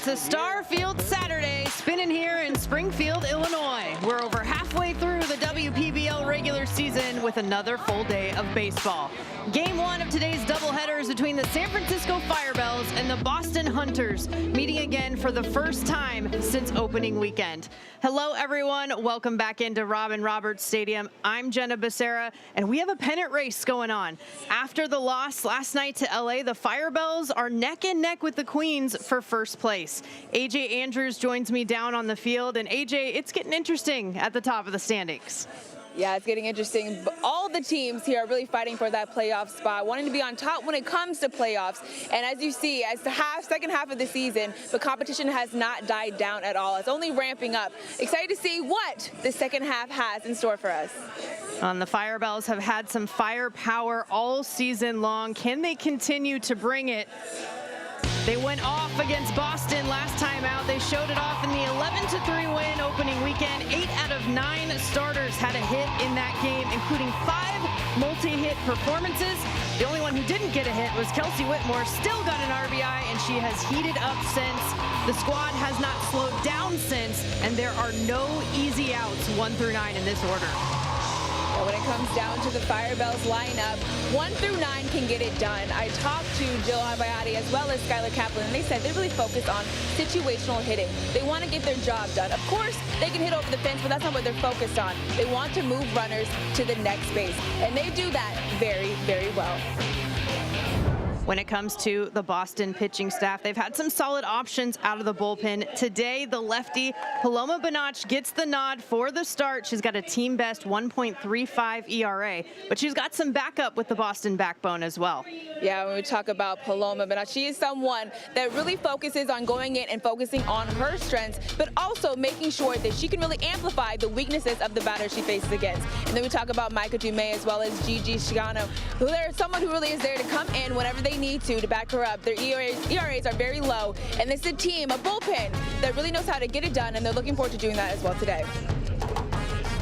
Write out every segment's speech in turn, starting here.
It's a Starfield Saturday spinning here in Springfield, Illinois. We're over halfway through the WPBL regular season with another full day of baseball. Game one of today's doubleheader is between the San Francisco Firebells and the Boston Hunters, meeting again for the first time since opening weekend. Hello, everyone. Welcome back into Robin Roberts Stadium. I'm Jenna Becerra, and we have a pennant race going on. After the loss last night to LA, the Firebells are neck and neck with the Queens for first place. AJ Andrews joins me down on the field, and AJ, it's getting interesting at the top of the standings. Yeah, it's getting interesting. All the teams here are really fighting for that playoff spot, wanting to be on top when it comes to playoffs. And as you see, as the second half of the season, the competition has not died down at all. It's only ramping up. Excited to see what the second half has in store for us. The Firebells have had some firepower all season long. Can they continue to bring it? They went off against Boston last time out. They showed it off in the 11-3 win opening weekend. 8 out of 9 starters had a hit in that game, including 5 multi-hit performances. The only one who didn't get a hit was Kelsey Whitmore, still got an RBI, and she has heated up since. The squad has not slowed down since, and there are no easy outs 1 through 9 in this order. When it comes down to the Firebells lineup, 1 through 9 can get it done. I talked to Jill Abayati as well as Skylar Kaplan, and they said they really focus on situational hitting. They want to get their job done. Of course, they can hit over the fence, but that's not what they're focused on. They want to move runners to the next base, and they do that very, very well. When it comes to the Boston pitching staff, they've had some solid options out of the bullpen. Today, the lefty Paloma Banach gets the nod for the start. She's got a team best 1.35 ERA, but she's got some backup with the Boston backbone as well. Yeah, when we talk about Paloma Banach, she is someone that really focuses on going in and focusing on her strengths, but also making sure that she can really amplify the weaknesses of the batter she faces against. And then we talk about Micah Dumais as well as Gigi Schiano, who they're someone who really is there to come in whenever they need to back her up. Their ERAs are very low, and this is a team, a bullpen, that really knows how to get it done, and they're looking forward to doing that as well today.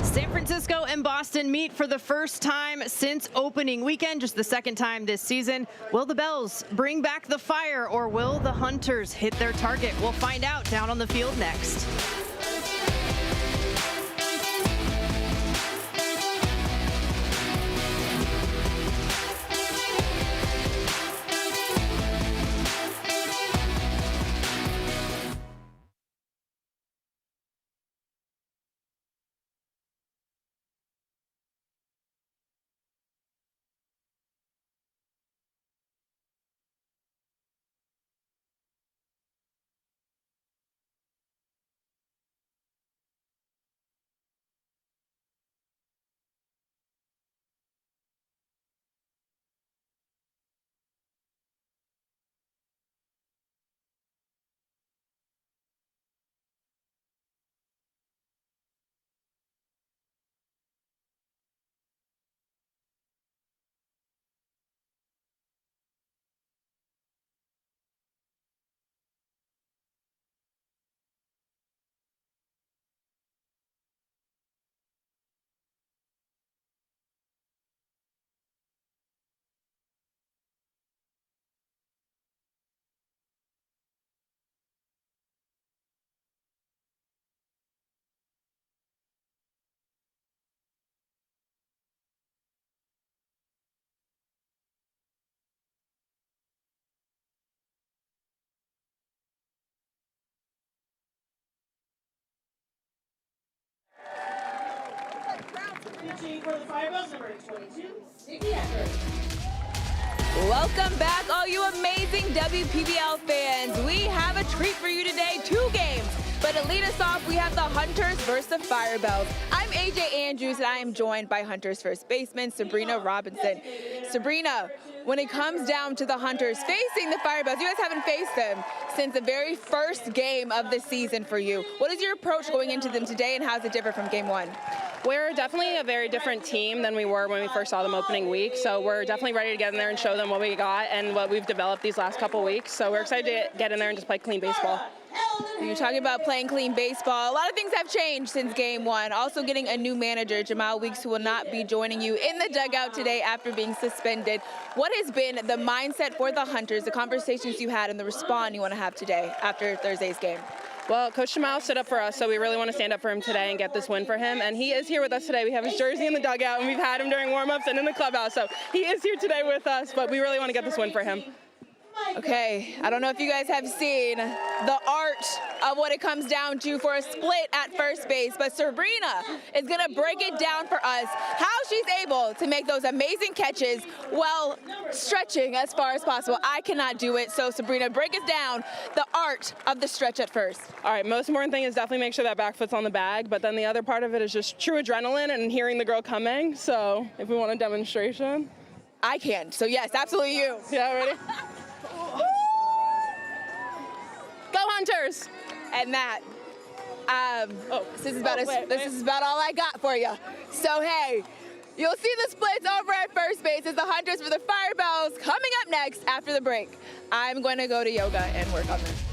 San Francisco and Boston meet for the first time since opening weekend, just the second time this season. Will the Bells bring back the fire, or will the Hunters hit their target? We'll find out down on the field next. For the Firebells, number 22, Welcome back, all you amazing WPBL fans. We have a treat for you today, 2 games. But to lead us off, we have the Hunters versus the Firebells. I'm AJ Andrews, and I am joined by Hunters first baseman Sabrina Robinson. Sabrina, when it comes down to the Hunters facing the Firebells, you guys haven't faced them since the very first game of the season for you. What is your approach going into them today, and how does it differ from game one? We're definitely a very different team than we were when we first saw them opening week, so we're definitely ready to get in there and show them what we got and what we've developed these last couple weeks. So we're excited to get in there and just play clean baseball. You're talking about playing clean baseball. A lot of things have changed since game one. Also getting a new manager, Jamal Weeks, who will not be joining you in the dugout today after being suspended. What has been the mindset for the Hunters, the conversations you had, and the response you want to have today after Thursday's game? Well, Coach Jamal stood up for us, so we really want to stand up for him today and get this win for him. And he is here with us today. We have his jersey in the dugout, and we've had him during warm-ups and in the clubhouse. So he is here today with us, but we really want to get this win for him. Okay, I don't know if you guys have seen the art of what it comes down to for a split at first base, but Sabrina is going to break it down for us, how she's able to make those amazing catches while stretching as far as possible. I cannot do it, so Sabrina, break us down the art of the stretch at first. All right, most important thing is definitely make sure that back foot's on the bag, but then the other part of it is just true adrenaline and hearing the girl coming. So if we want a demonstration. I can, so yes, absolutely you. Yeah, ready? Go Hunters! And that, this is about all I got for you. So hey, you'll see the splits over at first base as the Hunters for the Firebells coming up next after the break. I'm going to go to yoga and work on this.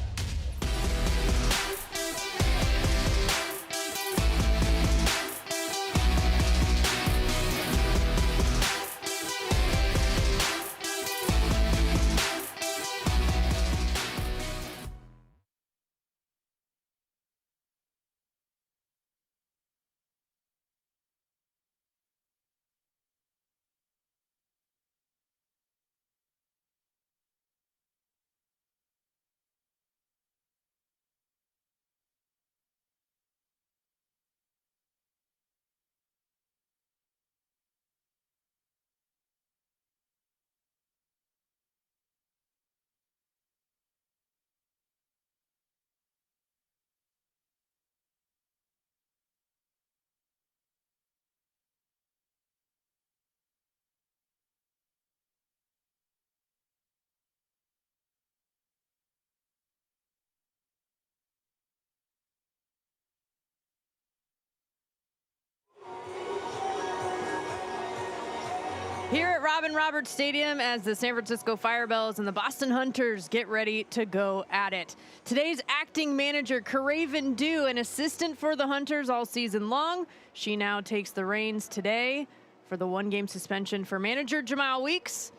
Here at Robin Roberts Stadium as the San Francisco Firebells and the Boston Hunters get ready to go at it. Today's acting manager, Caraven Dew, an assistant for the Hunters all season long. She now takes the reins today for the one-game suspension for manager Jamal Weeks.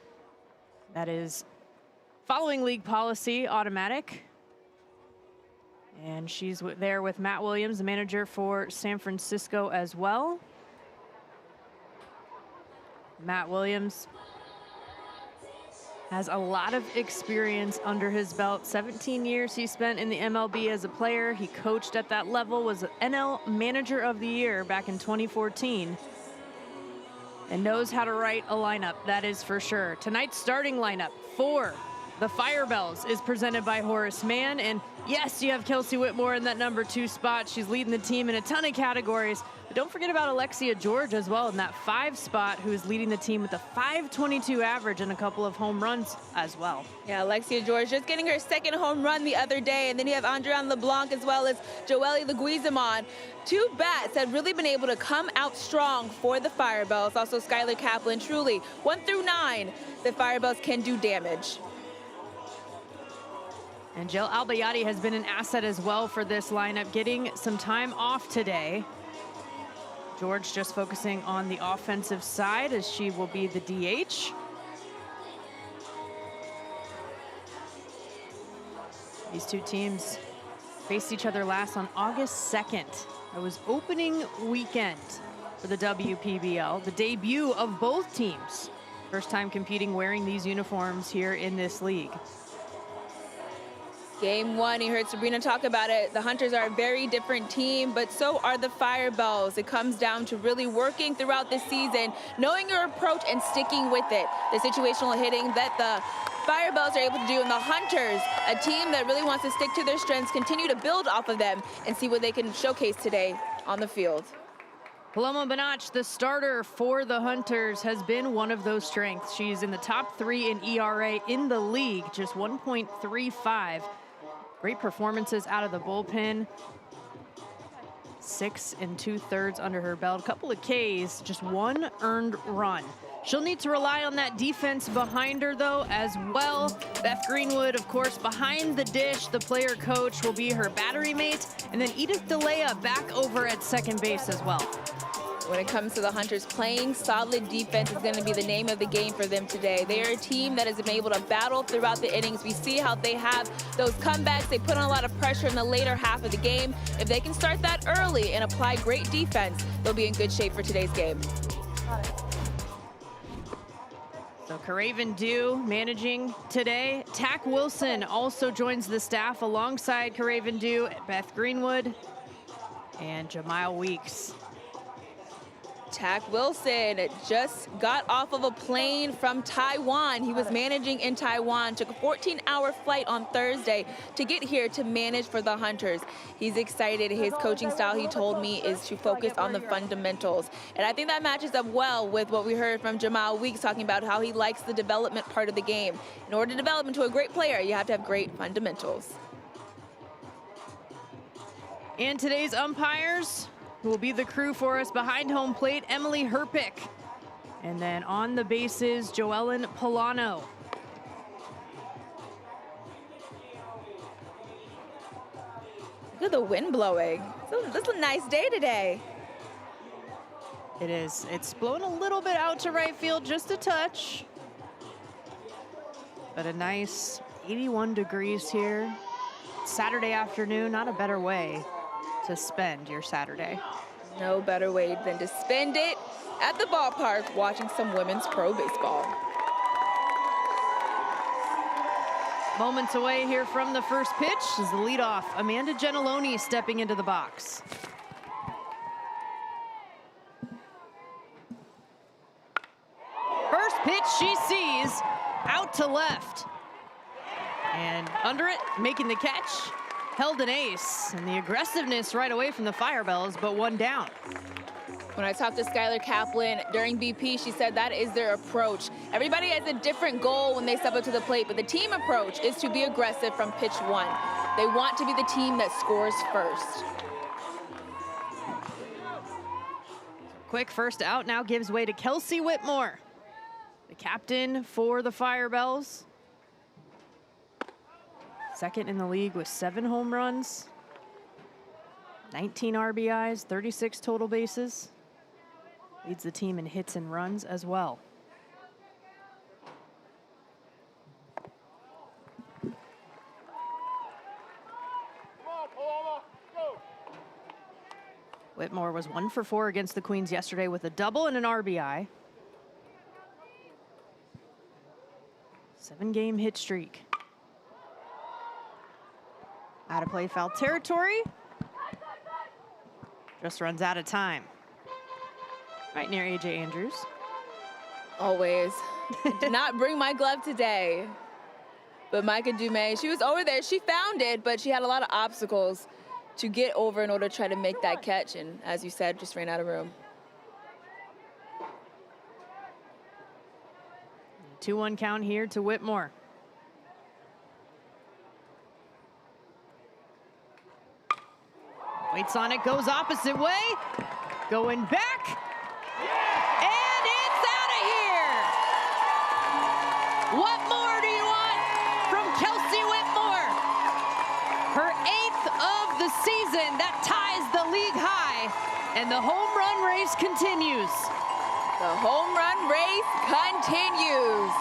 That is following league policy, automatic. And she's there with Matt Williams, the manager for San Francisco as well. Matt Williams has a lot of experience under his belt. 17 years he spent in the MLB as a player. He coached at that level, was NL Manager of the Year back in 2014, and knows how to write a lineup, that is for sure. Tonight's starting lineup for the Firebells is presented by Horace Mann. And yes, you have Kelsey Whitmore in that number 2 spot. She's leading the team in a ton of categories. But don't forget about Alexia George as well in that 5 spot, who is leading the team with a .522 average and a couple of home runs as well. Yeah, Alexia George just getting her 2nd home run the other day. And then you have Andrian LeBlanc as well as Joelle Leguizamon. 2 bats have really been able to come out strong for the Firebells. Also Skylar Kaplan, truly 1 through 9, the Firebells can do damage. And Jill Albayati has been an asset as well for this lineup, getting some time off today. George just focusing on the offensive side as she will be the DH. These two teams faced each other last on August 2nd. It was opening weekend for the WPBL, the debut of both teams. First time competing wearing these uniforms here in this league. Game 1, you heard Sabrina talk about it. The Hunters are a very different team, but so are the Firebells. It comes down to really working throughout the season, knowing your approach and sticking with it. The situational hitting that the Firebells are able to do, and the Hunters, a team that really wants to stick to their strengths, continue to build off of them and see what they can showcase today on the field. Paloma Banach, the starter for the Hunters, has been one of those strengths. She's in the top 3 in ERA in the league, just 1.35. Great performances out of the bullpen. 6 2/3 under her belt. A couple of Ks, just 1 earned run. She'll need to rely on that defense behind her, though, as well. Beth Greenwood, of course, behind the dish. The player coach will be her battery mate. And then Edith DeLea back over at second base as well. When it comes to the Hunters, playing solid defense is going to be the name of the game for them today. They are a team that has been able to battle throughout the innings. We see how they have those comebacks. They put on a lot of pressure in the later half of the game. If they can start that early and apply great defense, they'll be in good shape for today's game. So Caraven Dew managing today. Tack Wilson also joins the staff alongside Caraven Dew, Beth Greenwood, and Jamile Weeks. Tack Wilson just got off of a plane from Taiwan. He was managing in Taiwan, took a 14-hour flight on Thursday to get here to manage for the Hunters. He's excited. His coaching style, he told me, is to focus on the fundamentals. And I think that matches up well with what we heard from Jamile Weeks talking about how he likes the development part of the game. In order to develop into a great player, you have to have great fundamentals. And today's umpires, who will be the crew for us behind home plate, Emily Herpick. And then on the bases, Joellen Polano. Look at the wind blowing. This is a nice day today. It is. It's blowing a little bit out to right field, just a touch. But a nice 81 degrees here. Saturday afternoon, not a better way to spend your Saturday. No better way than to spend it at the ballpark watching some women's pro baseball. Moments away here from the first pitch is the leadoff, Amanda Gentiloni stepping into the box. First pitch she sees, out to left. And under it, making the catch, held an ace. And the aggressiveness right away from the Firebells, but one down. When I talked to Skylar Kaplan during BP, she said that is their approach. Everybody has a different goal when they step up to the plate, but the team approach is to be aggressive from pitch one. They want to be the team that scores first. Quick first out now gives way to Kelsey Whitmore, the captain for the Firebells. Second in the league with 7 home runs, 19 RBIs, 36 total bases. Leads the team in hits and runs as well. Whitmore was 1 for 4 against the Queens yesterday with a double and an RBI. 7-game hit streak. Out of play, foul territory. Just runs out of time. Right near AJ Andrews. Always. Did not bring my glove today. But Micah Dumais, she was over there. She found it, but she had a lot of obstacles to get over in order to try to make that catch. And as you said, just ran out of room. 2-1 count here to Whitmore. Waits on it, goes opposite way. Going back. And it's out of here. What more do you want from Kelsey Whitmore? Her 8th of the season. That ties the league high. And the home run race continues. The home run race continues.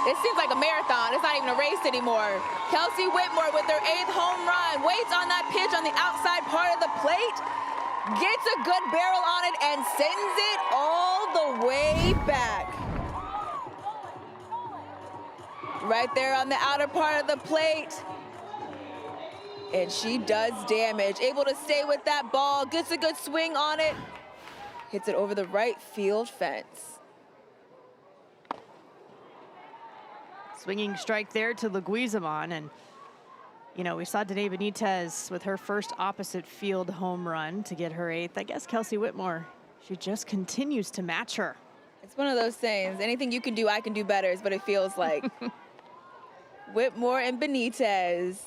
It seems like a marathon. It's not even a race anymore. Kelsey Whitmore with her 8th home run. Waits on that pitch on the outside part of the plate. Gets a good barrel on it and sends it all the way back. Right there on the outer part of the plate. And she does damage. Able to stay with that ball. Gets a good swing on it. Hits it over the right field fence. Swinging strike there to Leguizamon, and you know, we saw Danae Benitez with her first opposite field home run to get her 8th. I guess Kelsey Whitmore, she just continues to match her. It's one of those things, anything you can do, I can do better is what it feels like. Whitmore and Benitez.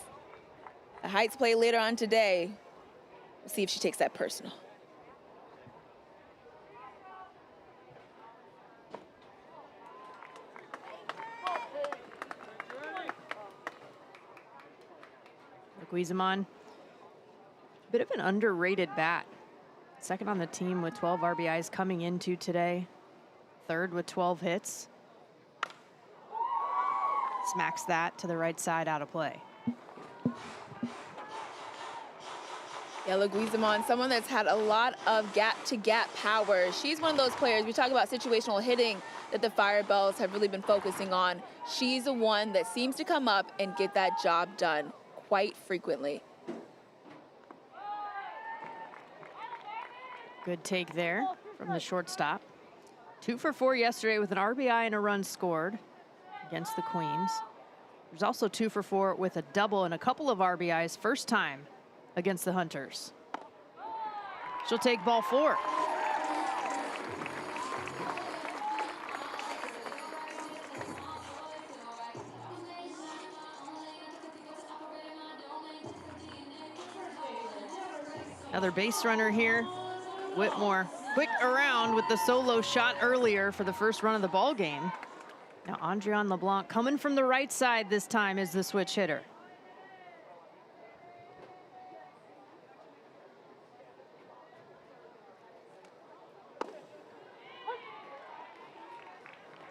The Heights play later on today. We'll see if she takes that personal. Leguizamon, bit of an underrated bat. Second on the team with 12 RBIs coming into today. Third with 12 hits. Smacks that to the right side, out of play. Yeah, Leguizamon, someone that's had a lot of gap-to-gap power. She's one of those players, we talk about situational hitting that the Firebells have really been focusing on. She's the one that seems to come up and get that job done quite frequently. Good take there from the shortstop. 2 for 4 yesterday with an RBI and a run scored against the Queens. There's also 2 for 4 with a double and a couple of RBIs, first time against the Hunters. She'll take ball 4. Another base runner here. Whitmore quick around with the solo shot earlier for the first run of the ball game. Now Andrian LeBlanc coming from the right side this time is the switch hitter.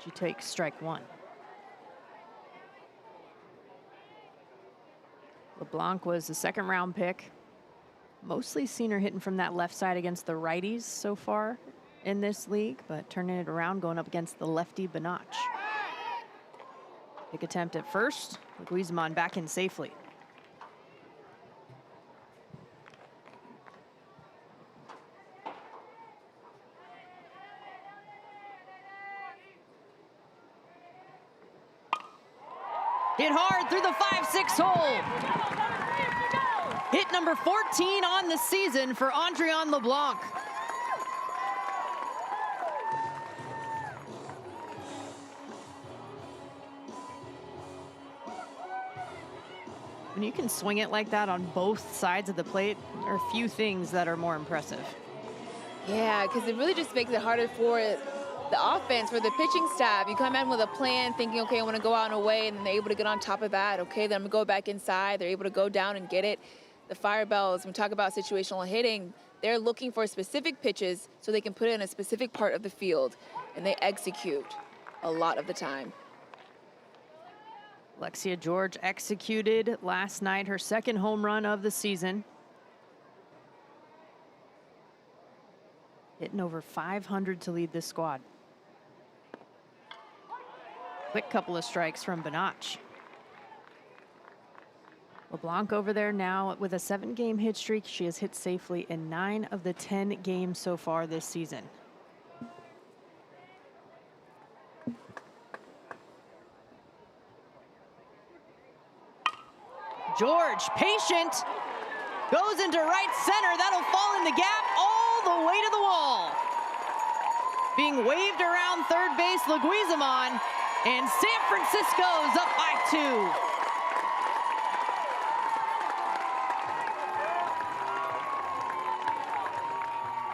She takes strike 1. LeBlanc was the second round pick. Mostly seen her hitting from that left side against the righties so far in this league, but turning it around, going up against the lefty Benach. Big attempt at first. Leguizamon back in safely. Hit hard through the 5-6 hole. Hit number 14 on the season for Andrian LeBlanc. When you can swing it like that on both sides of the plate, there are few things that are more impressive. Yeah, because it really just makes it harder for the offense, for the pitching staff. You come in with a plan thinking, okay, I want to go out and away, and then they're able to get on top of that. Okay, then I'm going to go back inside. They're able to go down and get it. The Firebells, when we talk about situational hitting, they're looking for specific pitches so they can put it in a specific part of the field, and they execute a lot of the time. Alexia George executed last night, her second home run of the season. Hitting over 500 to lead this squad. Quick couple of strikes from Benach. LeBlanc over there now with a 7-game hit streak. She has hit safely in 9 of the 10 games so far this season. George, patient, goes into right center. That'll fall in the gap all the way to the wall. Being waved around third base, Leguizamon, and San Francisco's up by 2.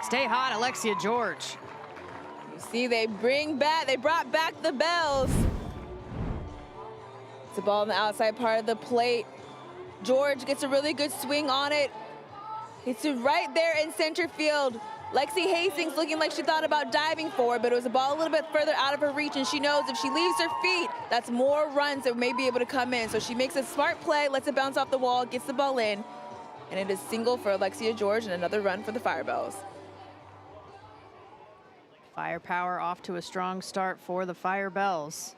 Stay hot, Alexia George. You see, they brought back the bells. It's a ball on the outside part of the plate. George gets a really good swing on it. It's right there in center field. Lexi Hastings looking like she thought about diving for it, but it was a ball a little bit further out of her reach, and she knows if she leaves her feet, that's more runs that may be able to come in. So she makes a smart play, lets it bounce off the wall, gets the ball in, and it is single for Alexia George and another run for the Firebells. Firepower off to a strong start for the Firebells.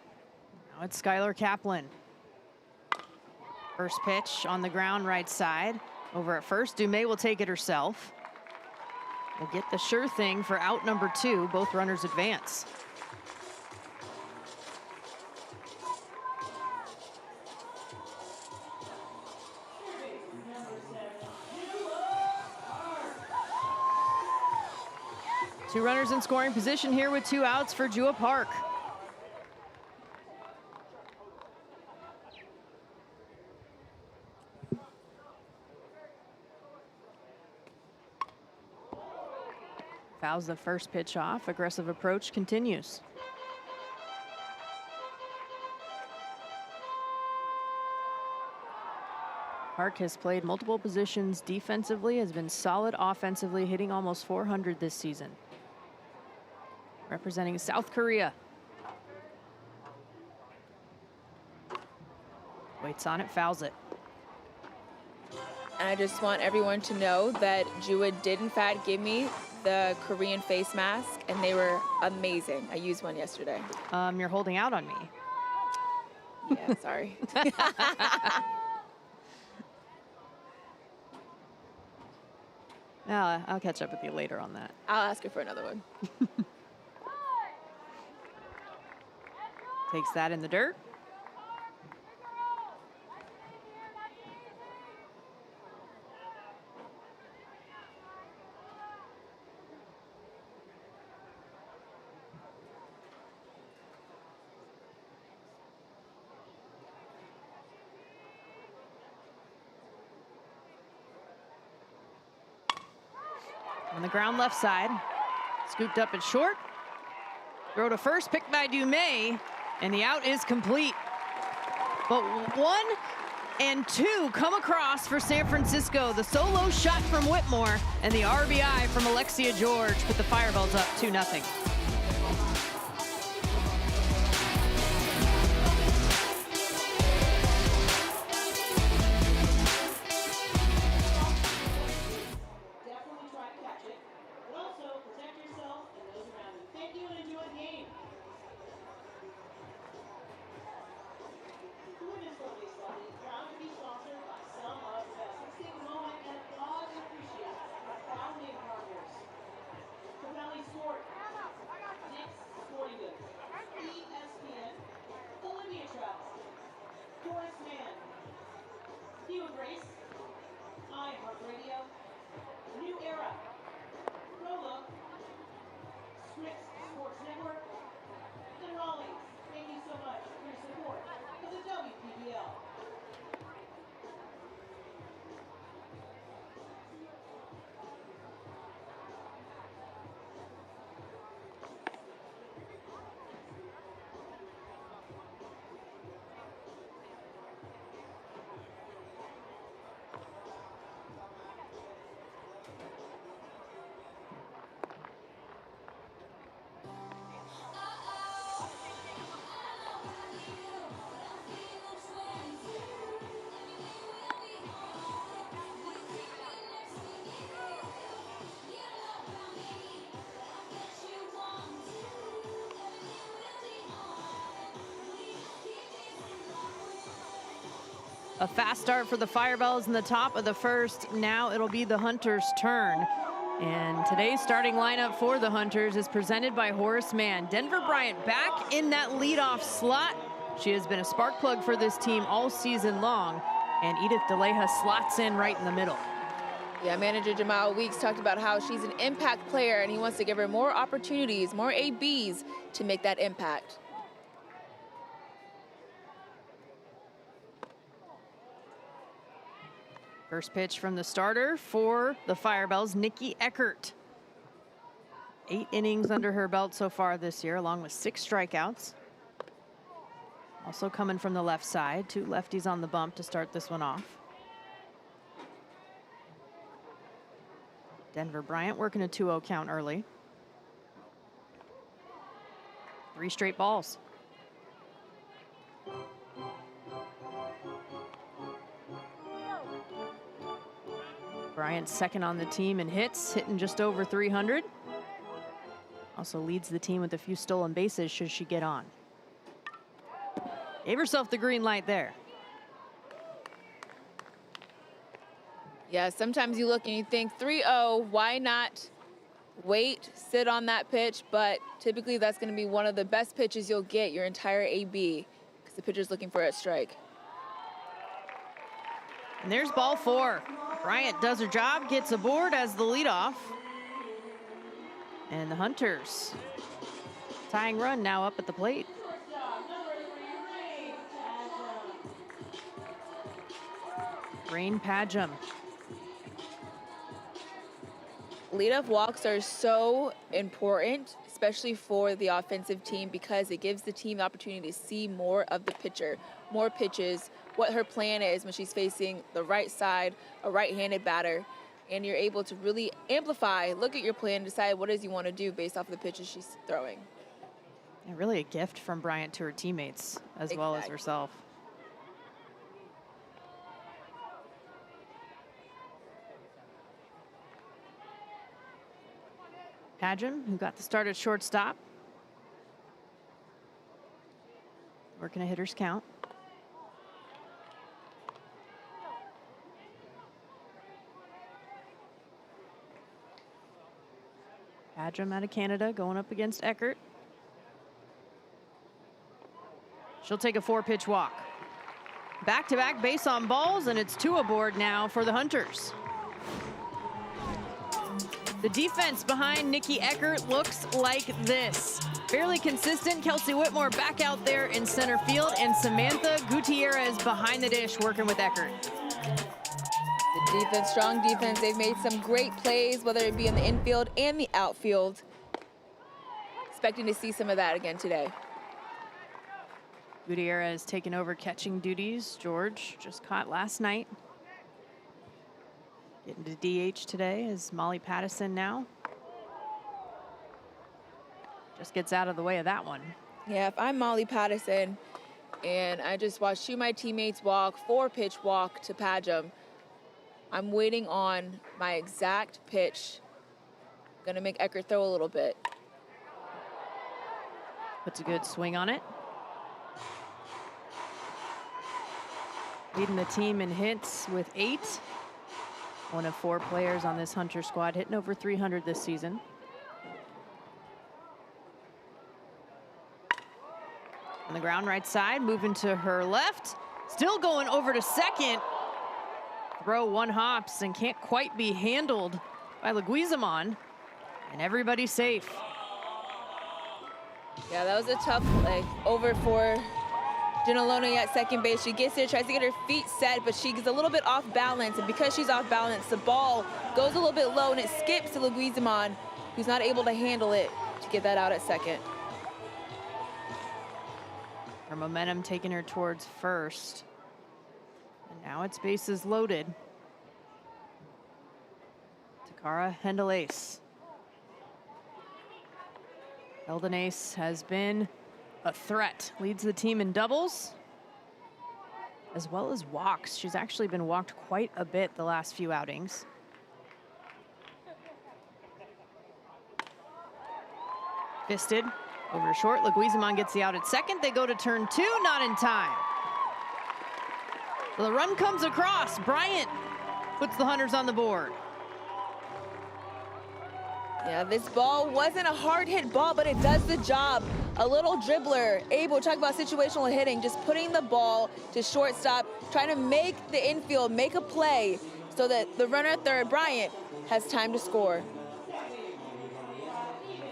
Now it's Skylar Kaplan. First pitch on the ground right side. Over at first, Dumais will take it herself. Will get the sure thing for out number 2. Both runners advance. Two runners in scoring position here with 2 outs for Jua Park. Fouls the first pitch off. Aggressive approach continues. Park has played multiple positions defensively, has been solid offensively, hitting almost 400 this season. Representing South Korea. Waits on it, fouls it. And I just want everyone to know that Jua did in fact give me the Korean face mask, and they were amazing. I used one yesterday. You're holding out on me. Yeah, sorry. I'll catch up with you later on that. I'll ask her for another one. Takes that in the dirt. On the ground left side, scooped up and short. Throw to first, picked by Dumais, and the out is complete. But 1 and 2 come across for San Francisco. The solo shot from Whitmore and the RBI from Alexia George put the Firebells up 2-0. A fast start for the Firebells in the top of the first. Now it'll be the Hunters' turn. And today's starting lineup for the Hunters is presented by Horace Mann. Denver Bryant back in that leadoff slot. She has been a spark plug for this team all season long. And Edith DeLeja slots in right in the middle. Yeah, manager Jamal Weeks talked about how she's an impact player and he wants to give her more opportunities, more ABs to make that impact. First pitch from the starter for the Firebells, Nikki Eckert. 8 innings under her belt so far this year, along with 6 strikeouts. Also coming from the left side, 2 lefties on the bump to start this one off. Denver Bryant working a 2-0 count early. 3 straight balls. Bryant second on the team in hits, hitting just over 300. Also leads the team with a few stolen bases should she get on. Gave herself the green light there. Yeah, sometimes you look and you think 3-0, why not wait, sit on that pitch? But typically that's going to be one of the best pitches you'll get your entire AB because the pitcher's looking for a strike. And there's ball 4. Bryant does her job, gets aboard as the leadoff. And the Hunters tying run now up at the plate. Rain Padgham. Leadoff walks are so important, especially for the offensive team, because it gives the team the opportunity to see more of the pitcher, more pitches, what her plan is when she's facing the right side, a right-handed batter, and you're able to really amplify, look at your plan, decide what it is you want to do based off of the pitches she's throwing. And really a gift from Bryant to her teammates as well as herself. Padgham, who got the start at shortstop. Working a hitter's count. Padgham out of Canada going up against Eckert. She'll take a 4-pitch walk. Back-to-back base on balls, and it's 2 aboard now for the Hunters. The defense behind Nikki Eckert looks like this. Fairly consistent. Kelsey Whitmore back out there in center field, and Samantha Gutierrez behind the dish working with Eckert. The defense, strong defense. They've made some great plays, whether it be in the infield and the outfield. Expecting to see some of that again today. Gutierrez taking over catching duties. George just caught last night. Getting to DH today is Molly Pattison now. Just gets out of the way of that one. Yeah, if I'm Molly Pattison and I just watched 2 of my teammates walk, 4-pitch walk to Padgham, I'm waiting on my exact pitch. Gonna make Eckert throw a little bit. Puts a good swing on it. Leading the team in hits with 8. One of 4 players on this Hunter squad hitting over 300 this season. On the ground right side, moving to her left. Still going over to second. Throw 1 hops and can't quite be handled by Leguizamon. And everybody's safe. Yeah, that was a tough play. Over for Ginalone at second base. She gets there, tries to get her feet set, but she's a little bit off balance. And because she's off balance, the ball goes a little bit low and it skips to Leguizamon, who's not able to handle it to get that out at second. Her momentum taking her towards first. And now it's bases loaded. Takara Hendel-Ace. Eldon-Ace has been a threat. Leads the team in doubles as well as walks. She's actually been walked quite a bit the last few outings. Fisted over short. Leguizamon gets the out at second. They go to turn 2, not in time. So the run comes across. Bryant puts the Hunters on the board. Yeah, this ball wasn't a hard hit ball, but it does the job. A little dribbler, able to talk about situational hitting, just putting the ball to shortstop, trying to make the infield make a play so that the runner at third, Bryant, has time to score.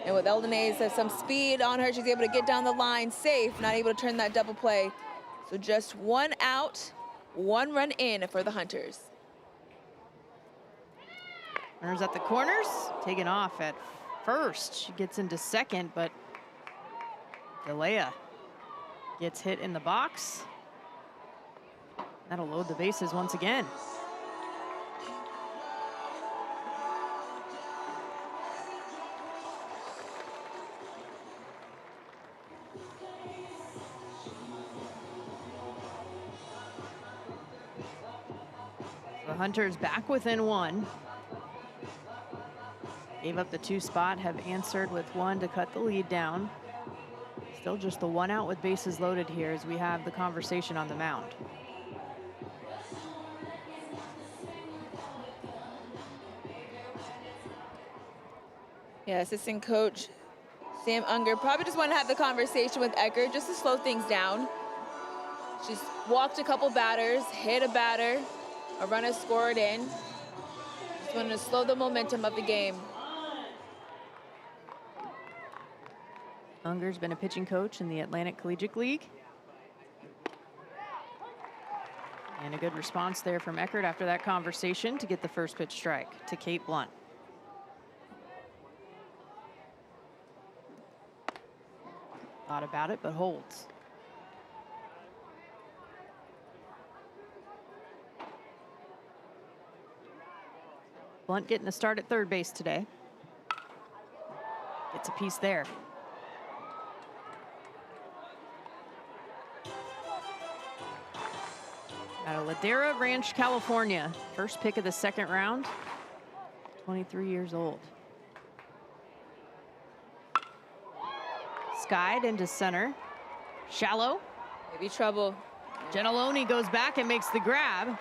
And with Eldon-Ace has some speed on her, she's able to get down the line safe, not able to turn that double play. So just 1 out, 1 run in for the Hunters. Runners at the corners, taken off at first. She gets into second, but Delea gets hit in the box. That'll load the bases once again. The Hunters back within 1. Gave up the 2 spot, have answered with 1 to cut the lead down. Still just the 1 out with bases loaded here as we have the conversation on the mound. Yeah, assistant coach Sam Unger probably just want to have the conversation with Eckert just to slow things down. She's walked a couple batters, hit a batter, a runner scored in. Just wanted to slow the momentum of the game. Unger's been a pitching coach in the Atlantic Collegiate League. And a good response there from Eckert after that conversation to get the first pitch strike to Kate Blunt. Thought about it, but holds. Blunt getting a start at third base today. Gets a piece there. Out of Ladera Ranch, California. First pick of the second round. 23 years old. Skied into center. Shallow. Maybe trouble. Gentiloni goes back and makes the grab.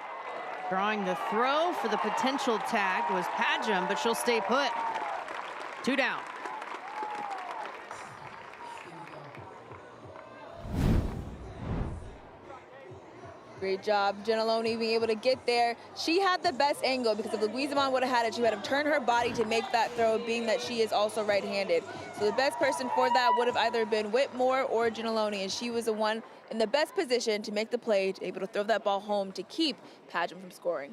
Drawing the throw for the potential tag was Padgham, but she'll stay put. 2 down. Great job, Gentiloni being able to get there. She had the best angle because if Leguizamon would have had it, she would have turned her body to make that throw, being that she is also right-handed. So the best person for that would have either been Whitmore or Gentiloni, and she was the one in the best position to make the play, to able to throw that ball home to keep Padgham from scoring.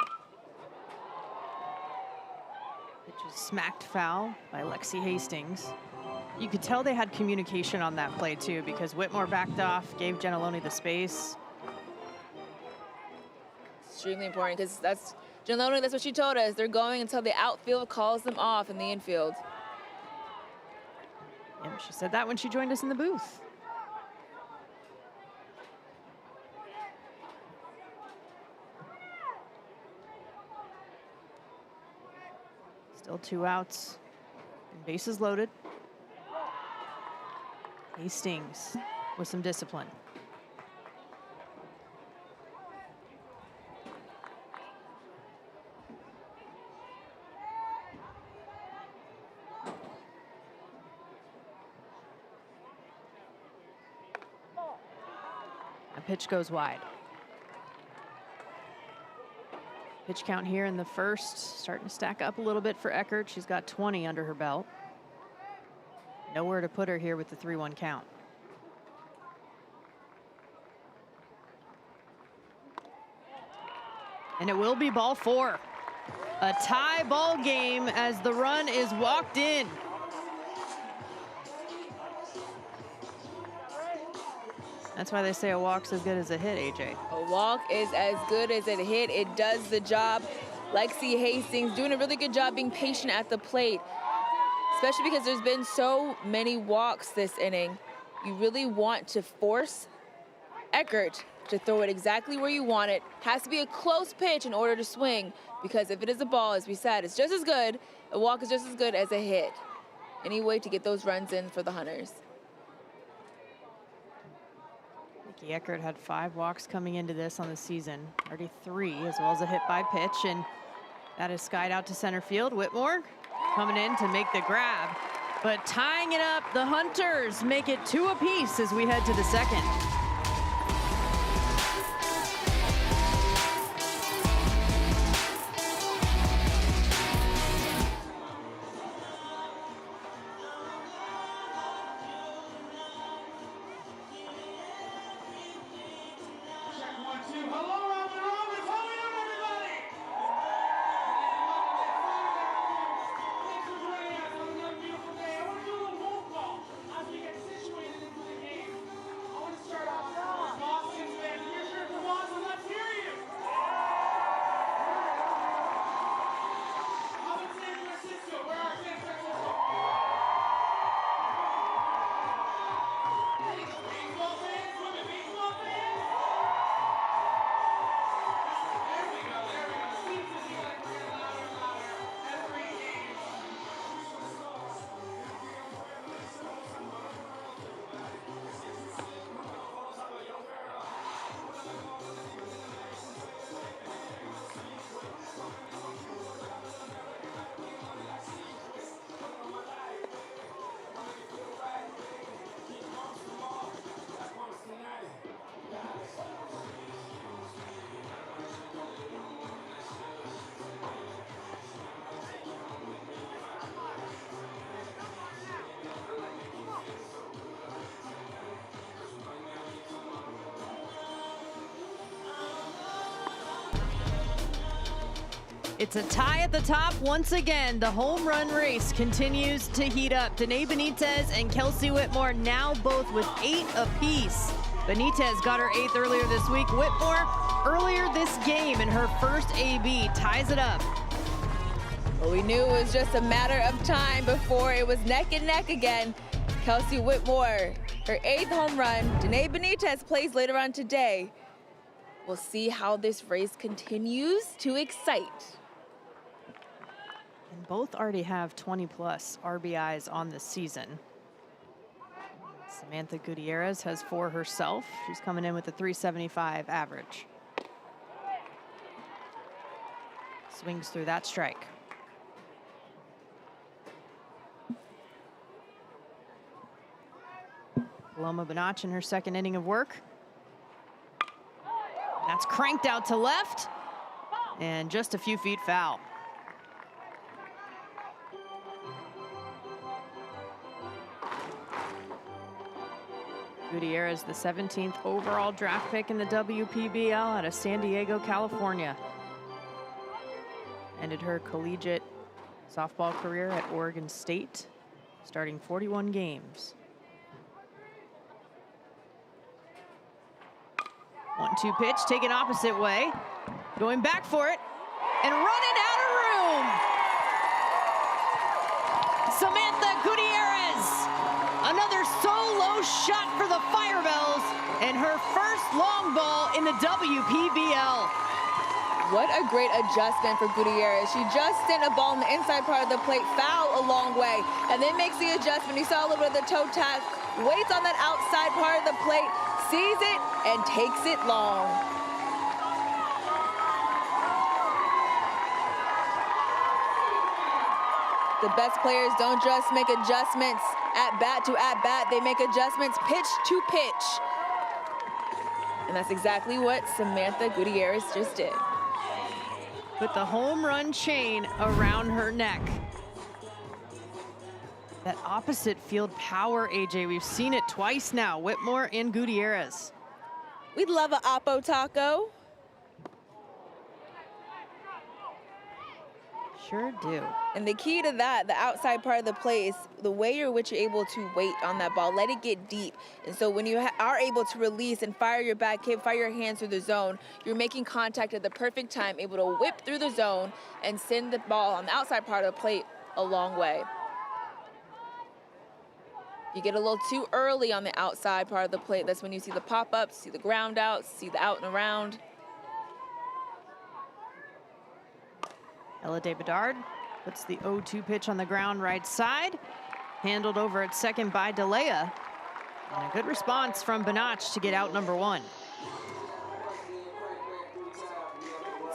Pitch is smacked foul by Lexi Hastings. You could tell they had communication on that play too, because Whitmore backed off, gave Gentiloni the space. Extremely important because that's Gentiloni, that's what she told us. They're going until the outfield calls them off in the infield. And she said that when she joined us in the booth. Still 2 outs and bases loaded. Hastings with some discipline. Pitch goes wide. Pitch count here in the first, starting to stack up a little bit for Eckert. She's got 20 under her belt. Nowhere to put her here with the 3-1 count. And it will be ball 4. A tie ball game as the run is walked in. That's why they say a walk's as good as a hit, AJ. A walk is as good as a hit. It does the job. Lexi Hastings doing a really good job being patient at the plate, especially because there's been so many walks this inning. You really want to force Eckert to throw it exactly where you want it. Has to be a close pitch in order to swing, because if it is a ball, as we said, it's just as good. A walk is just as good as a hit. Any way to get those runs in for the Hunters. Nikki Eckert had 5 walks coming into this on the season, already 3, as well as a hit by pitch, and that is skied out to center field. Whitmore coming in to make the grab, but tying it up, the Hunters make it 2 apiece as we head to the second. It's a tie at the top once again. The home run race continues to heat up. Danae Benitez and Kelsey Whitmore now both with 8 apiece. Benitez got her 8th earlier this week. Whitmore earlier this game in her first AB ties it up. Well, we knew it was just a matter of time before it was neck and neck again. Kelsey Whitmore, her 8th home run. Danae Benitez plays later on today. We'll see how this race continues to excite. And both already have 20-plus RBIs on the season. Samantha Gutierrez has 4 herself. She's coming in with a .375 average. Swings through that strike. Paloma Benach in her 2nd inning of work. That's cranked out to left and just a few feet foul. Gutierrez, the 17th overall draft pick in the WPBL out of San Diego, California. Ended her collegiate softball career at Oregon State, starting 41 games. 1-2 pitch, taken opposite way. Going back for it, and running out of room. Samantha Gutierrez, another solo shot for the Firebells, and her first long ball in the WPBL. What a great adjustment for Gutierrez. She just sent a ball in the inside part of the plate, foul a long way, and then makes the adjustment. You saw a little bit of the toe tap, waits on that outside part of the plate, sees it, and takes it long. The best players don't just make adjustments at bat to at bat, they make adjustments pitch to pitch. And that's exactly what Samantha Gutierrez just did. Put the home run chain around her neck. That opposite field power, AJ, we've seen it twice now, Whitmore and Gutierrez. We'd love a Oppo taco. Sure do. And the key to that, the outside part of the plate, is the way in which you're able to wait on that ball, let it get deep. And so when you are able to release and fire your back hip, fire your hands through the zone, you're making contact at the perfect time, able to whip through the zone and send the ball on the outside part of the plate a long way. You get a little too early on the outside part of the plate, that's when you see the pop-ups, see the ground outs, see the out and around. Ella De Bedard puts the 0-2 pitch on the ground right side. Handled over at second by DeLea. And a good response from Benach to get out number 1.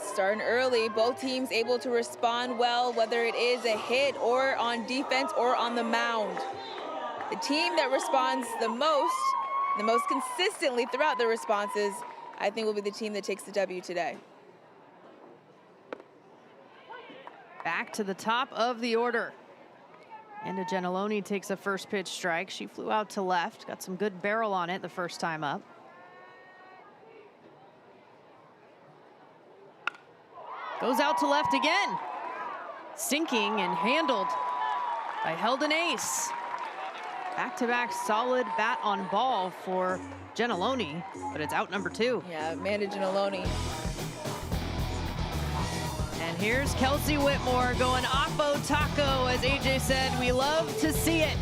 Starting early, both teams able to respond well, whether it is a hit or on defense or on the mound. The team that responds the most consistently throughout their responses, I think will be the team that takes the W today. Back to the top of the order. Anna Gentiloni takes a first pitch strike. She flew out to left, got some good barrel on it the first time up. Goes out to left again. Sinking and handled by Heldon Ace. Back-to-back solid bat on ball for Gentiloni, but it's out number 2. Yeah, Amanda Gentiloni. And here's Kelsey Whitmore going Oppo Taco. As AJ said, we love to see it.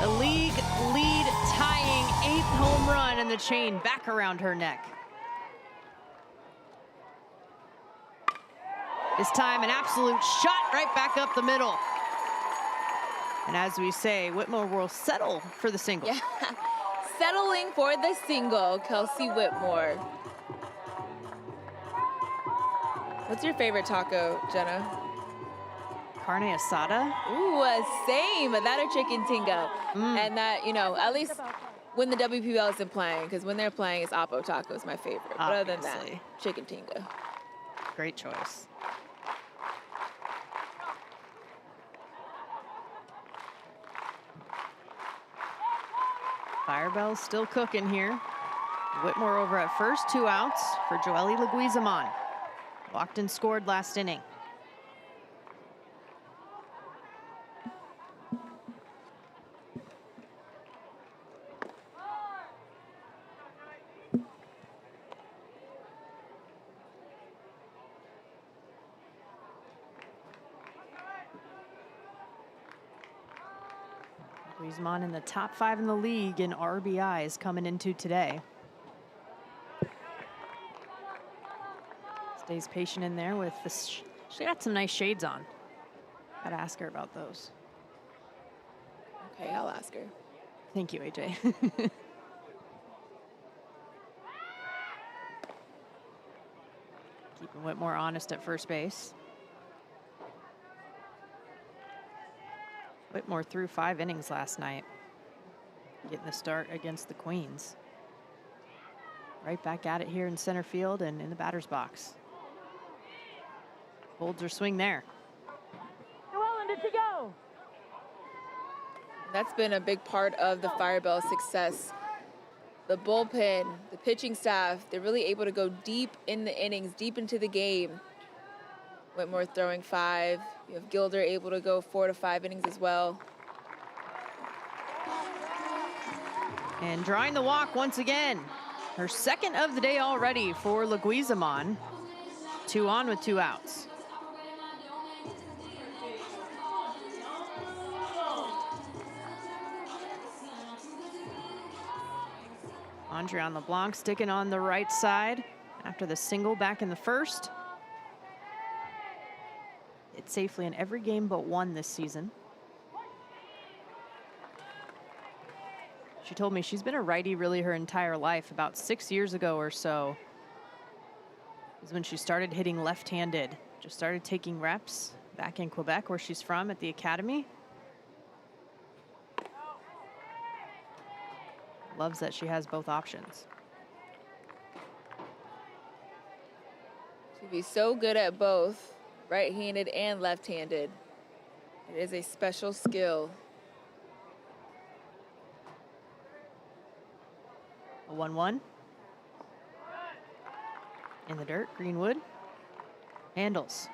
A league lead tying 8th home run, and the chain back around her neck. This time an absolute shot right back up the middle. And as we say, Whitmore will settle for the single. Yeah, settling for the single, Kelsey Whitmore. What's your favorite taco, Jenna? Carne asada. Ooh, same, that or chicken tinga. And that, you know, at least when the WPBL isn't playing, because when they're playing, it's Oppo Taco is my favorite. But other than that, Obviously. chicken tinga. Great choice. Firebells still cooking here. Whitmore over at first, 2 outs for Joely Leguizamon. Walked and scored last inning. Griezmann in the top 5 in the league in RBIs coming into today. Stays patient in there with this. She got some nice shades on. Gotta ask her about those. Okay, I'll ask her. Thank you, AJ. Keeping Whitmore honest at first base. Whitmore threw 5 innings last night, getting the start against the Queens. Right back at it here in center field and in the batter's box. Holds her swing there. That's been a big part of the Firebells' success. The bullpen, the pitching staff, they're really able to go deep in the innings, deep into the game. Whitmore throwing 5. You have Gilder able to go 4 to 5 innings as well. And drawing the walk once again. Her second of the day already for Leguizamon. 2 on with 2 outs. Andre LeBlanc sticking on the right side after the single back in the first. It's safely in every game but 1 this season. She told me she's been a righty really her entire life. About 6 years ago or so is when she started hitting left-handed. Just started taking reps back in Quebec, where she's from, at the academy. Loves that she has both options. To be so good at both, right-handed and left-handed. It is a special skill. A 1-1. In the dirt, Greenwood. Handles.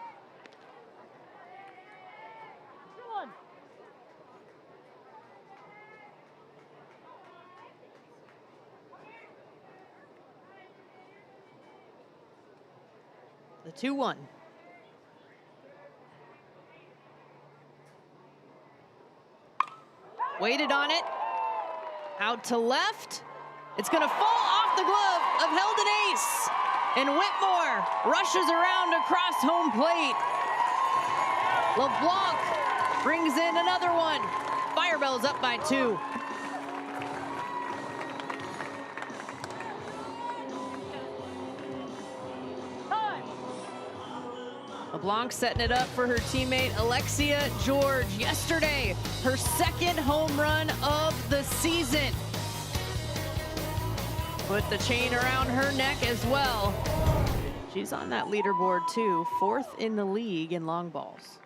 The 2-1. Waited on it. Out to left. It's going to fall off the glove of Heldon Ace. And Whitmore rushes around across home plate. LeBlanc brings in another one. Firebells up by 2. LeBlanc setting it up for her teammate Alexia George. Yesterday, her second home run of the season. Put the chain around her neck as well. She's on that leaderboard too, 4th in the league in long balls.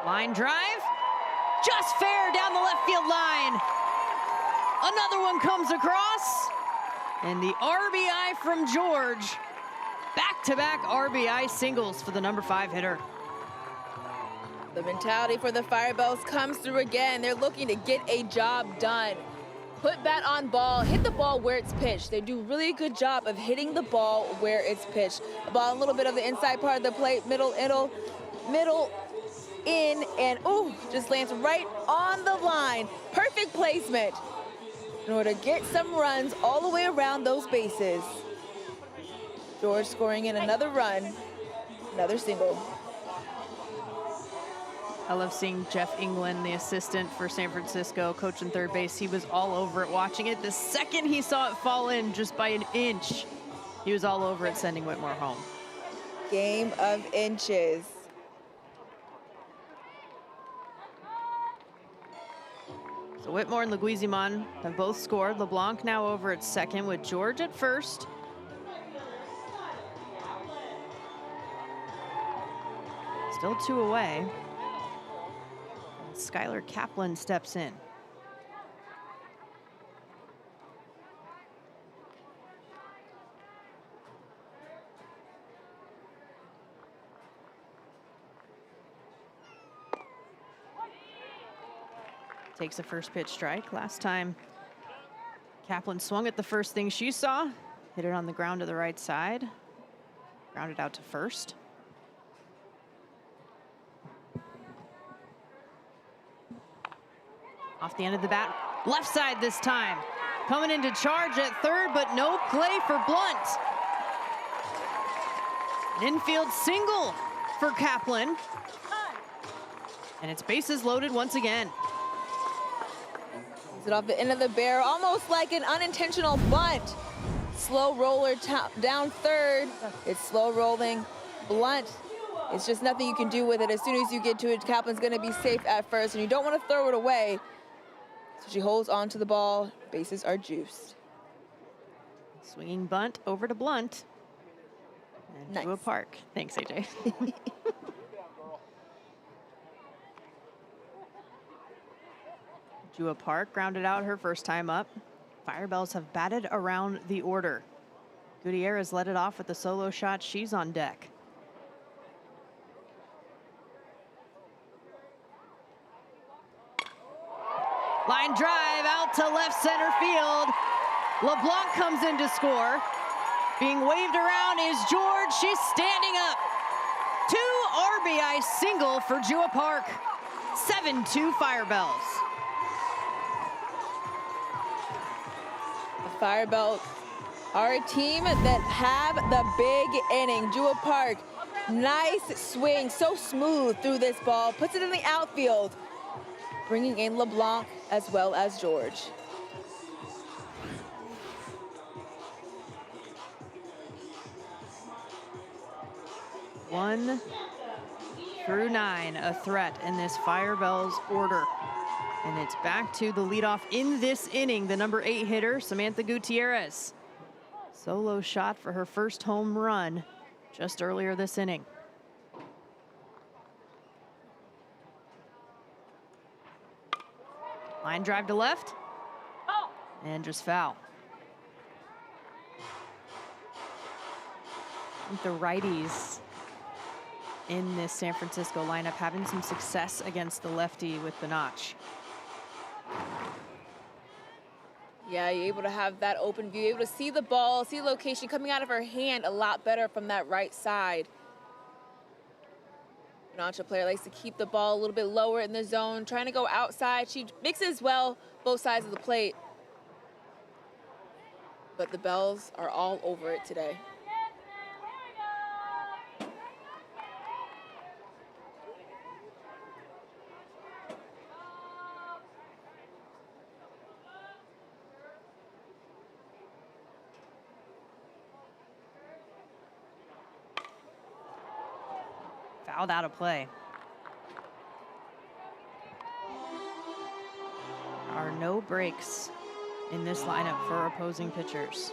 Line drive, just fair down the left field line. Another one comes across, and the RBI from George. Back-to-back RBI singles for the number 5 hitter. The mentality for the Firebells comes through again. They're looking to get a job done. Put bat on ball, hit the ball where it's pitched. They do really good job of hitting the ball where it's pitched. The ball a little bit of the inside part of the plate, middle, in, and ooh, just lands right on the line. Perfect placement in order to get some runs all the way around those bases. George scoring in another run, another single. I love seeing Jeff England, the assistant for San Francisco, coaching third base. He was all over it, watching it. The second he saw it fall in just by an inch, he was all over it, sending Whitmore home. Game of inches. So Whitmore and Leguizamon have both scored. LeBlanc now over at second with George at first. Still 2 away. And Skylar Kaplan steps in. Takes a first pitch strike. Last time Kaplan swung at the first thing she saw, hit it on the ground to the right side, grounded out to first. Off the end of the bat, left side this time. Coming into charge at third, but no play for Blunt. An infield single for Kaplan. And it's bases loaded once again. It off the end of the barrel, almost like an unintentional bunt. Slow roller down third. It's slow rolling. Blunt. It's just nothing you can do with it. As soon as you get to it, Kaplan's going to be safe at first, and you don't want to throw it away. So she holds on to the ball. Bases are juiced. Swinging bunt over to Blunt. And nice. to a park. Thanks, AJ. Jua Park grounded out her first time up. Firebells have batted around the order. Gutierrez led it off with the solo shot. She's on deck. Line drive out to left center field. LeBlanc comes in to score. Being waved around is George. She's standing up. 2 RBI single for Jua Park. 7-2 Firebells. The Firebells are a team that have the big inning. Jua Park, nice swing, so smooth through this ball. Puts it in the outfield, bringing in LeBlanc as well as George. One through 9, a threat in this Firebells order. And it's back to the leadoff in this inning, the number 8 hitter, Samantha Gutierrez. Solo shot for her first home run just earlier this inning. Line drive to left. And just foul. I think the righties in this San Francisco lineup having some success against the lefty with the notch. Yeah, you're able to have that open view, able to see the ball, see the location coming out of her hand a lot better from that right side. Nacho player likes to keep the ball a little bit lower in the zone, trying to go outside. She mixes well both sides of the plate. But the Bells are all over it today. Fouled out of play. There are no breaks in this lineup for opposing pitchers.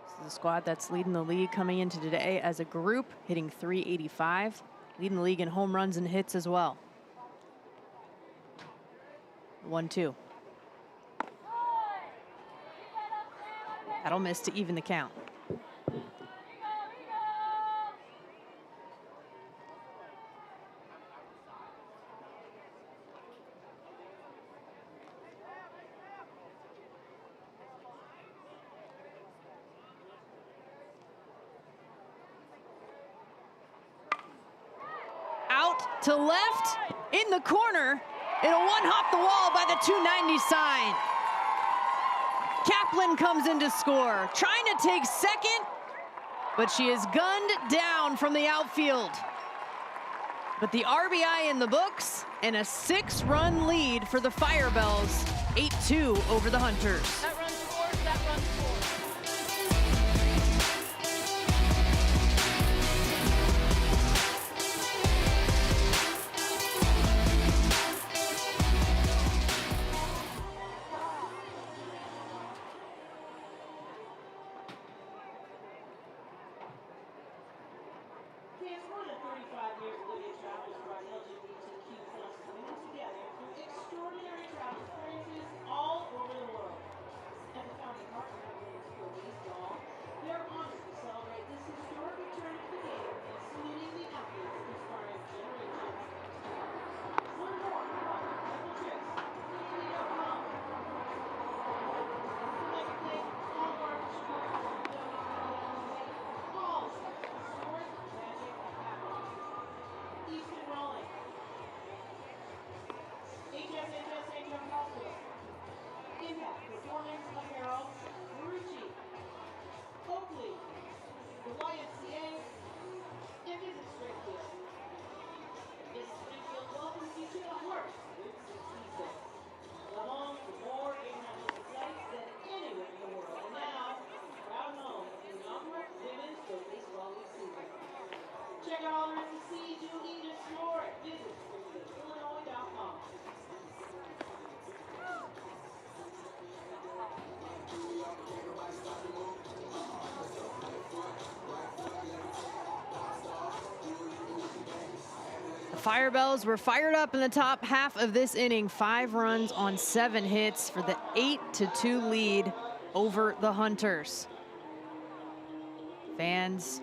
This is a squad that's leading the league coming into today as a group, hitting .385, leading the league in home runs and hits as well. 1-2. That'll miss to even the count. Out to left, in the corner. It'll one-hop the wall by the 290 sign. Kaplan comes in to score, trying to take second, but she is gunned down from the outfield. But the RBI in the books and a 6-run lead for the Firebells, 8-2 over the Hunters. That runs 4, that runs 4. Kids, more than 35 years of living travels brought LGBTQ plus women together through extraordinary travel experiences all over the world. As a founding partner of Women's for Baseball, we are honored to celebrate this historic return to the game and saluting the athletes inspiring generations. Learn more about our trips at WPBL.com. The Firebells were fired up in the top half of this inning. 5 runs on 7 hits for the 8-2 lead over the Hunters. Fans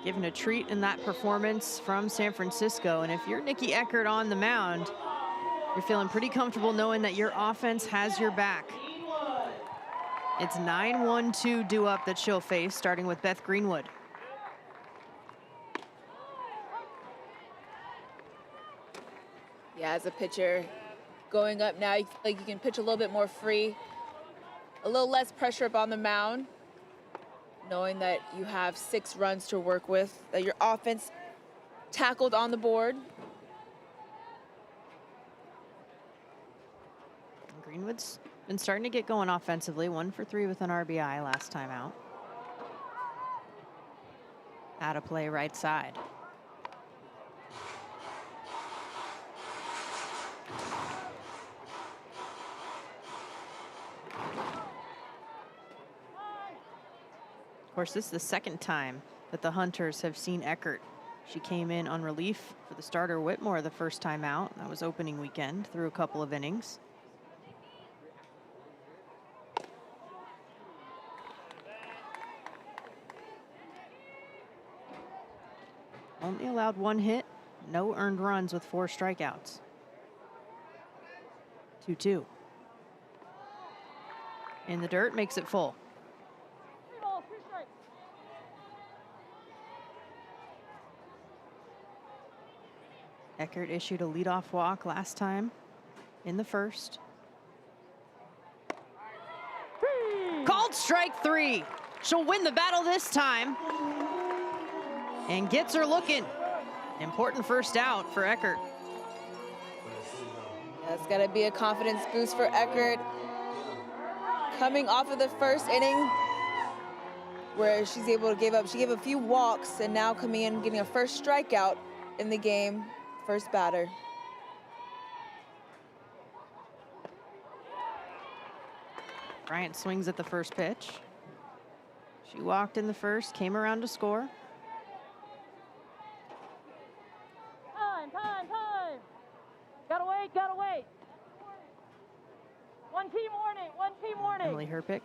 given a treat in that performance from San Francisco. And if you're Nikki Eckert on the mound, you're feeling pretty comfortable knowing that your offense has your back. It's 9-1-2 due up that she'll face, starting with Beth Greenwood. Yeah, as a pitcher, going up now, you feel like you can pitch a little bit more free, a little less pressure up on the mound, knowing that you have 6 runs to work with, that your offense tackled on the board. Greenwood's been starting to get going offensively. 1 for 3 with an RBI last time out. Out of play right side. Of course, this is the second time that the Hunters have seen Eckert. She came in on relief for the starter Whitmore the first time out. That was opening weekend, through a couple of innings. Only allowed 1 hit, no earned runs with 4 strikeouts. 2-2. In the dirt, makes it full. Eckert issued a leadoff walk last time in the first. Called strike 3. She'll win the battle this time. And gets her looking. Important first out for Eckert. That's got to be a confidence boost for Eckert. Coming off of the first inning where she's able to give up. She gave a few walks, and now coming in getting a first strikeout in the game. First batter. Bryant swings at the first pitch. She walked in the first, came around to score. Time. Gotta wait. One team warning. Emily Herpick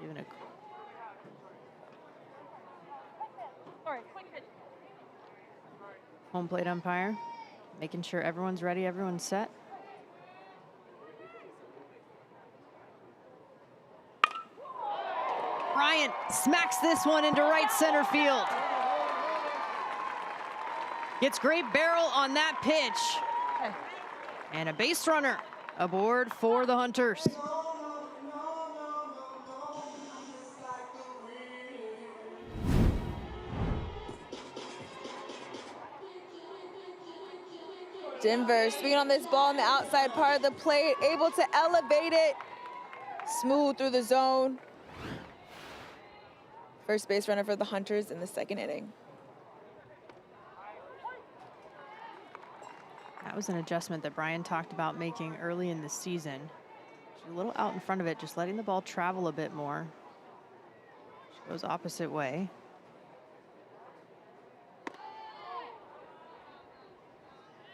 giving a Quick pitch. home plate umpire, making sure everyone's ready, everyone's set. Bryant smacks this one into right center field. Gets great barrel on that pitch. And a base runner aboard for the Hunters. Denver swinging on this ball on the outside part of the plate, able to elevate it, smooth through the zone. First base runner for the Hunters in the second inning. That was an adjustment that Brian talked about making early in the season. She's a little out in front of it, just letting the ball travel a bit more. She goes opposite way.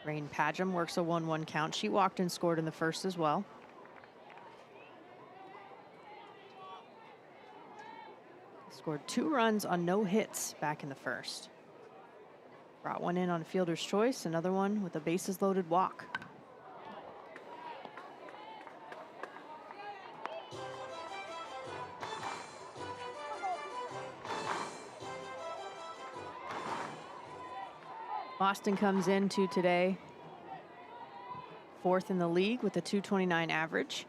Rain Padgham works a 1-1 count. She walked and scored in the first as well. Scored 2 runs on no hits back in the first. Brought one in on a fielder's choice, another one with a bases loaded walk. Boston comes into today 4th in the league with a .229 average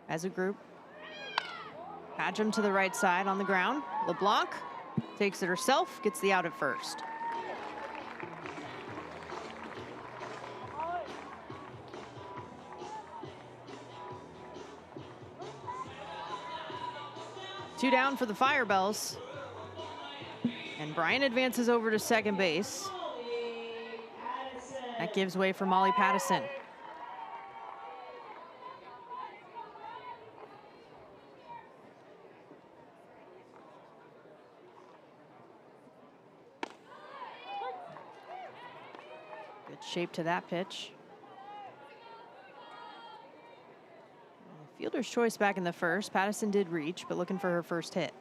as a group. Padgham to the right side on the ground. LeBlanc takes it herself, gets the out at first. Two down for the Firebells. And Brian advances over to second base. That gives way for Molly Pattison. Good shape to that pitch. Fielder's choice back in the first. Pattison did reach, but looking for her first hit.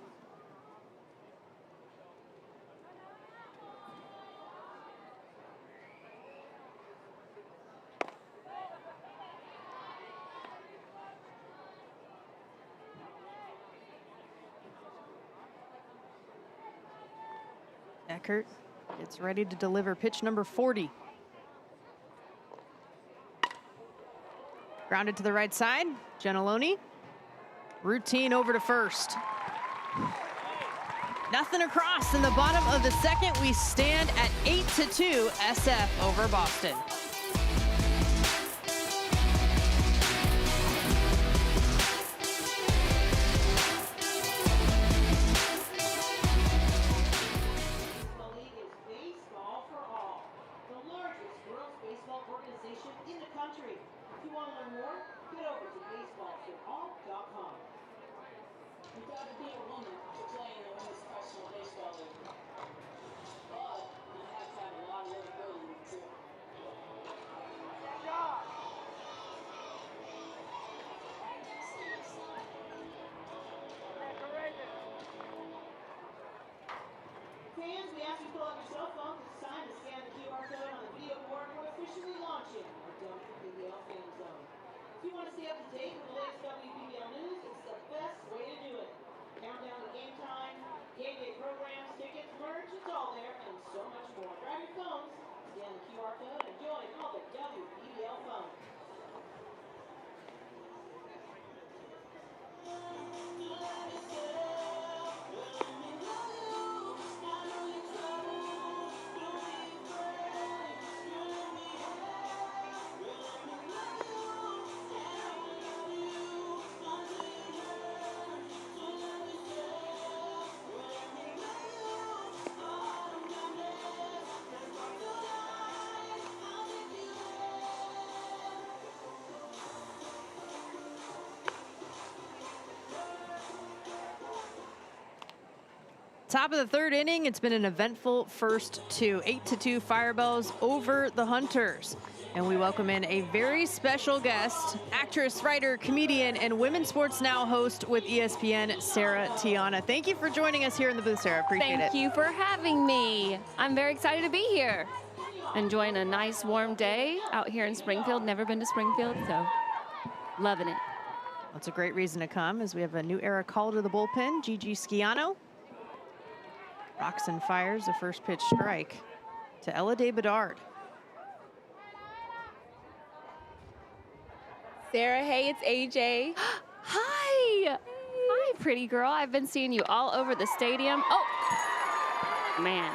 Eckert gets ready to deliver pitch number 40. Grounded to the right side. Gentiloni. Routine over to first. Nothing across. In the bottom of the second, we stand at 8-2 SF over Boston. Fans, we ask you to pull out your cell phone to sign and scan the QR code on the video board. We're officially launching our WPBL Fan Zone. If you want to stay up to date with the latest WPBL news, it's the best way to do it. Countdown to game time, game day programs, tickets, merch, it's all there, and so much more. Grab your phones, scan the QR code, and join all the WPBL fun. Top of the third inning, it's been an eventful first two. 8-2 Firebells over the Hunters. And we welcome in a very special guest, actress, writer, comedian, and Women's Sports Now host with ESPN, Sarah Tiana. Thank you for joining us here in the booth, Sarah. Appreciate it. Thank you for having me. I'm very excited to be here. Enjoying a nice warm day out here in Springfield. Never been to Springfield, so loving it. That's a great reason to come, as we have a new era call to the bullpen, Gigi Schiano. Rocks and fires the first pitch strike to Ella De Bedard. Sarah, hey, it's AJ. Hi. Hi, pretty girl. I've been seeing you all over the stadium. Oh, man.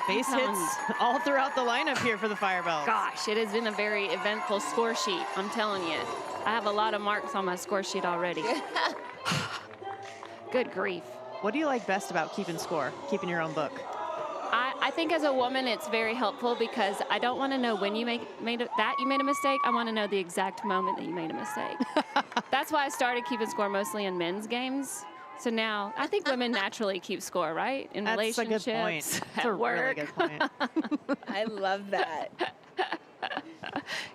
Base hits all throughout the lineup here for the Firebells. Gosh, it has been a very eventful score sheet, I'm telling you. I have a lot of marks on my score sheet already. Good grief. What do you like best about keeping score, keeping your own book? I think as a woman, it's very helpful because I don't want to know when you made a mistake. I want to know the exact moment that you made a mistake. That's why I started keeping score mostly in men's games. So now I think women naturally keep score, right? In relationships, a good point. That's at a work. really good point. I love that.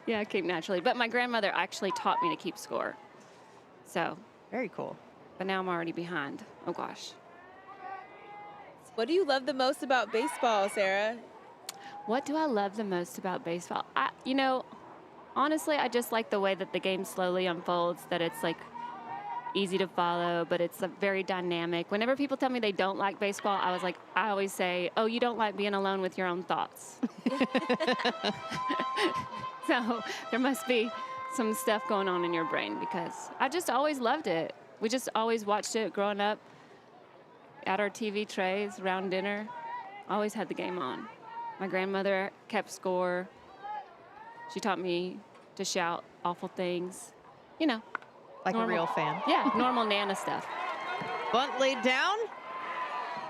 Yeah, I keep naturally. But my grandmother actually taught me to keep score. So. Very cool. But now I'm already behind. Oh, gosh. What do you love the most about baseball, Sarah? What do I love the most about baseball? You know, honestly, I just like the way that the game slowly unfolds, that it's like easy to follow, but it's very dynamic. Whenever people tell me they don't like baseball, I always say, oh, you don't like being alone with your own thoughts. So there must be some stuff going on in your brain, because I just always loved it. We just always watched it growing up at our TV trays, around dinner. Always had the game on. My grandmother kept score. She taught me to shout awful things. You know. Like normal, a real fan. Yeah, normal Nana stuff. Bunt laid down.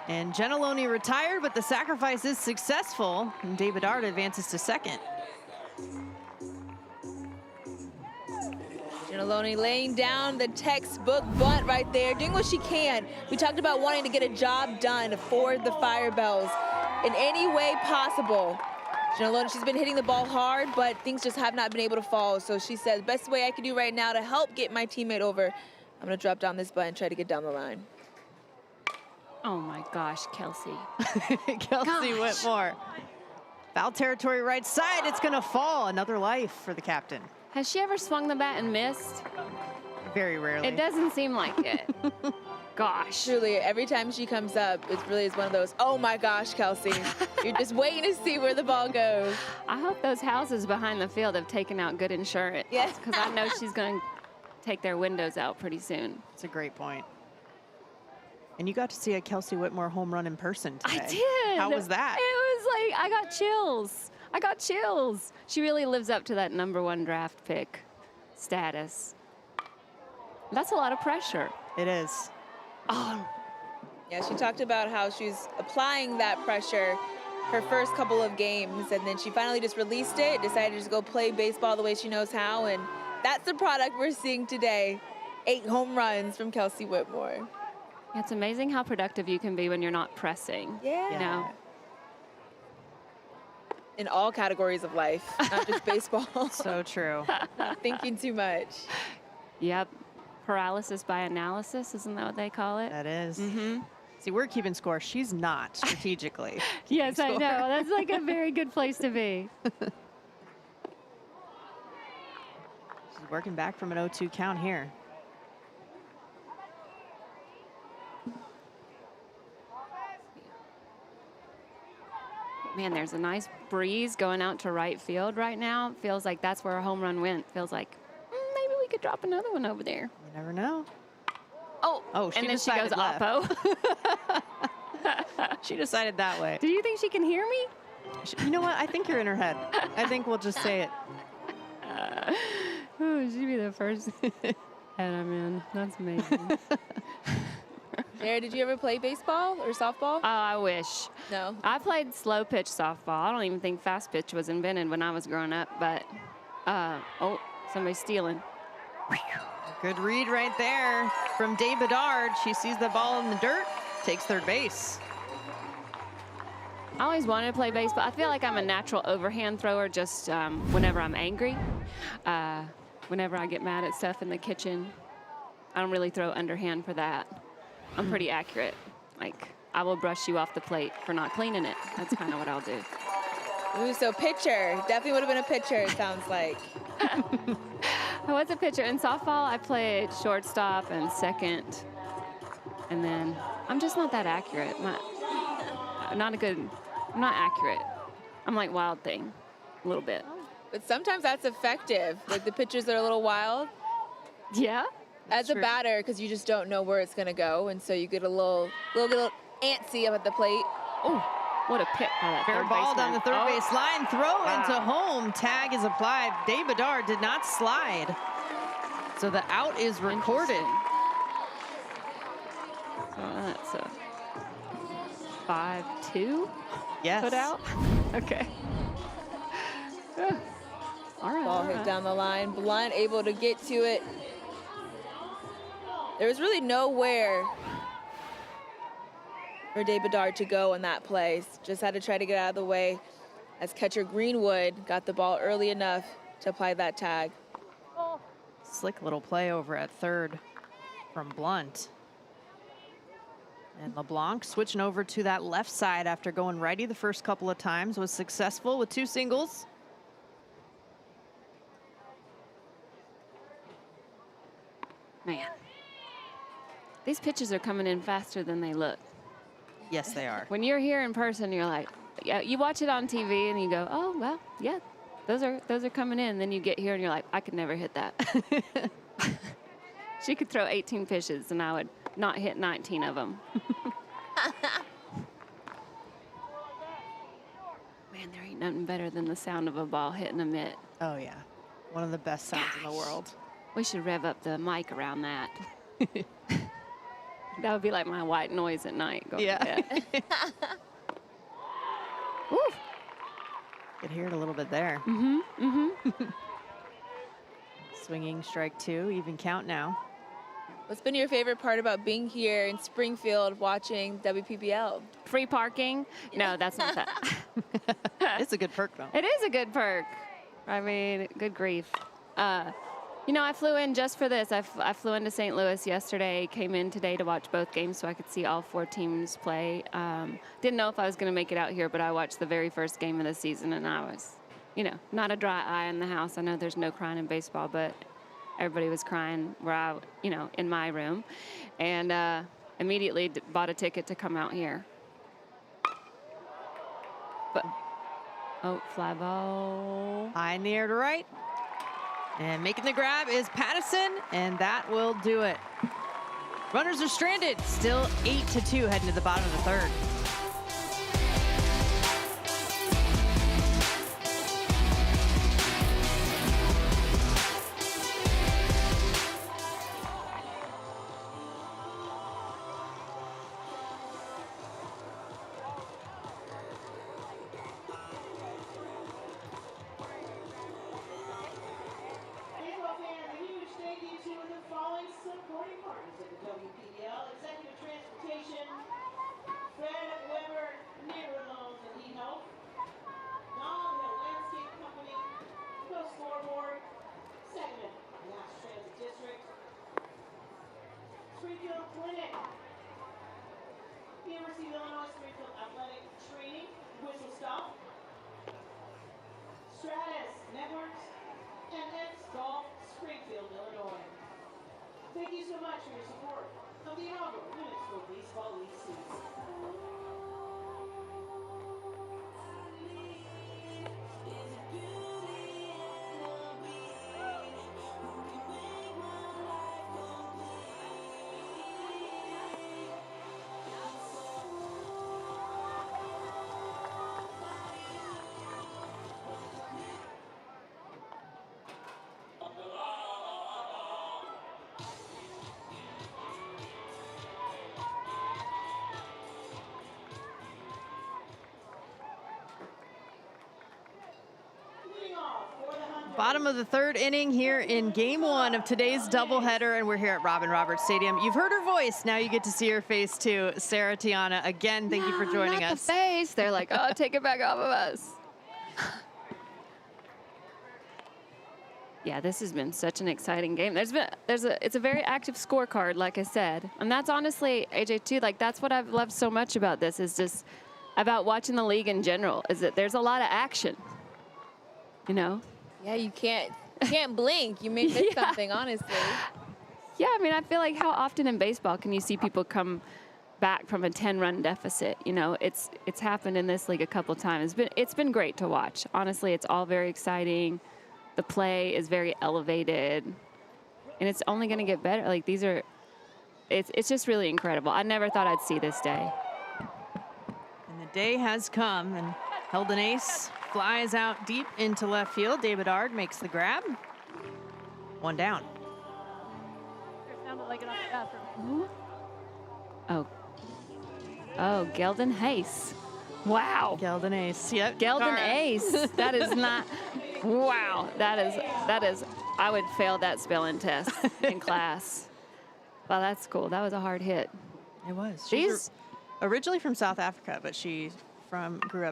And Gentiloni retired, but the sacrifice is successful. And De Bedard advances to second. Gentiloni laying down the textbook bunt right there, doing what she can. We talked about wanting to get a job done for the Firebells in any way possible. She's been hitting the ball hard, but things just have not been able to fall. So she said, best way I can do right now to help get my teammate over, I'm going to drop down this button, try to get down the line. Oh my gosh, Kelsey. Kelsey Whitmore. Foul territory right side. It's going to fall. Another life for the captain. Has she ever swung the bat and missed? Very rarely. It doesn't seem like it. Gosh. Truly, every time she comes up, it really is one of those, oh my gosh, Kelsey. You're just waiting to see where the ball goes. I hope those houses behind the field have taken out good insurance. Yes. Because I know she's going to take their windows out pretty soon. It's a great point. And you got to see a Kelsey Whitmore home run in person today. I did. How was that? It was like, I got chills. I got chills. She really lives up to that #1 draft pick status. That's a lot of pressure. It is. Oh, Yeah, she talked about how she's applying that pressure her first couple of games, and then she finally just released it, decided to just go play baseball the way she knows how, and that's the product we're seeing today. 8 home runs from Kelsey Whitmore. it's amazing how productive you can be when you're not pressing. Yeah. You know? In all categories of life, not just baseball. So true. Thinking too much. Yep. Paralysis by analysis, isn't that what they call it? That is. Mm-hmm. See, we're keeping score. She's not strategically. Yes, I score. know. That's like a very good place to be. She's working back from an 0-2 count here. Man, there's a nice breeze going out to right field right now. Feels like that's where a home run went. Feels like maybe we could drop another one over there. You never know. Oh, she and then she goes decided left. oppo. She decided that way. Do you think she can hear me? You know what? I think you're in her head. I think we'll just say it. Oh, she'd be the first head I'm in. That's amazing. Sarah, did you ever play baseball or softball? Oh, I wish. No. I played slow pitch softball. I don't even think fast pitch was invented when I was growing up, but, oh, somebody's stealing. Good read right there from Dave Bedard. She sees the ball in the dirt, takes third base. I always wanted to play baseball. I feel like I'm a natural overhand thrower just whenever I'm angry. Whenever I get mad at stuff in the kitchen, I don't really throw underhand for that. I'm pretty accurate. Like, I will brush you off the plate for not cleaning it. That's kind of what I'll do. Ooh, so pitcher. Definitely would have been a pitcher, it sounds like. I was a pitcher. In softball, I played shortstop and second. And then I'm just not that accurate. I'm not accurate. I'm like Wild Thing, a little bit. But sometimes that's effective. Like the pitchers that are a little wild. Yeah? As a true. batter, because you just don't know where it's going to go, and so you get a little antsy up at the plate. Oh, what a pick by that Fair third ball baseman. down the third Oh, base line. Throw Wow. into home. Tag is applied. Dave Bedard did not slide. So the out is recorded. So that's a 5-2 Yes. put out. Okay. All right. Ball all hit right. down the line. Blunt able to get to it. There was really nowhere for Dave Bedard to go in that place. Just had to try to get out of the way as catcher Greenwood got the ball early enough to apply that tag. Slick little play over at third from Blunt. And LeBlanc switching over to that left side after going righty the first couple of times, was successful with 2 singles. Man. These pitches are coming in faster than they look. Yes, they are. When you're here in person, you're like, yeah, you watch it on TV and you go, oh, well, yeah, those are coming in. Then you get here and you're like, I could never hit that. She could throw 18 pitches and I would not hit 19 of them. Man, there ain't nothing better than the sound of a ball hitting a mitt. Oh, yeah. One of the best sounds in the world. We should rev up the mic around that. That would be like my white noise at night. Going Yeah. to bed. Woo. Could hear it a little bit there. Mm-hmm. Swinging strike 2, even count now. What's been your favorite part about being here in Springfield watching WPBL? Free parking? No, that's not that. It's a good perk, though. It is a good perk. I mean, good grief. You know, I flew in just for this. I flew into St. Louis yesterday, came in today to watch both games so I could see all 4 teams play. Didn't know if I was going to make it out here, but I watched the very first game of the season, and I was, you know, not a dry eye in the house. I know there's no crying in baseball, but everybody was crying where I, you know, in my room, and immediately bought a ticket to come out here. But, oh, fly ball. High in the air to right. And making the grab is Pattison, and that will do it. Runners are stranded. Still 8-2 heading to the bottom of the third. Baseball fans, a huge thank you to the following supporting partners of the WPBL: Executive Transportation, Fred Weber Neighborhood Loans and eHealth, Don Hill Landscape Company, The Scoreboard, Segment, Mass Transit District, Springfield Clinic, University of Illinois Springfield Athletic Training, Whistle Stop, Stratus Networks, and X Golf Springfield, Illinois. Thank you so much for your support of the inaugural Women's Pro Baseball League season. Leading off for the Hunters. Bottom of the third inning here in game 1 of today's doubleheader, and we're here at Robin Roberts Stadium. You've heard her voice, now you get to see her face too. Sarah Tiana, again, thank you for joining Not us. the face. They're like, oh, take it back off of us. Yeah, this has been such an exciting game. It's a very active scorecard, like I said. And that's honestly, AJ, too, like that's what I've loved so much about this, is just about watching the league in general, is that there's a lot of action, you know? Yeah, you can't blink. You may miss Yeah. something, honestly. Yeah, I mean, I feel like how often in baseball can you see people come back from a 10-run deficit? You know, it's happened in this league a couple times. It's been great to watch. Honestly, it's all very exciting. The play is very elevated, and it's only going to get better. Like it's just really incredible. I never thought I'd see this day. And the day has come, and held an ace, flies out deep into left field. David Ard makes the grab. 1 down. It sounded like it on the bathroom. Oh, Geldon Hayes. Wow. Geldon ace, yep. Geldon Car- Ace. That is not. Wow. That is. I would fail that spelling test in class. Wow, that's cool. That was a hard hit. It was. These- She's originally from South Africa, but she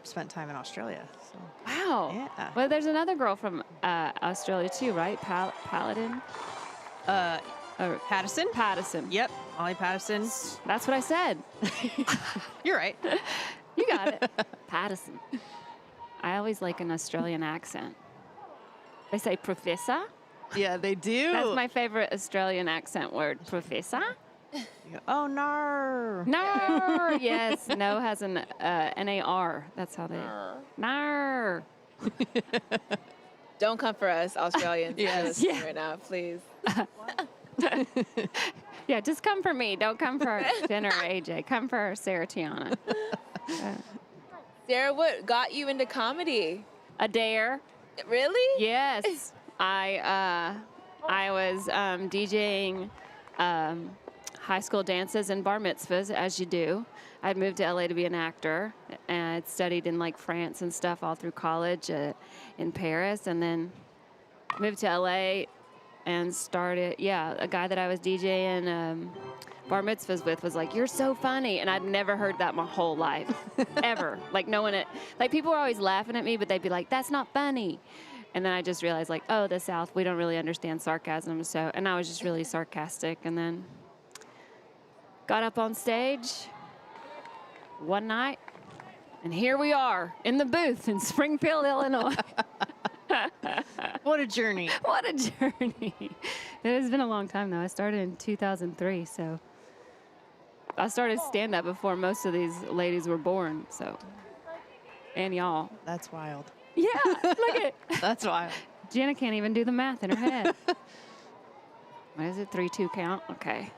spent time in Australia. So. Wow. Yeah. Well, there's another girl from Australia too, right? Paladin. Or Pattison? Pattison. Yep, Ollie Pattison. That's what I said. You're right. You got it. Pattison. I always like an Australian accent. They say professor. Yeah, they do. That's my favorite Australian accent word, professor. You go, oh, no. No. Yes, no has an N-A-R. That's how they. No. Don't come for us, Australians. Yes. Listening right now, please. Yeah, just come for me. Don't come for Jenna or AJ. Come for Sarah Tiana. Sarah, what got you into comedy? A dare. Really? Yes. I was DJing high school dances and bar mitzvahs, as you do. I'd moved to LA to be an actor, and I'd studied in like France and stuff all through college in Paris, and then moved to LA and started, a guy that I was DJing bar mitzvahs with was like, "You're so funny." And I'd never heard that my whole life, ever. Like no one, like people were always laughing at me, but they'd be like, "That's not funny." And then I just realized like, oh, the South, we don't really understand sarcasm. So, and I was just really sarcastic. And then got up on stage one night, and here we are in the booth in Springfield, Illinois. What a journey. What a journey. It has been a long time, though. I started in 2003, so I started stand-up before most of these ladies were born, so. And y'all. That's wild. Yeah, look at That's wild. Jenna can't even do the math in her head. What is it, 3-2 count? Okay.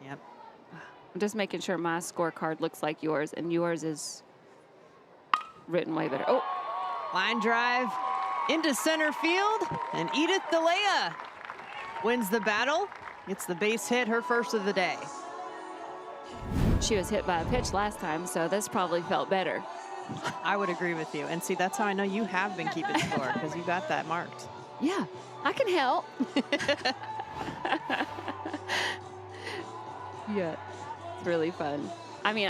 Yep. I'm just making sure my scorecard looks like yours, and yours is written way better. Oh, Line drive into center field, and Edith DeLea wins the battle. Gets the base hit, her first of the day. she was hit by a pitch last time, so this probably felt better. I would agree with you. And see, that's how I know you have been keeping score, because you got that marked. Yeah, I can help. Yeah, it's really fun. I mean,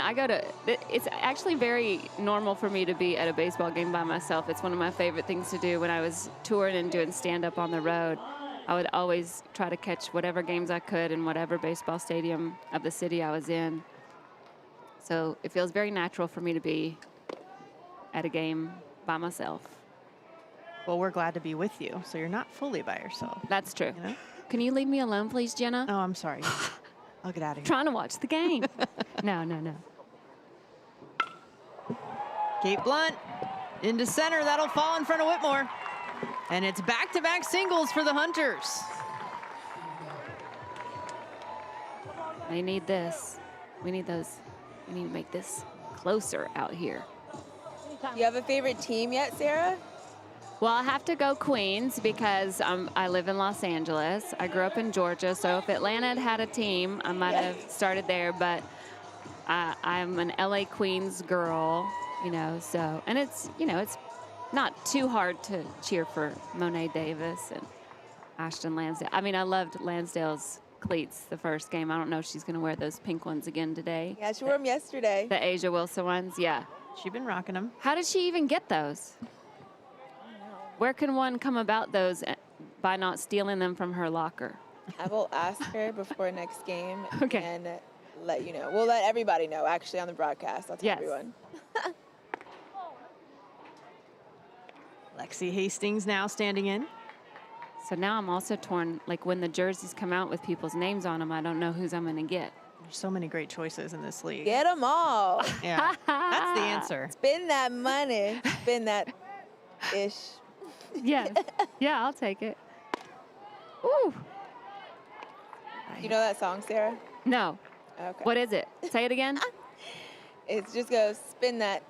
it's actually very normal for me to be at a baseball game by myself. It's one of my favorite things to do. When I was touring and doing stand-up on the road, I would always try to catch whatever games I could in whatever baseball stadium of the city I was in. So it feels very natural for me to be at a game by myself. Well, we're glad to be with you, so you're not fully by yourself. That's true. You know? Can you leave me alone, please, Jenna? Oh, I'm sorry. I'll get out of here. Trying to watch the game. No. Kate Blunt into center. That'll fall in front of Whitmore. And it's back-to-back singles for the Hunters. They need this. We need those. We need to make this closer out here. Do you have a favorite team yet, Sarah? Well, I have to go Queens because I live in Los Angeles. I grew up in Georgia, so if Atlanta had had a team, I might have started there. But I'm an LA Queens girl, so, and it's not too hard to cheer for Monet Davis and Ashton Lansdale. I mean, I loved Lansdale's cleats the first game. I don't know if she's going to wear those pink ones again today. Yeah, she wore them yesterday. The Asia Wilson ones, yeah. She's been rocking them. How did she even get those? Where can one come about those by not stealing them from her locker? I will ask her before next game Okay. and let you know. We'll let everybody know, actually, on the broadcast. I'll tell Yes. everyone. Lexi Hastings now standing in. So now I'm also torn, like when the jerseys come out with people's names on them, I don't know whose I'm going to get. There's so many great choices in this league. Get them all. Yeah, that's the answer. Spend that money. Spend that ish. Yes. Yeah, I'll take it. Ooh. You know that song, Sarah? No. Okay. What is it? Say it again. It just goes, spin that.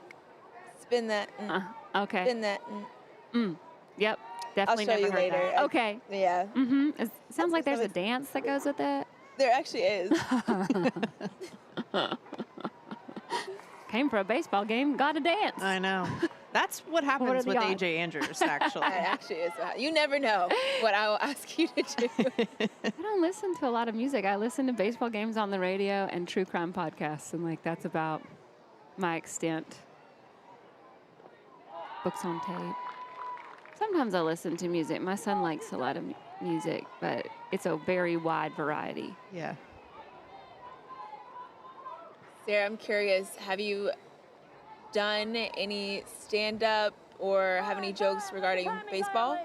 Okay. Spin that. Yep. Definitely show never you heard later. that. Okay. Yeah. It sounds like there's a dance that goes with it. There actually is. Came for a baseball game, got a dance. I know. That's what happens are the with odds? AJ Andrews, actually. It actually is. You never know what I will ask you to do. I don't listen to a lot of music. I listen to baseball games on the radio and true crime podcasts, and that's about my extent. Books on tape. Sometimes I listen to music. My son likes a lot of music, but it's a very wide variety. Yeah. Sarah, I'm curious, have you done any stand-up or have any jokes regarding baseball?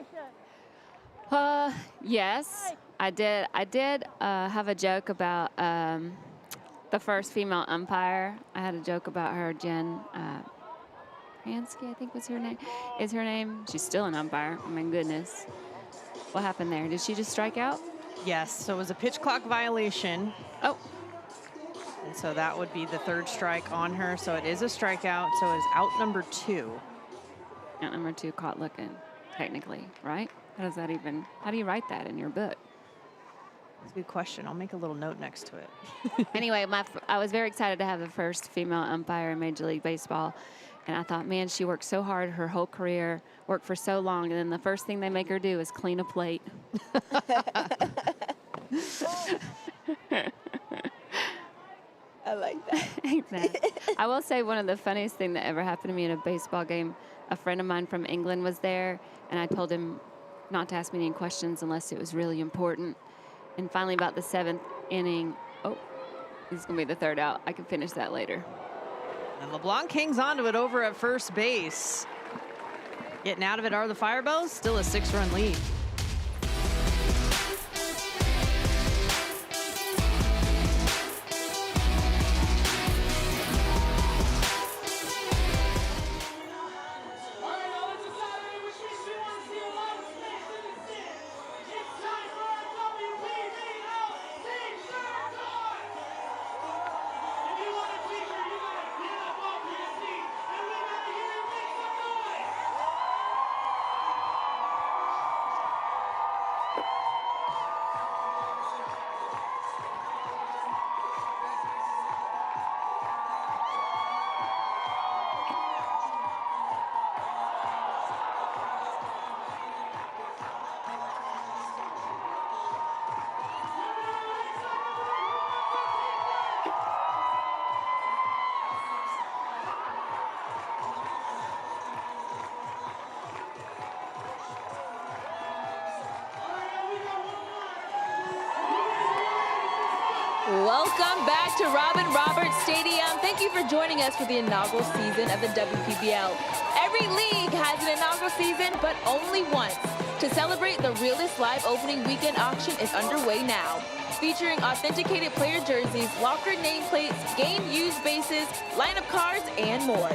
Yes, I did. I did have a joke about the first female umpire. I had a joke about her, Jen Pransky, I think was her name. Is her name? She's still an umpire. Oh my goodness. What happened there? Did she just strike out? Yes, so it was a pitch clock violation. Oh. And so that would be the third strike on her. So it is a strikeout. So it is out number 2. Out number 2, caught looking, technically, right? How do you write that in your book? That's a good question. I'll make a little note next to it. Anyway, I was very excited to have the first female umpire in Major League Baseball. And I thought, man, she worked so hard her whole career, worked for so long, and then the first thing they make her do is clean a plate. I like that. I will say one of the funniest thing that ever happened to me in a baseball game, a friend of mine from England was there, and I told him not to ask me any questions unless it was really important. And finally, about the 7th inning, oh, this is going to be the 3rd out. I can finish that later. And LeBlanc hangs on to it over at first base. Getting out of it are the Firebells, still a 6-run lead. Welcome back to Robin Roberts Stadium. Thank you for joining us for the inaugural season of the WPBL. Every league has an inaugural season, but only once. To celebrate, the Realist Live opening weekend auction is underway now, featuring authenticated player jerseys, locker nameplates, game-used bases, lineup cards, and more.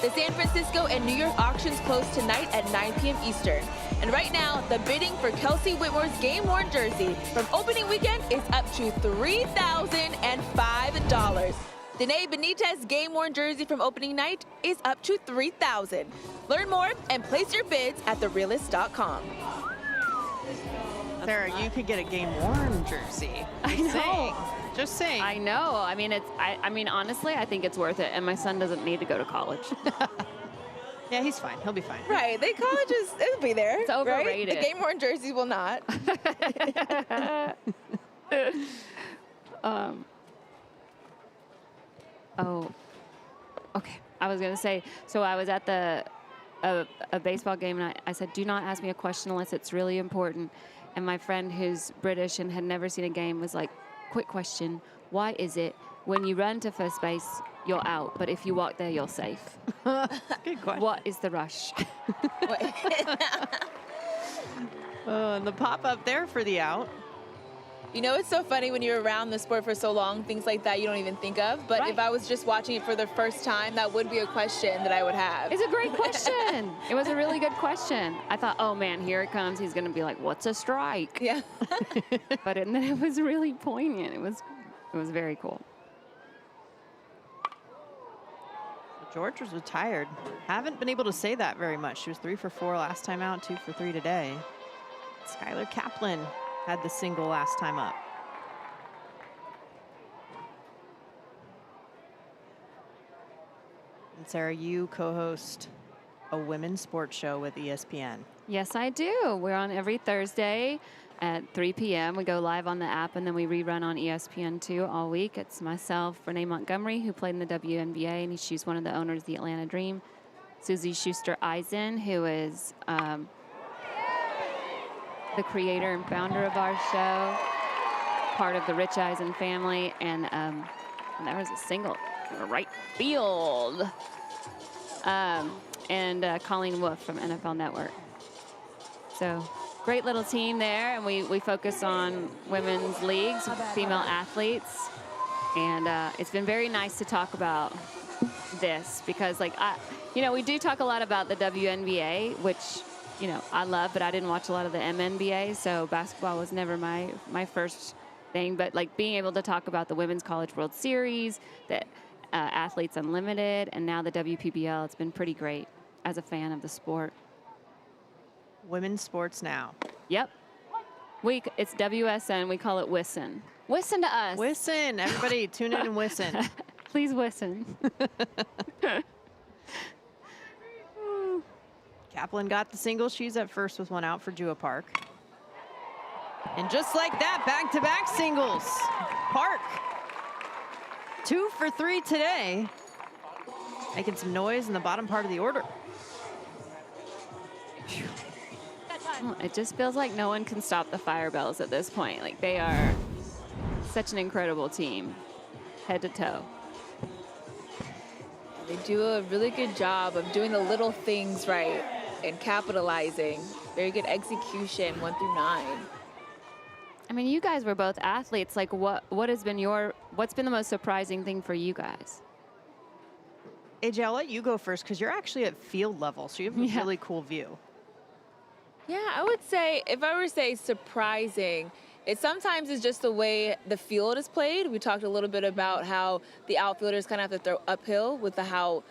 The San Francisco and New York auctions close tonight at 9 p.m. Eastern. And right now, the bidding for Kelsey Whitmore's game-worn jersey from opening weekend is up to $3,005. Danae Benitez's game-worn jersey from opening night is up to $3,000. Learn more and place your bids at therealist.com. Sarah, you could get a game-worn jersey. Just saying. I know. I mean, I mean, honestly, I think it's worth it. And my son doesn't need to go to college. Yeah, he's fine. He'll be fine. Right. The colleges, it'll be there. It's overrated. Right? The game-worn jerseys will not. Oh, okay. I was going to say, so I was at a baseball game, and I said, do not ask me a question unless it's really important. And my friend who's British and had never seen a game was like, quick question, why is it when you run to first base, you're out, but if you walk there, you're safe? Good question. What is the rush? And the pop-up there for the out. You know, it's so funny when you're around the sport for so long, things like that you don't even think of. But Right. if I was just watching it for the first time, that would be a question that I would have. It's a great question. It was a really good question. I thought, oh man, here it comes. He's going to be like, what's a strike? Yeah. But then it was really poignant. It was very cool. George was retired. Haven't been able to say that very much. She was 3 for 4 last time out, 2 for 3 today. Skylar Kaplan had the single last time up. And Sarah, you co-host a women's sports show with ESPN. Yes, I do. We're on every Thursday at 3 p.m. We go live on the app, and then we rerun on ESPN2 all week. It's myself, Renee Montgomery, who played in the WNBA, and she's one of the owners of the Atlanta Dream. Susie Schuster-Eisen, who is the creator and founder of our show, part of the Rich Eisen family, and there was a single right field. And Colleen Wolf from NFL Network. So great little team there, and we focus on women's leagues, female athletes, and it's been very nice to talk about this because, like, we do talk a lot about the WNBA, which, I love, but I didn't watch a lot of the MNBA, so basketball was never my first thing, but, like, being able to talk about the Women's College World Series, the Athletes Unlimited, and now the WPBL, it's been pretty great as a fan of the sport. Women's sports now. Yep. It's WSN. We call it WISN. Listen to us. Listen, everybody, tune in and listen. Please listen. Kaplan got the single. She's at first with one out for Jua Park. And just like that, back-to-back singles. Park, 2 for 3 today. Making some noise in the bottom part of the order. Well, it just feels like no one can stop the Firebells at this point. Like, they are such an incredible team, head to toe. They do a really good job of doing the little things right and capitalizing. Very good execution, 1 through 9. I mean, you guys were both athletes. Like, what's been the most surprising thing for you guys? AJ, I'll let you go first because you're actually at field level, so you have a really cool view. Yeah, I would say, if I were to say surprising, it sometimes is just the way the field is played. We talked a little bit about how the outfielders kind of have to throw uphill with how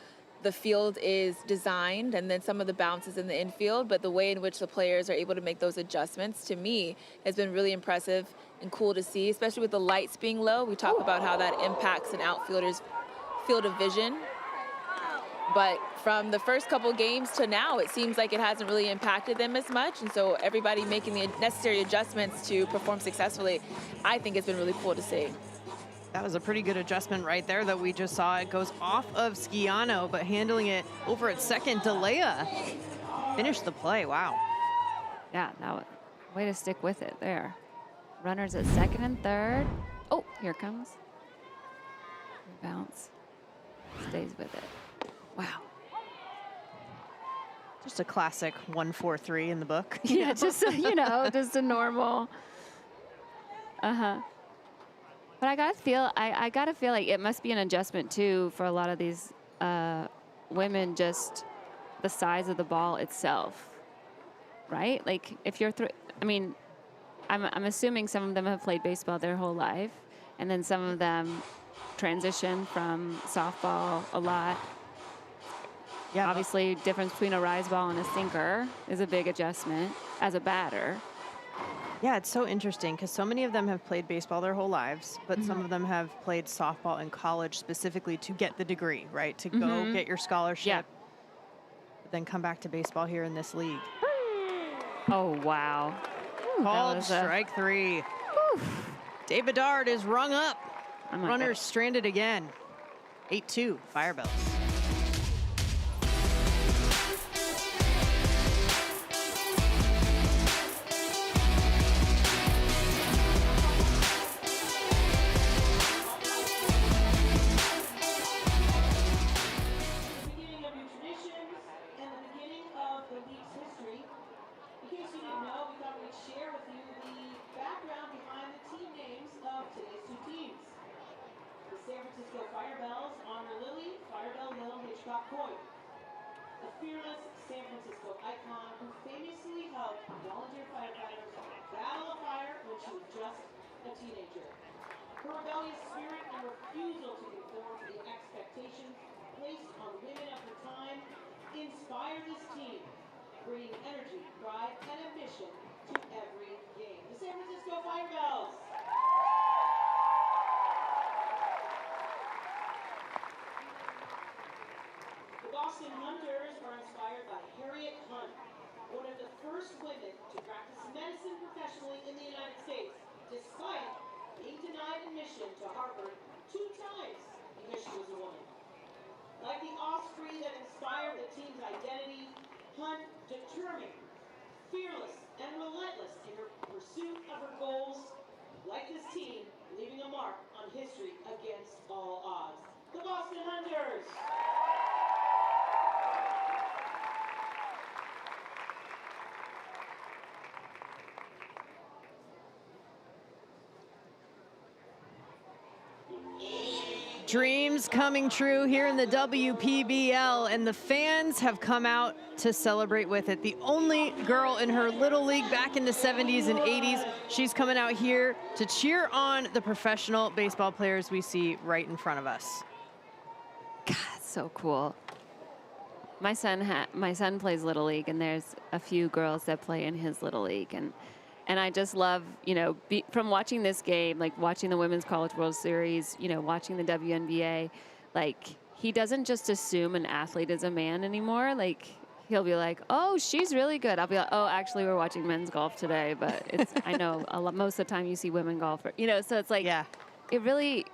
the field is designed and then some of the bounces in the infield, but the way in which the players are able to make those adjustments, to me, has been really impressive and cool to see, especially with the lights being low. We talk about how that impacts an outfielder's field of vision. But from the first couple games to now, it seems like it hasn't really impacted them as much. And so everybody making the necessary adjustments to perform successfully, I think it's been really cool to see. That was a pretty good adjustment right there that we just saw. It goes off of Schiano, but handling it over at second, Delea finished the play. Wow. Yeah, now way to stick with it there. Runners at second and third. Oh, here it comes. Bounce. Stays with it. Wow. Just a classic 1-4-3 in the book. Yeah, just, just a normal. Uh-huh. But I gotta feel like it must be an adjustment too for a lot of these women, just the size of the ball itself, right? Like if you're I'm assuming some of them have played baseball their whole life, and then some of them transition from softball a lot. Yeah, obviously, difference between a rise ball and a sinker is a big adjustment as a batter. Yeah, it's so interesting because so many of them have played baseball their whole lives, but some of them have played softball in college specifically to get the degree, right? To go get your scholarship, but then come back to baseball here in this league. Oh, wow. Called strike 3. Dave Bedard is rung up. Runners stranded again. 8-2, Firebells. Firebells honor Lily, Firebell Mill Hitchcock Coit, a fearless San Francisco icon who famously helped volunteer firefighters battle a fire when she was just a teenager. Her rebellious spirit and refusal to conform to the expectations placed on women of her time inspire this team, bringing energy, pride, and ambition to every game. The San Francisco Firebells. Boston Hunters are inspired by Harriet Hunt, one of the first women to practice medicine professionally in the United States, despite being denied admission to Harvard 2 times because she was a woman. Like the osprey that inspired the team's identity, Hunt, determined, fearless, and relentless in her pursuit of her goals, like this team, leaving a mark on history against all odds. The Boston Hunters! Dreams coming true here in the WPBL, and the fans have come out to celebrate with it. The only girl in her little league back in the 70s and 80s, she's coming out here to cheer on the professional baseball players we see right in front of us. God, so cool. My son plays Little League, and there's a few girls that play in his Little League, and I just love, from watching this game, like watching the Women's College World Series, watching the WNBA, like he doesn't just assume an athlete is a man anymore. Like he'll be like, "Oh, she's really good." I'll be like, "Oh, actually, we're watching men's golf today." But it's I know most of the time you see women golfer, so it's like it really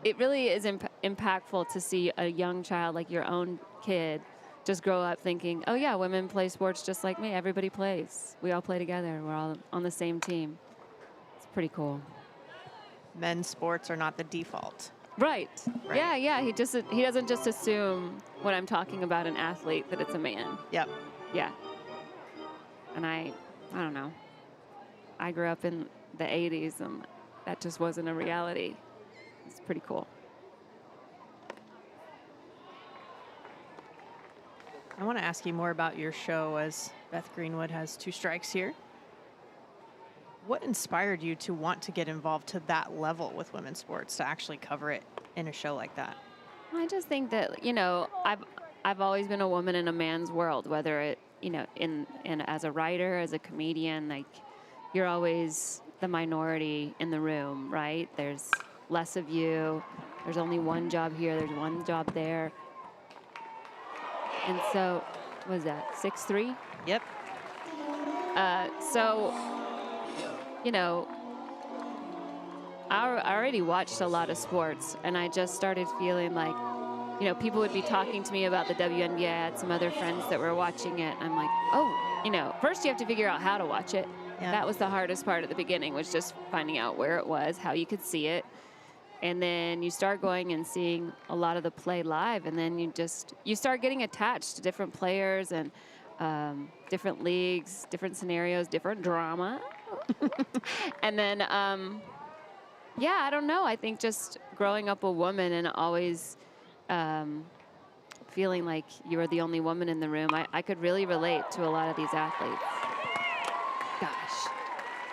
is impactful to see a young child like your own kid just grow up thinking, "Oh yeah, women play sports just like me. Everybody plays. We all play together. We're all on the same team." It's pretty cool. Men's sports are not the default. Right. Yeah. He doesn't just assume when I'm talking about an athlete that it's a man. Yep. Yeah. And I don't know. I grew up in the 80s, and that just wasn't a reality. It's pretty cool. I want to ask you more about your show as Beth Greenwood has 2 strikes here. What inspired you to want to get involved to that level with women's sports, to actually cover it in a show like that? I just think that, I've always been a woman in a man's world, whether it, in as a writer, as a comedian, like you're always the minority in the room, right? There's less of you. There's only one job here. There's one job there. And so, what is that, 6'3"? Yep. So, I already watched a lot of sports, and I just started feeling like, people would be talking to me about the WNBA. I had some other friends that were watching it. I'm like, oh, first you have to figure out how to watch it. Yeah. That was the hardest part at the beginning, was just finding out where it was, how you could see it. And then you start going and seeing a lot of the play live, and then you start getting attached to different players and different leagues, different scenarios, different drama. And then, I don't know. I think just growing up a woman and always feeling like you were the only woman in the room, I could really relate to a lot of these athletes. Gosh.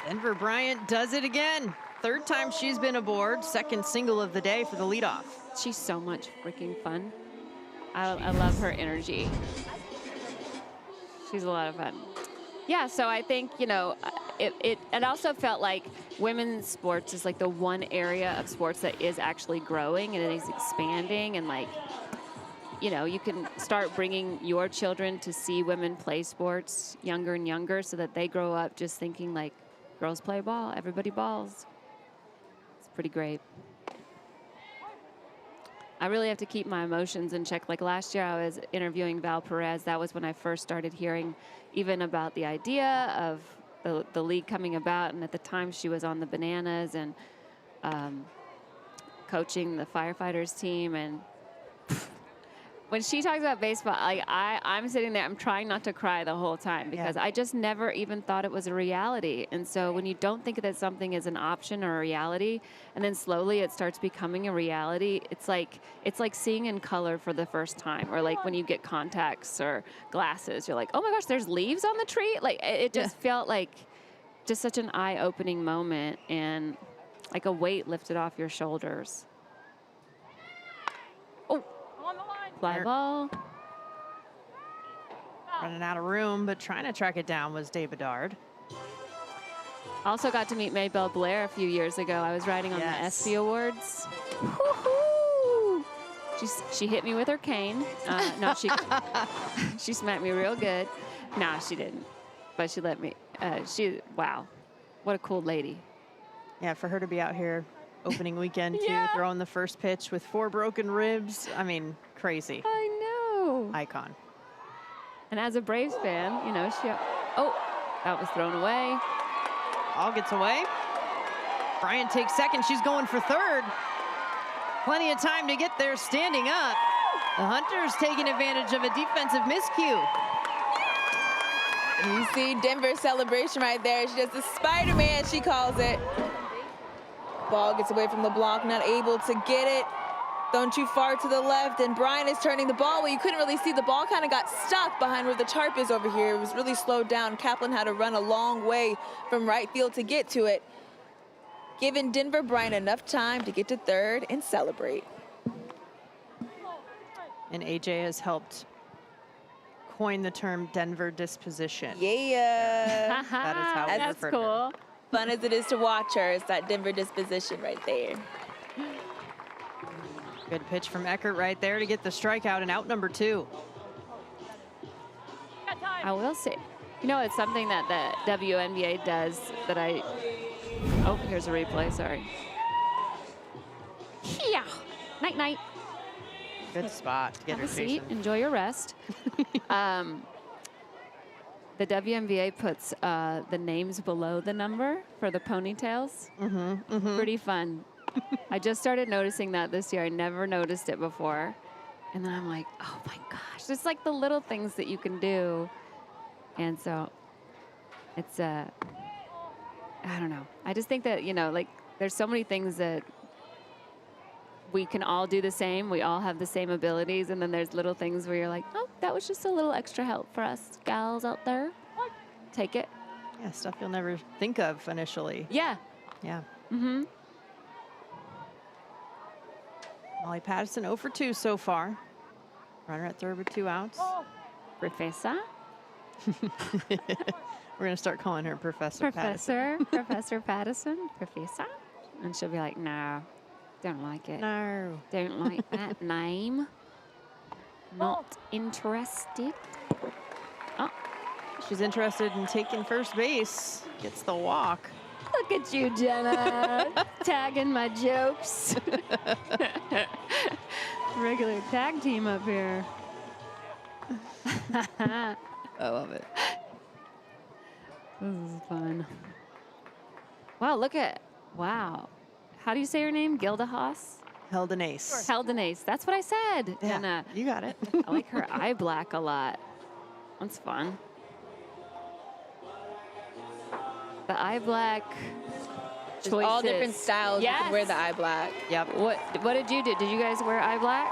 Denver Bryant does it again. 3rd time she's been aboard, 2nd single of the day for the leadoff. She's so much freaking fun. I love her energy. She's a lot of fun. Yeah, so I think, it also felt like women's sports is like the one area of sports that is actually growing and it is expanding, and like, you can start bringing your children to see women play sports younger and younger, so that they grow up just thinking like, girls play ball, everybody balls. Pretty great. I really have to keep my emotions in check. Like last year I was interviewing Val Perez. That was when I first started hearing even about the idea of the league coming about. And at the time she was on the Bananas and coaching the firefighters team. And when she talks about baseball, like I'm sitting there, I'm trying not to cry the whole time, because I just never even thought it was a reality. And so when you don't think that something is an option or a reality, and then slowly it starts becoming a reality, it's like seeing in color for the first time, or like when you get contacts or glasses, you're like, oh my gosh, there's leaves on the tree. Like it just felt like just such an eye-opening moment, and like a weight lifted off your shoulders. Fly ball. Running out of room, but trying to track it down was Dave Bedard. Also got to meet Maybelle Blair a few years ago. I was riding on the ESPY Awards. Woo-hoo! She hit me with her cane. No, she smacked me real good. No, she didn't. But she let me. Wow. What a cool lady. Yeah, for her to be out here opening weekend too, throwing the first pitch with 4 broken ribs. I mean, crazy. I know. Icon. And as a Braves fan, that was thrown away. All gets away. Bryant takes 2nd. She's going for 3rd. Plenty of time to get there standing up. The Hunters taking advantage of a defensive miscue. You see Denver's celebration right there. She does the Spider-Man, she calls it. Ball gets away from the block, not able to get it. Thrown too far to the left, and Brian is turning the ball. Well, you couldn't really see. The ball kind of got stuck behind where the tarp is over here. It was really slowed down. Kaplan had to run a long way from right field to get to it, giving Denver Bryant enough time to get to 3rd and celebrate. And AJ has helped coin the term Denver disposition. Yeah. That is how we That's refer cool. to her. Fun as it is to watch her, it's that Denver disposition right there. Good pitch from Eckert right there to get the strikeout, and out number 2. I will say, it's something that the WNBA does that oh, here's a replay, sorry. Yeah. Night, night. Good spot to get Have her a seat. facing. Enjoy your rest. The WNBA puts the names below the number for the ponytails. Pretty fun. I just started noticing that this year. I never noticed it before. And then I'm like, oh my gosh. It's like the little things that you can do. And so it's, I don't know. I just think that, like there's so many things that we can all do the same. We all have the same abilities. And then there's little things where you're like, oh, that was just a little extra help for us gals out there. Take it. Yeah, stuff you'll never think of initially. Yeah. Yeah. Mm-hmm. Molly Patterson 0 for 2 so far. Runner at third with 2 outs. Professor. We're going to start calling her Professor Patterson. Professor Patterson. Professor. And she'll be like, no, don't like it. No. Don't like that name. Not interested. Oh, She's interested in taking first base. Gets the walk. look at you, Jenna. Tagging my jokes. Regular tag team up here. I love it. This is fun. Wow, look at, wow. How do you say her name? Gilda Haas? Held an ace. Held an ace. That's what I said. Yeah, And you got it. I like her eye black a lot. That's fun. The eye black There's all different choices. styles. You can wear the eye black. Yep. What did you do? Did you guys wear eye black?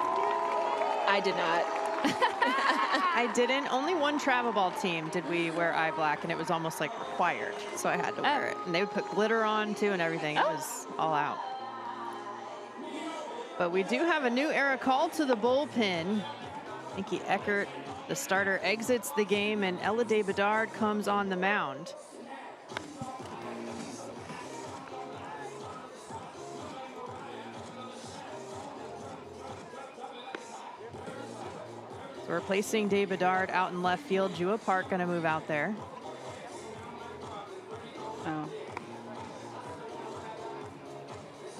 I did not. I didn't. Only one travel ball team did we wear eye black, and it was almost like required. So I had to wear it. And they would put glitter on too and everything. It was all out. But we do have a new era call to the bullpen. Nikki Eckert, the starter, exits the game, and Ella De Bedard comes on the mound. So replacing De Bedard out in left field. Jua Park going to move out there. Oh.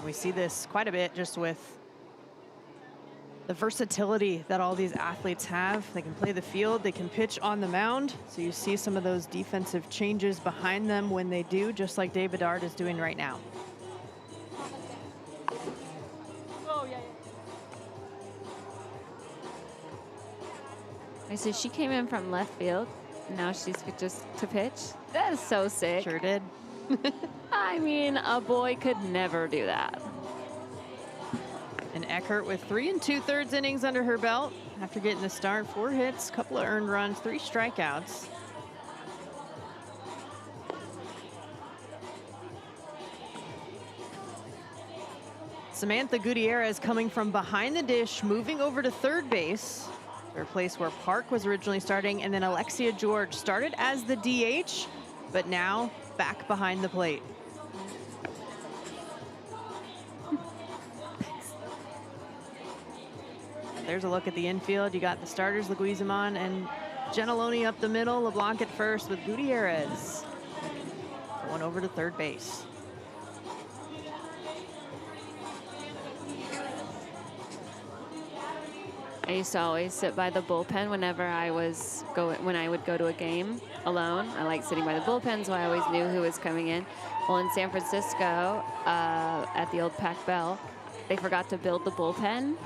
We see this quite a bit just with the versatility that all these athletes have. They can play the field, they can pitch on the mound. So you see some of those defensive changes behind them when they do, just like De Bedard is doing right now. I see she came in from left field. Now she's just to pitch. That is so sick. Sure did. I mean, a boy could never do that. And Eckert with 3 2/3 innings under her belt after getting the start. 4 hits, couple of earned runs, 3 strikeouts. Samantha Gutierrez coming from behind the dish, moving over to third base. Their place where Park was originally starting, and then Alexia George started as the DH, but now back behind the plate. There's a look at the infield. You got the starters, Leguizamon and Gentiloni up the middle, LeBlanc at first with Gutierrez going over to third base. I used to always sit by the bullpen whenever when I would go to a game alone. I like sitting by the bullpen, so I always knew who was coming in. Well, in San Francisco, at the old Pac Bell, they forgot to build the bullpen.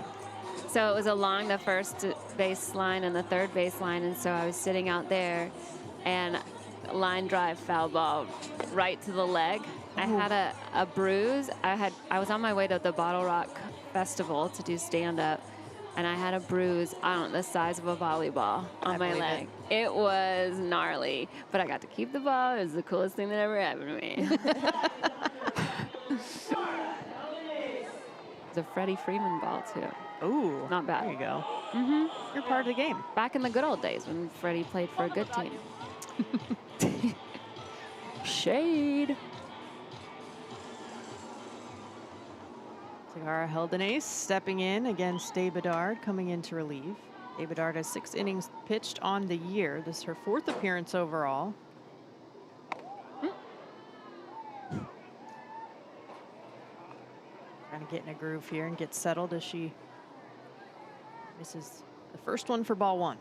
So it was along the first base line and the third base line, and so I was sitting out there, and line drive foul ball right to the leg. I had a bruise. I was on my way to the Bottle Rock Festival to do stand-up, and I had a bruise, the size of a volleyball on my leg. It was gnarly, but I got to keep the ball. It was the coolest thing that ever happened to me. It was a Freddie Freeman ball, too. Ooh, not bad. There you go. Mm-hmm. You're part of the game. Back in the good old days when Freddie played for a good team. Shade. Segura held an ace, stepping in against De Bedard, coming in to relieve. Bedard has 6 innings pitched on the year. This is her 4th appearance overall. Trying to get in a groove here and get settled as she misses the first one for ball 1.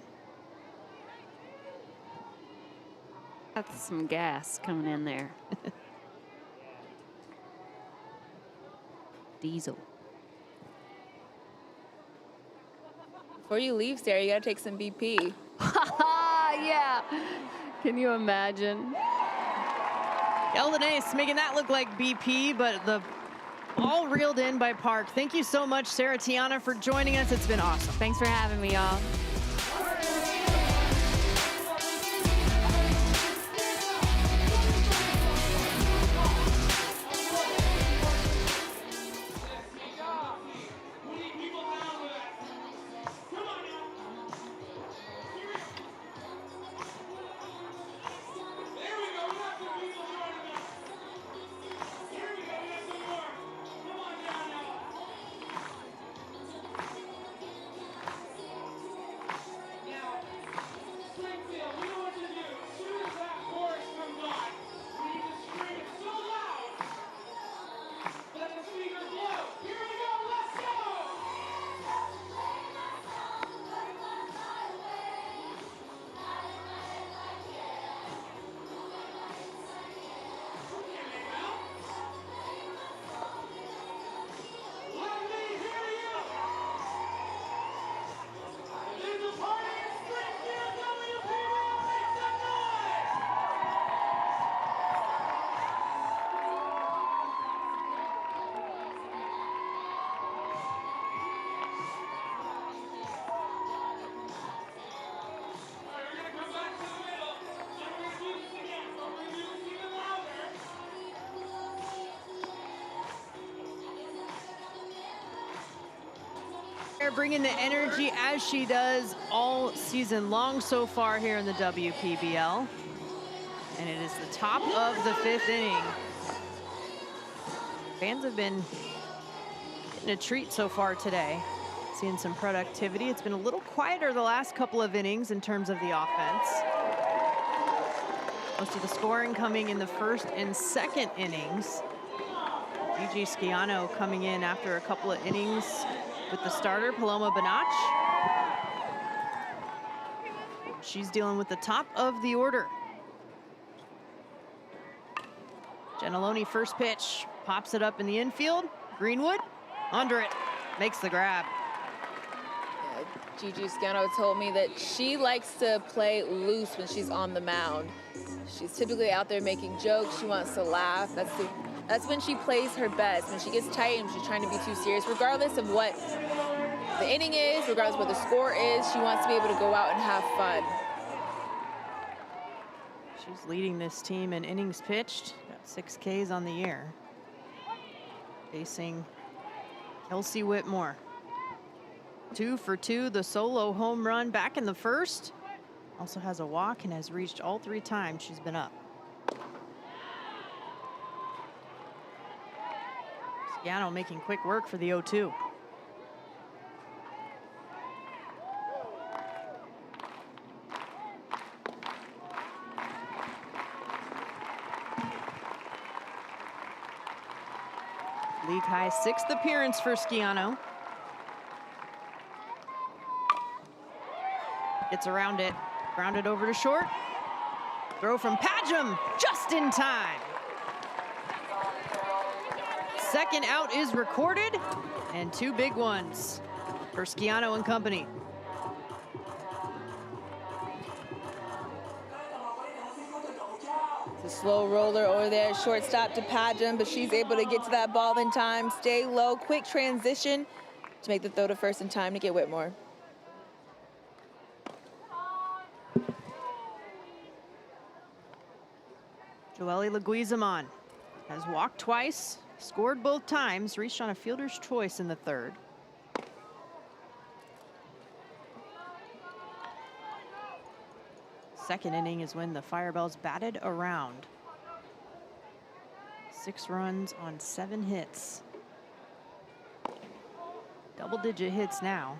That's some gas coming in there. Diesel. Before you leave, Sarah, you gotta take some BP. Yeah. Can you imagine? Eldon Ace making that look like BP, but the ball reeled in by Park. Thank you so much, Sarah Tiana, for joining us. It's been awesome. Thanks for having me, y'all. Bringing the energy as she does all season long so far here in the WPBL. And it is the top of the 5th inning. Fans have been getting a treat so far today. Seeing some productivity. It's been a little quieter the last couple of innings in terms of the offense. Most of the scoring coming in the 1st and 2nd innings. Gigi Schiano coming in after a couple of innings with the starter, Paloma Banach. She's dealing with the top of the order. Gentiloni first pitch, pops it up in the infield. Greenwood, under it, makes the grab. Gigi Schiano told me that she likes to play loose when she's on the mound. She's typically out there making jokes. She wants to laugh. That's when she plays her best, when she gets tight and she's trying to be too serious. Regardless of what the inning is, regardless of what the score is, she wants to be able to go out and have fun. She's leading this team in innings pitched. Got 6 Ks on the year. Facing Kelsey Whitmore. 2 for 2, the solo home run back in the 1st. Also has a walk and has reached all 3 times she's been up. Schiano making quick work for the 0-2. League high 6th appearance for Schiano. Gets around it, grounded over to short. Throw from Padgham, just in time. 2nd out is recorded, and 2 big ones for Schiano and company. It's a slow roller over there, shortstop to Padgham, but she's able to get to that ball in time, stay low, quick transition to make the throw to first in time to get Whitmore. Joelle Leguizamon has walked twice, scored both times, reached on a fielder's choice in the 3rd. Second inning is when the Firebells batted around. 6 runs on 7 hits. Double-digit hits now.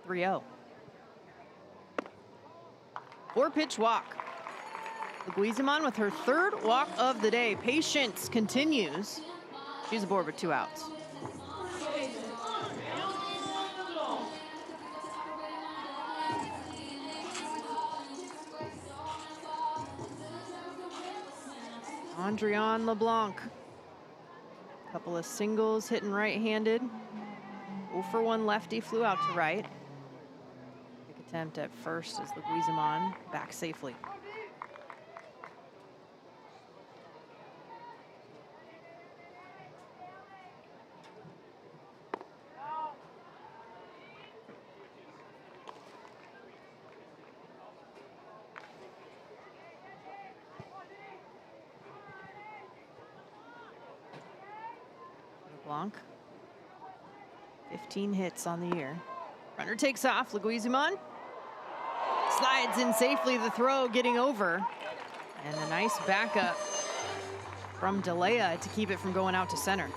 3-0. 4-pitch walk. Leguizamon with her 3rd walk of the day. Patience continues. She's aboard with 2 outs. Andrian LeBlanc. Couple of singles hitting right-handed. 0 for 1 lefty flew out to right. Big attempt at first as Leguizamon back safely. LeBlanc. 15 hits on the year. Runner takes off. Leguizamon slides in safely. The throw getting over. And a nice backup from DeLea to keep it from going out to center.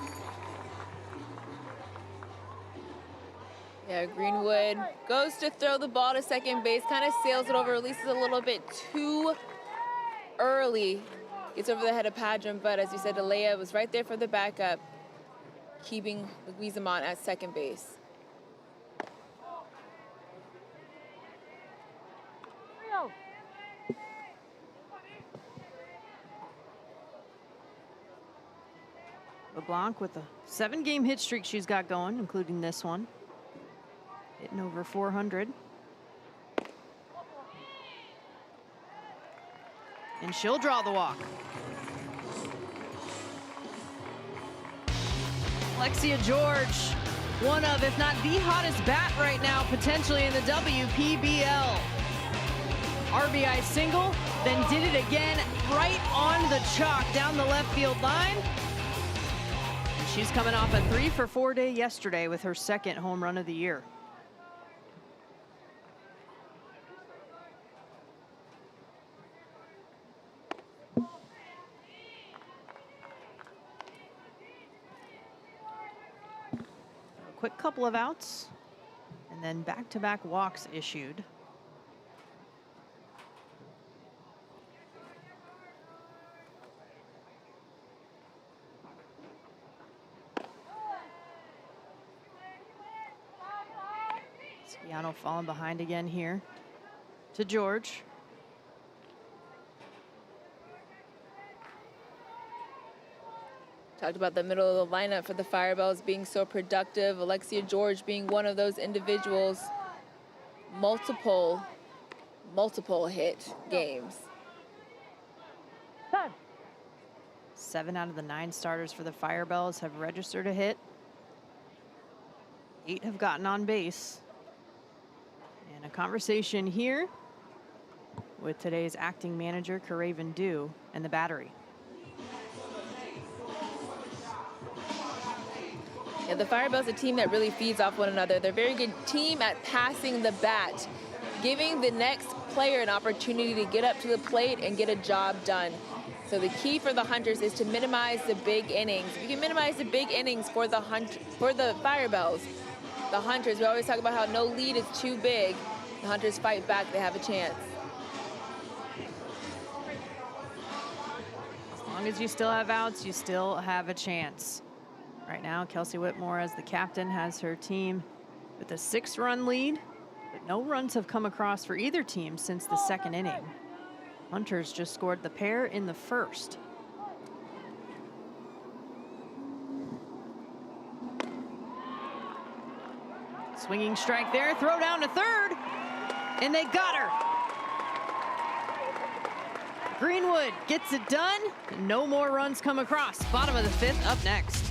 Yeah, Greenwood goes to throw the ball to second base, kind of sails it over, releases a little bit too early. Gets over the head of Padron, but as you said, DeLea was right there for the backup, keeping Leguizamon at second base. LeBlanc with a 7-game hit streak she's got going, including this one. Hitting over 400. And she'll draw the walk. Alexia George, one of, if not the hottest bat right now, potentially in the WPBL. RBI single, then did it again right on the chalk down the left field line. And she's coming off a 3 for 4 day yesterday with her 2nd home run of the year. Quick couple of outs, and then back-to-back walks issued. Sciano falling behind again here to George. Talked about the middle of the lineup for the Firebells being so productive. Alexia George being one of those individuals. Multiple hit games. 7 out of the 9 starters for the Firebells have registered a hit. 8 have gotten on base. And a conversation here with today's acting manager, Karaven Dew, and the battery. Yeah, the Firebells, a team that really feeds off one another. They're a very good team at passing the bat, giving the next player an opportunity to get up to the plate and get a job done. So the key for the Hunters is to minimize the big innings. If you can minimize the big innings for the Firebells, the Hunters, we always talk about how no lead is too big. The Hunters fight back, they have a chance. As long as you still have outs, you still have a chance. Right now, Kelsey Whitmore, as the captain, has her team with a 6-run lead, but no runs have come across for either team since the 2nd inning. Hunters just scored the pair in the 1st. Swinging strike there, throw down to 3rd, and they got her. Greenwood gets it done, and no more runs come across. Bottom of the 5th up next.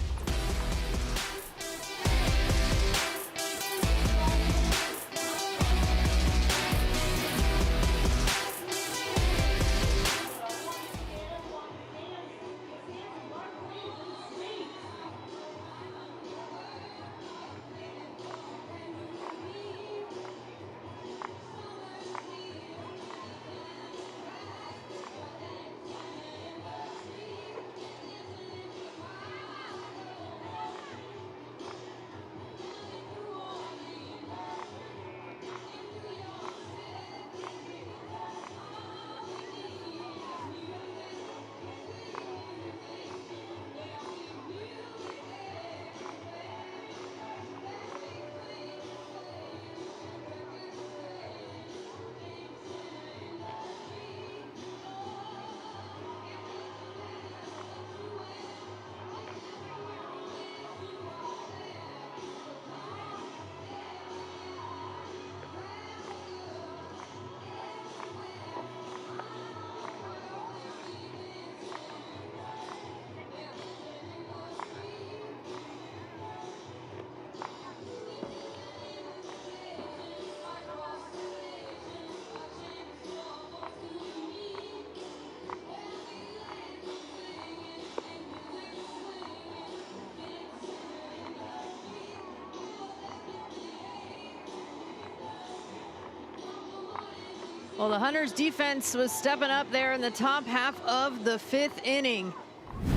Well, the Hunters defense was stepping up there in the top half of the 5th inning.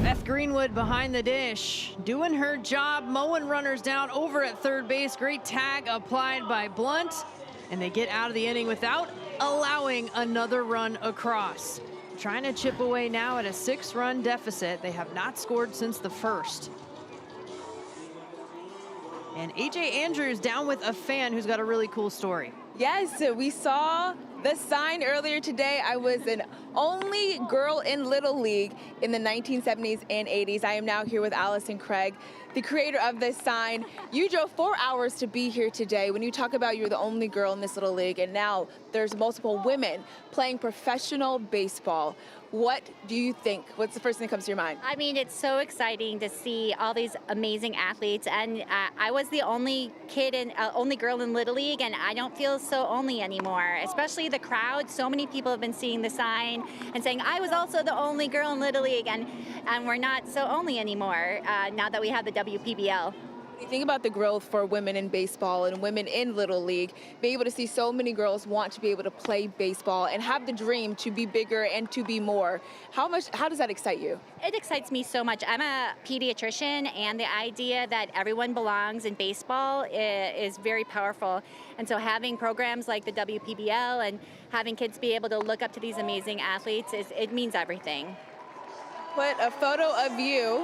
Beth Greenwood behind the dish, doing her job, mowing runners down over at third base. Great tag applied by Blunt, and they get out of the inning without allowing another run across. Trying to chip away now at a 6-run deficit. They have not scored since the 1st. And AJ Andrews down with a fan who's got a really cool story. Yes, we saw the sign earlier today. I was an only girl in Little League in the 1970s and 80s. I am now here with Allison Craig, the creator of this sign. You drove 4 hours to be here today. When you talk about you're the only girl in this Little League, and now there's multiple women playing professional baseball. What do you think? What's the first thing that comes to your mind? I mean, it's so exciting to see all these amazing athletes, and I was the only kid and only girl in Little League, and I don't feel so only anymore. Especially the crowd. So many people have been seeing the sign and saying, "I was also the only girl in Little League," and we're not so only anymore now that we have the WPBL. You think about the growth for women in baseball and women in Little League, being able to see so many girls want to be able to play baseball and have the dream to be bigger and to be more. How does that excite you? It excites me so much. I'm a pediatrician, and the idea that everyone belongs in baseball is very powerful. And so having programs like the WPBL and having kids be able to look up to these amazing athletes, it means everything. Put a photo of you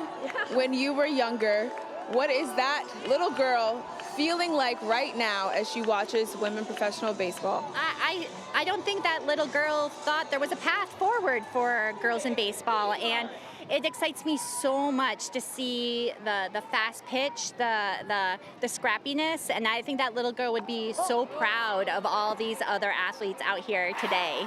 when you were younger. What is that little girl feeling like right now as she watches women professional baseball? I don't think that little girl thought there was a path forward for girls in baseball, and it excites me so much to see the fast pitch, the scrappiness, and I think that little girl would be so proud of all these other athletes out here today.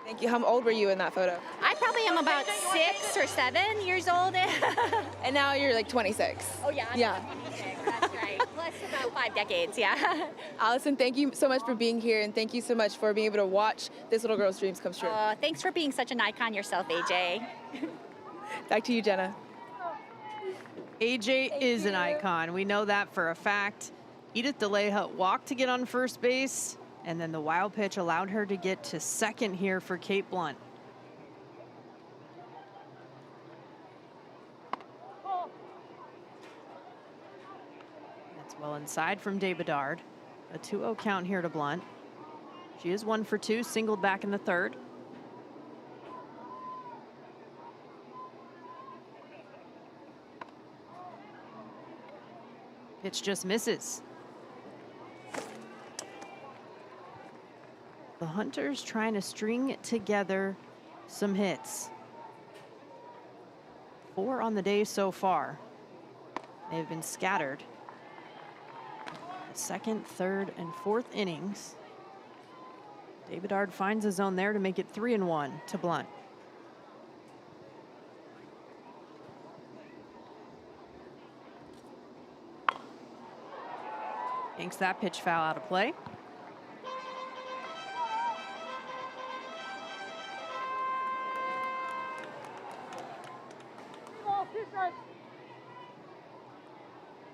Thank you. How old were you in that photo? I probably am about 6 or 7 years old. And now you're like 26. Oh yeah, I'm 26, that's right. Plus about 5 decades, yeah. Allison, thank you so much for being here, and thank you so much for being able to watch this little girl's dreams come true. Thanks for being such an icon yourself, AJ. Back to you, Jenna. AJ is an icon. We know that for a fact. Edith DeLay walked to get on first base, and then the wild pitch allowed her to get to second here for Kate Blunt. That's well inside from Bedard. A 2-0 count here to Blunt. She is 1 for 2, singled back in the 3rd. Pitch just misses. The Hunters trying to string together some hits. 4 on the day so far. They've been scattered. The 2nd, 3rd, and 4th innings. Bedard finds a zone there to make it 3-1 to Blunt. Yanks that pitch foul out of play.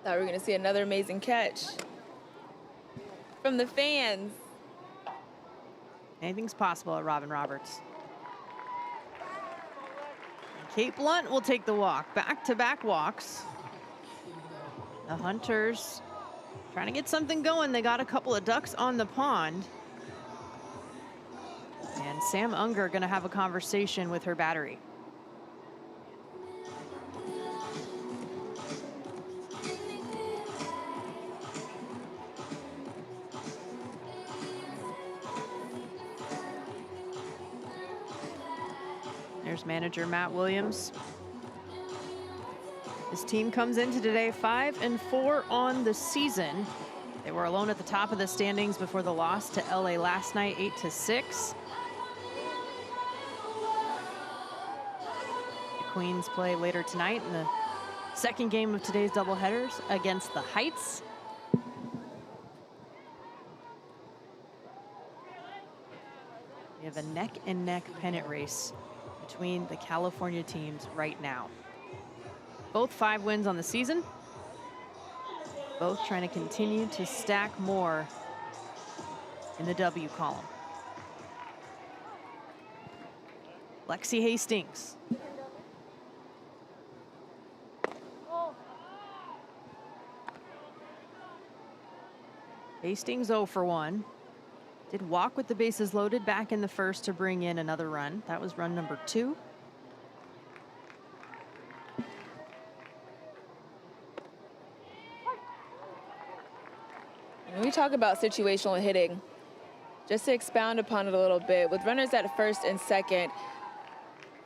Thought we were going to see another amazing catch from the fans. Anything's possible at Robin Roberts. And Kate Blunt will take the walk. Back-to-back walks. The Hunters trying to get something going. They got a couple of ducks on the pond. And Sam Unger going to have a conversation with her battery. There's manager Matt Williams. His team comes into today 5-4 on the season. They were alone at the top of the standings before the loss to LA last night, 8-6. The Queens play later tonight in the 2nd game of today's doubleheaders against the Heights. We have a neck-and-neck pennant race between the California teams right now. Both 5 wins on the season. Both trying to continue to stack more in the W column. Lexi Hastings. Hastings 0 for 1. Did walk with the bases loaded back in the first to bring in another run. That was run number 2. When we talk about situational hitting, just to expound upon it a little bit, with runners at first and second,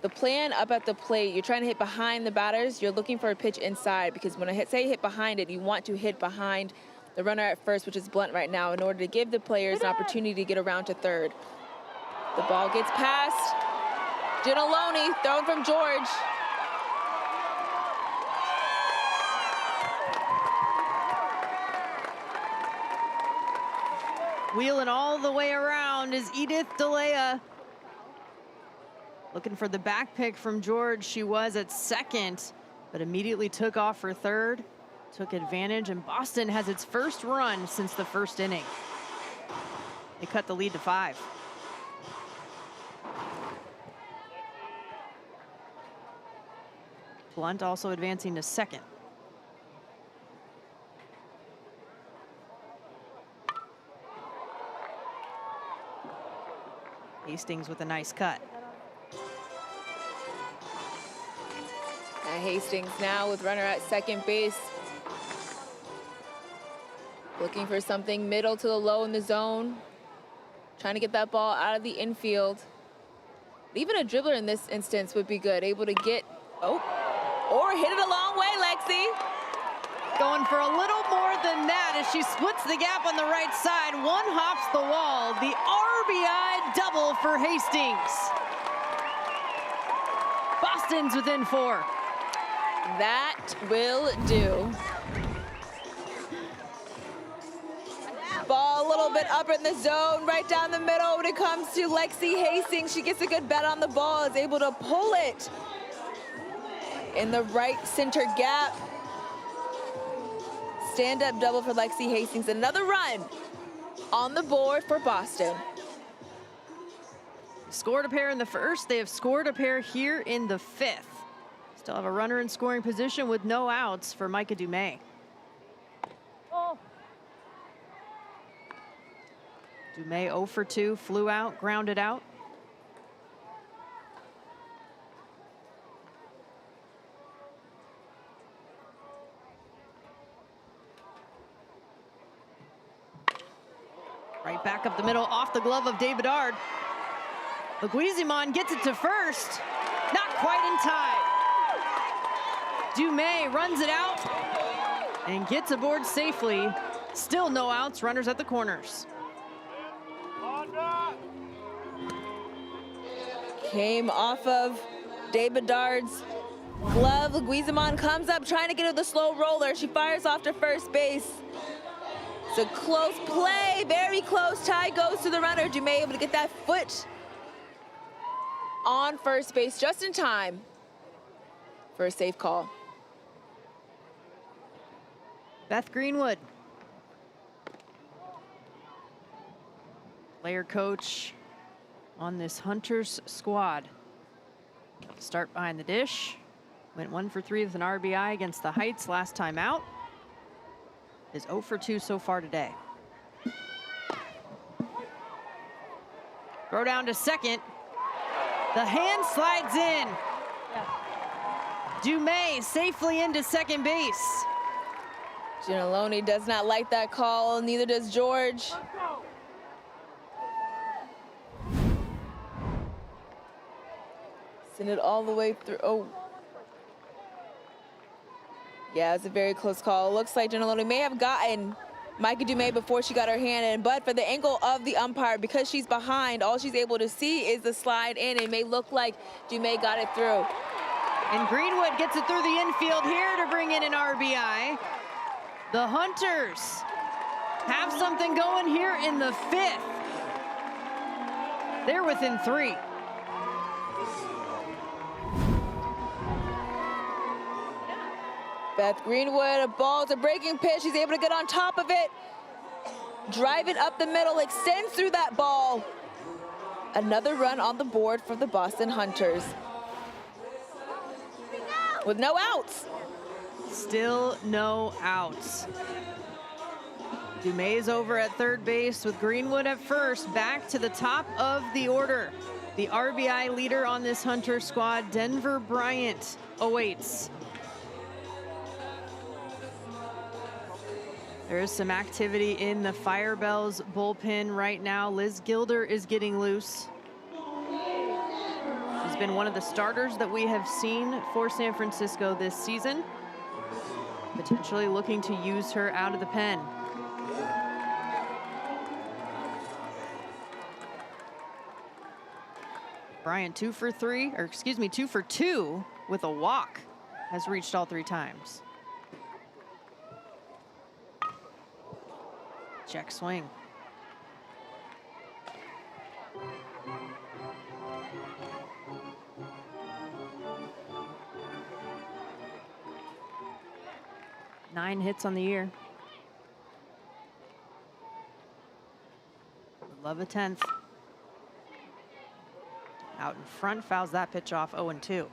the plan up at the plate, you're trying to hit behind the batters, you're looking for a pitch inside, because when I say hit behind it, you want to hit behind the runner at first, which is Blunt right now, in order to give the players an opportunity to get around to third. The ball gets past. Ginalone thrown from George. Wheeling all the way around is Edith DeLea. Looking for the back pick from George. She was at second, but immediately took off for third. Took advantage, and Boston has its first run since the first inning. They cut the lead to 5. Blunt also advancing to second. Hastings with a nice cut. Hastings now with runner at second base. Looking for something middle to the low in the zone. Trying to get that ball out of the infield. Even a dribbler in this instance would be good. Able to get, or hit it a long way, Lexi. Going for a little more than that as she splits the gap on the right side. One hops the wall. The RBI double for Hastings. Boston's within 4. That will do. Ball a little bit up in the zone, right down the middle when it comes to Lexi Hastings. She gets a good bet on the ball, is able to pull it in the right center gap. Stand-up double for Lexi Hastings. Another run on the board for Boston. Scored a pair in the first. They have scored a pair here in the 5th. Still have a runner in scoring position with no outs for Micah Dumais. Dumais 0 for 2, flew out, grounded out. Right back up the middle, off the glove of David Ard. Leguizamon gets it to first, not quite in time. Dumais runs it out and gets aboard safely. Still no outs, runners at the corners. Came off of David Ard's glove. Leguizamon comes up trying to get her the slow roller. She fires off to first base. It's a close play, very close. Tie goes to the runner. Dumais able to get that foot on first base just in time for a safe call. Beth Greenwood, player coach on this Hunters squad. Start behind the dish. Went 1 for 3 with an RBI against the Heights last time out. Is 0 for 2 so far today. Throw down to second. The hand slides in. Dumais safely into second base. Ginalone does not like that call, neither does George. Send it all the way through. Oh. Yeah, it's a very close call. Looks like Ginalone may have gotten Micah Dumais before she got her hand in, but for the angle of the umpire, because she's behind, all she's able to see is the slide in. It may look like Dumais got it through. And Greenwood gets it through the infield here to bring in an RBI. The Hunters have something going here in the 5th. They're within 3. Beth Greenwood, a ball, it's a breaking pitch. She's able to get on top of it. Drive it up the middle, extends through that ball. Another run on the board for the Boston Hunters. With no outs. Still no outs. Dumais over at third base with Greenwood at first. Back to the top of the order. The RBI leader on this Hunter squad, Denver Bryant, awaits. There is some activity in the Firebells bullpen right now. Liz Gilder is getting loose. She's been one of the starters that we have seen for San Francisco this season. Potentially looking to use her out of the pen. Bryant 2 for 2 with a walk. Has reached all 3 times. Check swing. Nine hits on the year. Would love a 10th. Out in front, fouls that pitch off, 0-2.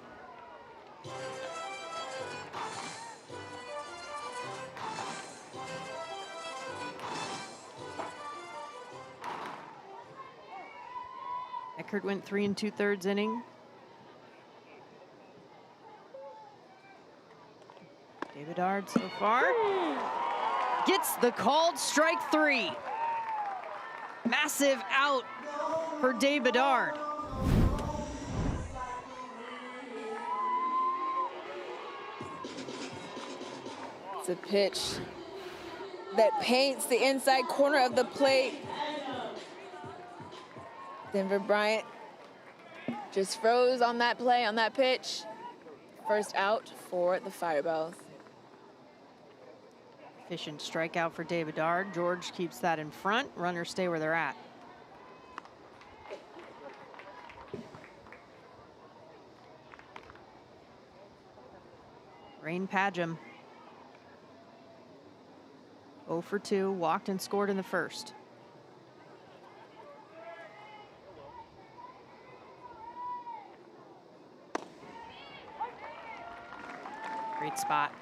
Eckert went 3 2/3 inning. David Ard so far gets the called strike 3. Massive out for David Ard. It's a pitch that paints the inside corner of the plate. Denver Bryant just froze on that play, on that pitch. First out for the Firebells. Efficient strikeout for David Ard. George keeps that in front. Runners stay where they're at. Rain Padgham. 0 for 2, walked and scored in the first. Great spot.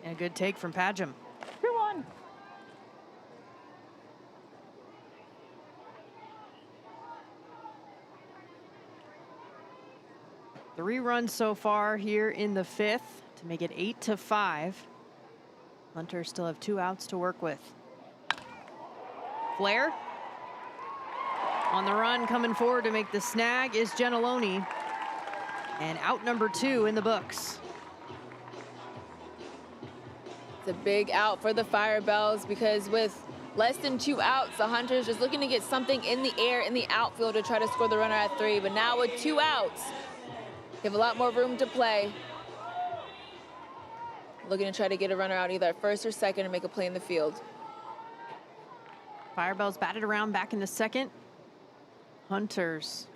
And a good take from Padgham. 2-1. Three runs so far here in the 5th to make it 8-5. Hunters still have 2 outs to work with. Flair on the run, coming forward to make the snag is Gentiloni. And out number 2 in the books. It's a big out for the Firebells because with less than 2 outs, the Hunters just looking to get something in the air in the outfield to try to score the runner at 3. But now with 2 outs, they have a lot more room to play. Looking to try to get a runner out either at first or second and make a play in the field. Firebells batted around back in the 2nd. Hunters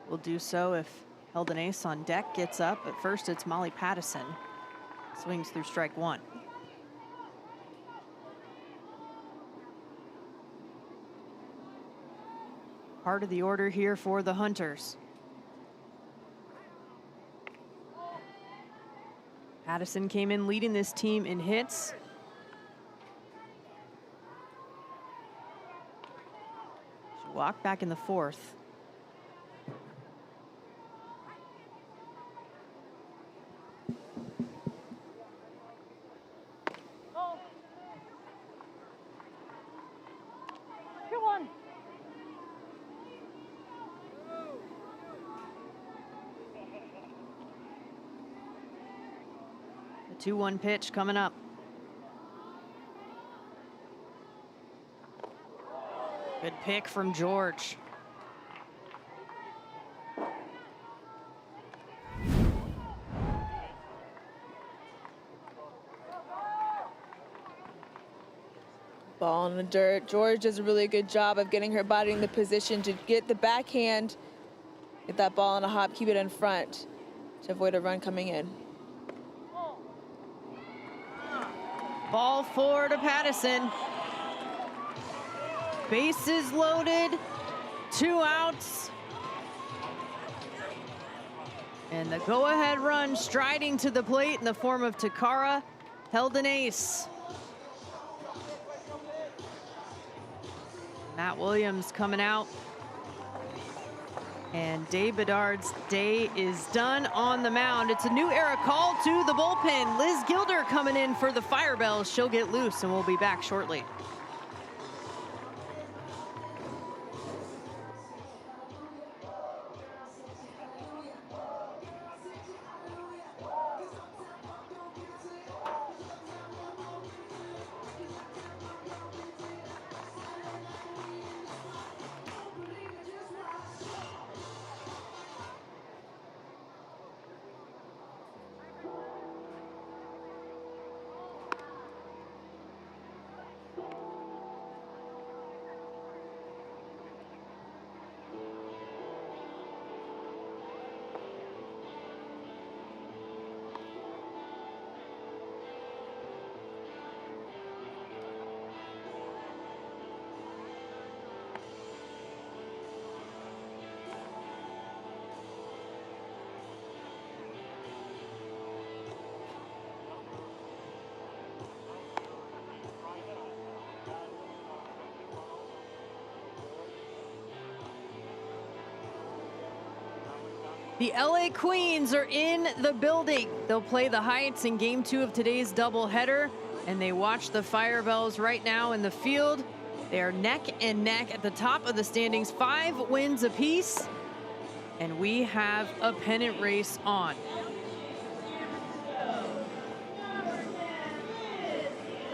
will do so if Held an Ace on deck gets up. At first, it's Molly Pattison. Swings through strike 1. Part of the order here for the Hunters. Pattison came in leading this team in hits. She walked back in the 4th. Oh. 2-1. The 2-1 pitch coming up. Good pick from George. Ball in the dirt. George does a really good job of getting her body in the position to get the backhand, get that ball on a hop, keep it in front to avoid a run coming in. Ball forward to Pattison. Bases loaded, 2 outs. And the go-ahead run striding to the plate in the form of Takara held an ace. Matt Williams coming out. And Dave Bedard's day is done on the mound. It's a new era call to the bullpen. Liz Gilder coming in for the Firebells. She'll get loose and we'll be back shortly. The LA Queens are in the building. They'll play the Heights in game 2 of today's doubleheader, and they watch the Firebells right now in the field. They are neck and neck at the top of the standings, 5 wins apiece, and we have a pennant race on.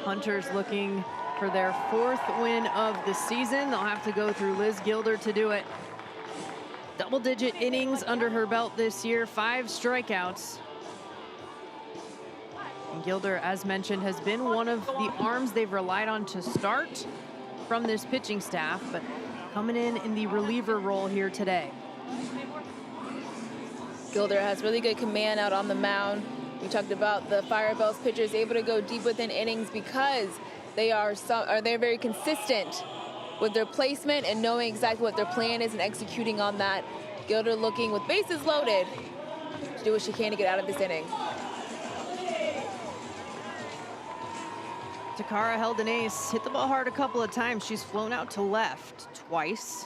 Hunters looking for their 4th win of the season. They'll have to go through Liz Gilder to do it. Double-digit innings under her belt this year, 5 strikeouts. And Gilder, as mentioned, has been one of the arms they've relied on to start from this pitching staff, but coming in the reliever role here today. Gilder has really good command out on the mound. We talked about the Firebells pitchers able to go deep within innings because they're very consistent with their placement and knowing exactly what their plan is and executing on that. Gilder looking with bases loaded to do what she can to get out of this inning. Takara held an ace, hit the ball hard a couple of times. She's flown out to left twice.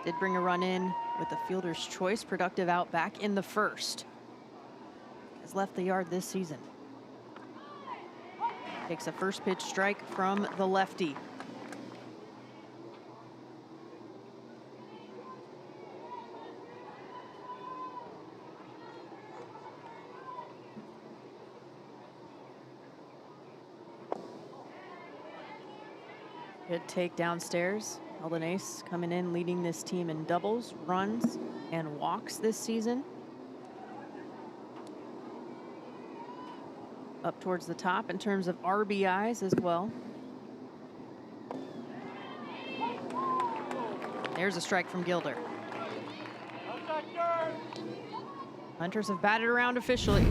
Did bring a run in with the fielder's choice, productive out back in the first. Has left the yard this season. Takes a first pitch strike from the lefty. Good take downstairs. Held an ace coming in, leading this team in doubles, runs, and walks this season. Up towards the top in terms of RBIs as well. There's a strike from Gilder. Hunters have batted around officially.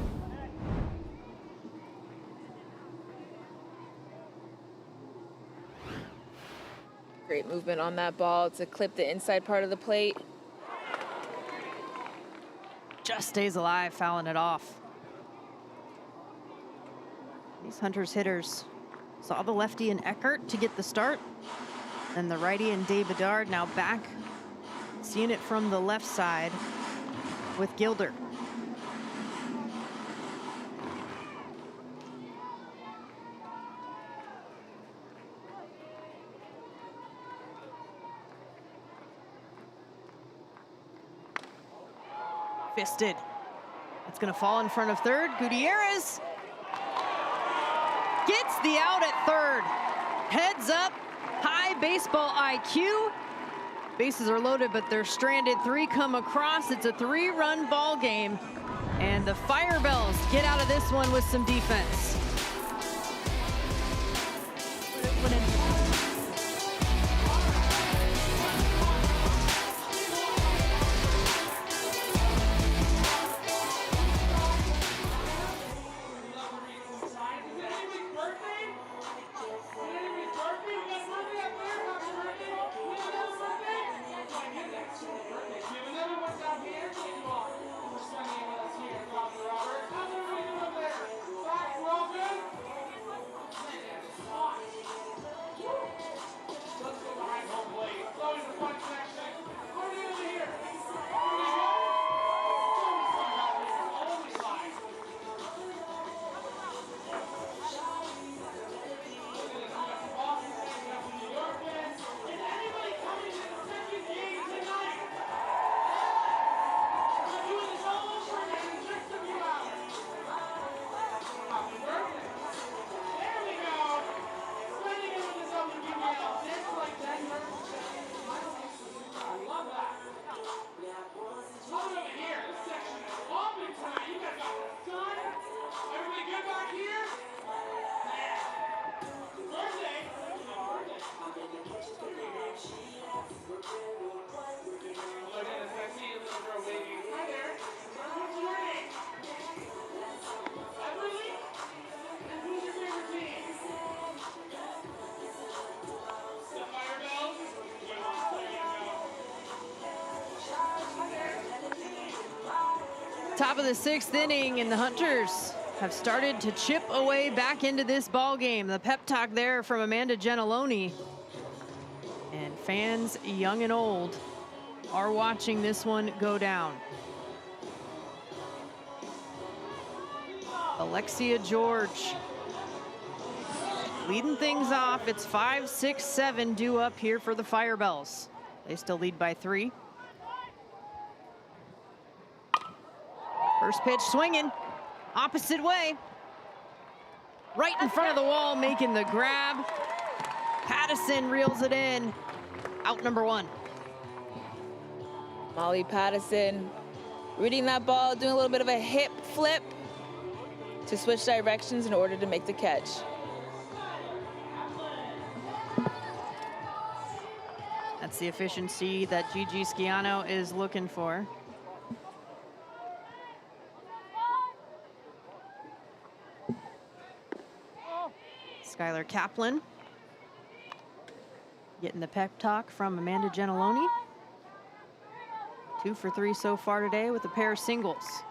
Great movement on that ball to clip the inside part of the plate. Just stays alive, fouling it off. These Hunters hitters saw the lefty in Eckert to get the start. Then the righty and Dave Bedard now back, seeing it from the left side with Gilder. Fisted. It's going to fall in front of third. Gutierrez gets the out at third. Heads up, high baseball IQ. Bases are loaded, but they're stranded. 3 come across. It's a 3-run ball game. And the Firebells get out of this one with some defense. Kaplan in. Top of the 6th inning, and the Hunters have started to chip away back into this ball game. The pep talk there from Amanda Gentiloni. And fans, young and old, are watching this one go down. Alexia George leading things off. It's 5, 6, 7 due up here for the Firebells. They still lead by 3. First pitch swinging, opposite way. Right in front of the wall, making the grab. Pattison reels it in. Out number 1. Molly Pattison reading that ball, doing a little bit of a hip flip to switch directions in order to make the catch. That's the efficiency that Gigi Schiano is looking for. Skylar Kaplan getting the pep talk from Amanda Gentiloni. 2 for 3 so far today with a pair of singles.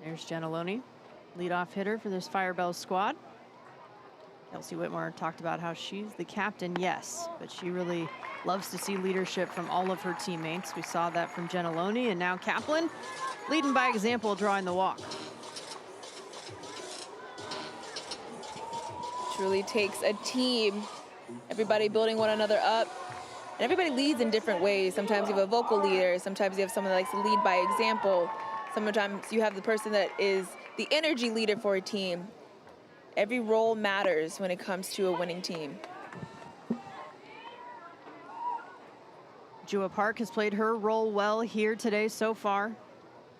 There's Gentiloni, leadoff hitter for this Firebells squad. Kelsey Whitmore talked about how she's the captain, yes, but she really loves to see leadership from all of her teammates. We saw that from Gentiloni, and now Kaplan leading by example, drawing the walk. Truly takes a team, everybody building one another up. And everybody leads in different ways. Sometimes you have a vocal leader, sometimes you have someone that likes to lead by example. Sometimes you have the person that is the energy leader for a team. Every role matters when it comes to a winning team. Jua Park has played her role well here today so far.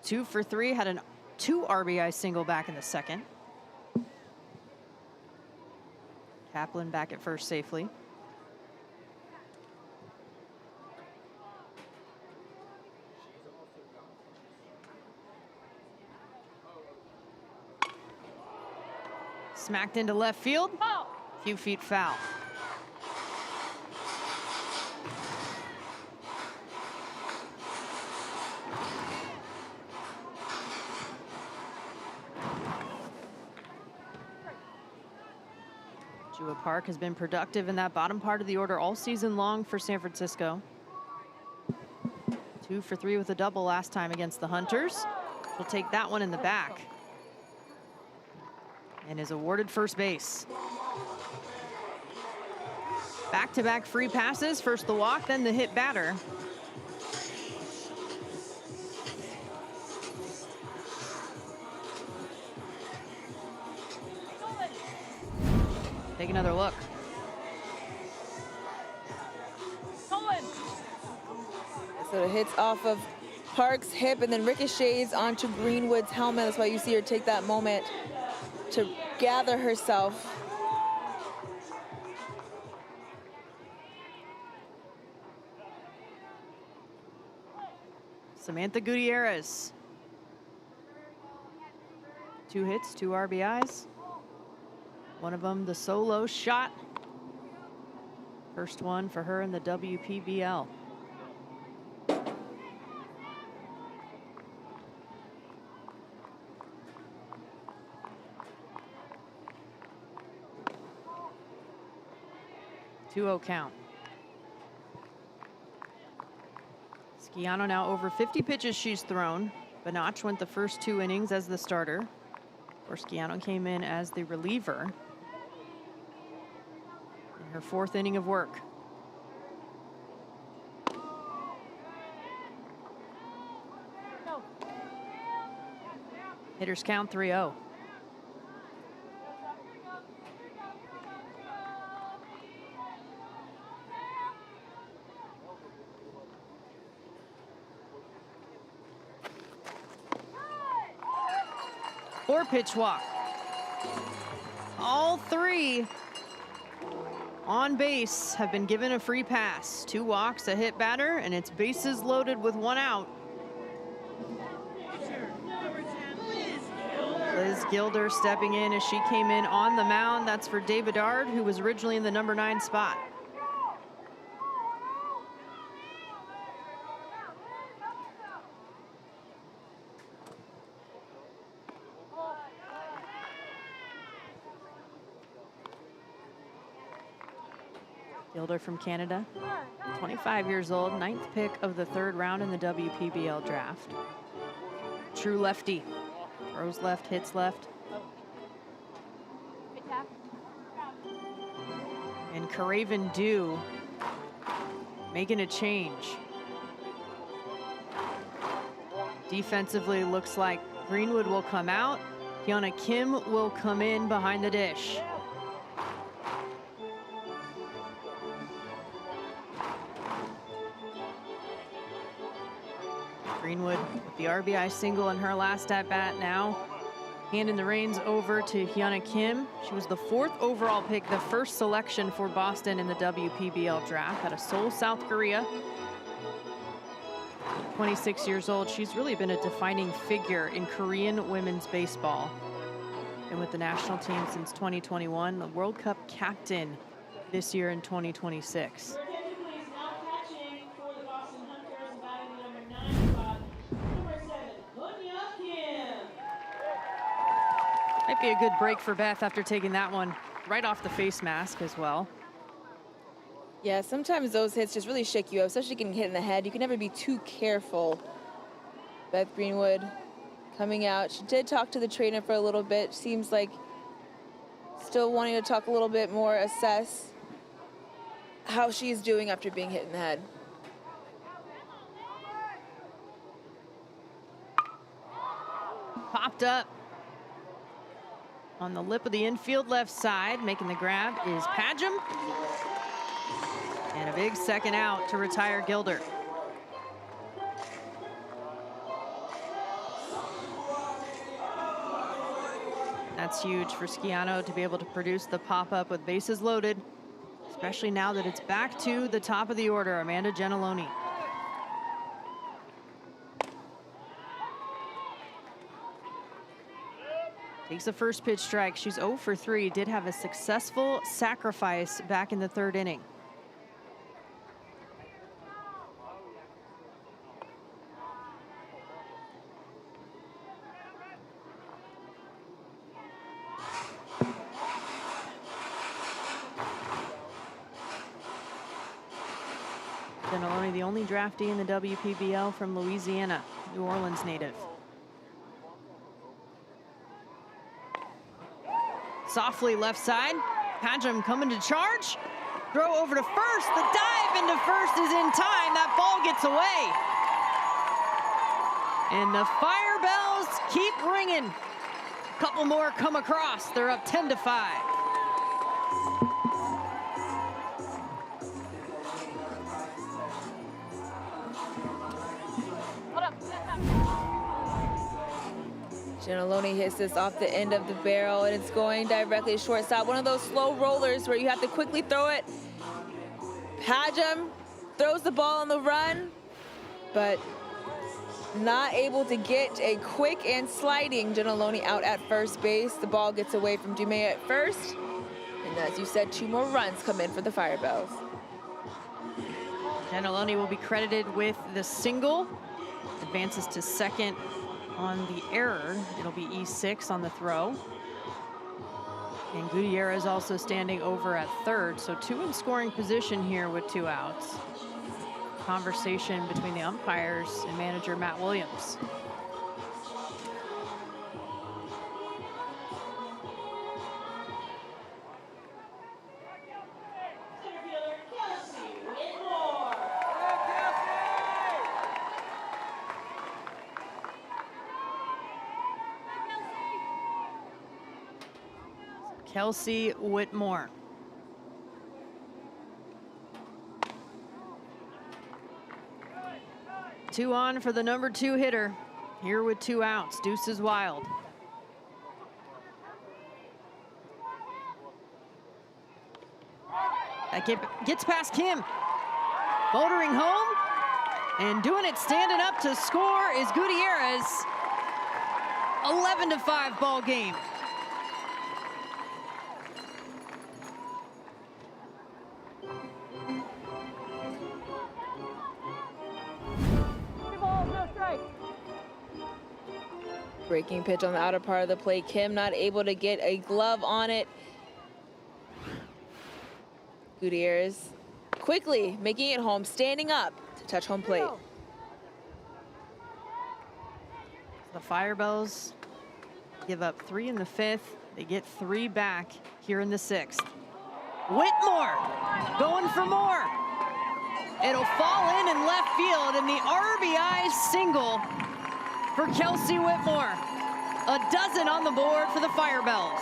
2 for 3, had a 2 RBI single back in the second. Kaplan back at first safely. Smacked into left field, few feet foul. Jua Park has been productive in that bottom part of the order all season long for San Francisco. 2 for 3 with a double last time against the Hunters. We'll take that one in the back. And is awarded first base. Back-to-back free passes, first the walk, then the hit batter. Take another look. So it hits off of Park's hip and then ricochets onto Greenwood's helmet. That's why you see her take that moment to gather herself. Samantha Gutierrez. 2 hits, 2 RBIs. One of them the solo shot. First one for her in the WPBL. Two-0 count. Schiano now over 50 pitches she's thrown. Banach went the first 2 innings as the starter. Of course, Schiano came in as the reliever in her 4th inning of work. Hitters count 3-0. Pitch walk. All 3 on base have been given a free pass. 2 walks, a hit batter, and it's bases loaded with 1 out. Liz Gilder stepping in as she came in on the mound. That's for Dave Bedard, who was originally in the number 9 spot. Gilder from Canada, 25 years old, 9th pick of the 3rd round in the WPBL draft. True lefty, throws left, hits left. And Caraven Dew making a change. Defensively, looks like Greenwood will come out. Hyuna Kim will come in behind the dish. Greenwood with the RBI single in her last at-bat now. Handing the reins over to Hyuna Kim. She was the 4th overall pick, the first selection for Boston in the WPBL draft out of Seoul, South Korea. 26 years old. She's really been a defining figure in Korean women's baseball. And with the national team since 2021, the World Cup captain this year in 2026. Might be a good break for Beth after taking that one right off the face mask as well. Yeah, sometimes those hits just really shake you up, especially getting hit in the head. You can never be too careful. Beth Greenwood coming out. She did talk to the trainer for a little bit. Seems like still wanting to talk a little bit more, assess how she's doing after being hit in the head. Popped up on the lip of the infield left side. Making the grab is Padgham. And a big second out to retire Gilder. That's huge for Schiano to be able to produce the pop-up with bases loaded, especially now that it's back to the top of the order, Amanda Gentiloni. Takes the first pitch strike. She's 0 for 3. Did have a successful sacrifice back in the 3rd inning. Gentiloni, the only draftee in the WPBL from Louisiana, New Orleans native. Softly left side. Padgham coming to charge. Throw over to first. The dive into first is in time. That ball gets away. And the Firebells keep ringing. A couple more come across. They're up 10-5. Giannalone hits this off the end of the barrel, and it's going directly short side. One of those slow rollers where you have to quickly throw it. Pajam throws the ball on the run, but not able to get a quick and sliding Giannalone out at first base. The ball gets away from Dumais at first. And as you said, 2 more runs come in for the Firebells. Giannalone will be credited with the single. Advances to second on the error. It'll be E6 on the throw. And Gutierrez also standing over at third. So 2 in scoring position here with 2 outs. Conversation between the umpires and manager Matt Williams. Kelsey Whitmore. Two on for the number 2 hitter. Here with 2 outs, Deuces Wild. That gets past Kim. Bouldering home and doing it standing up to score is Gutierrez. 11-5 ball game. Breaking pitch on the outer part of the plate. Kim not able to get a glove on it. Gutierrez quickly making it home, standing up to touch home plate. The Firebells give up 3 in the 5th. They get 3 back here in the 6th. Whitmore going for more. It'll fall in left field, and the RBI single for Kelsey Whitmore. A dozen on the board for the Firebells.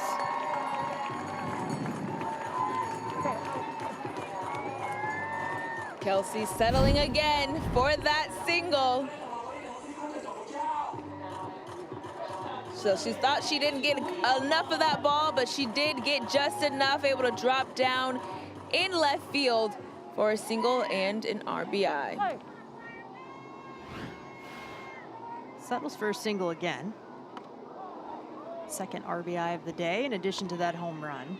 Kelsey settling again for that single. So she thought she didn't get enough of that ball, but she did get just enough, able to drop down in left field for a single and an RBI. Settles for a single again. Second RBI of the day, in addition to that home run.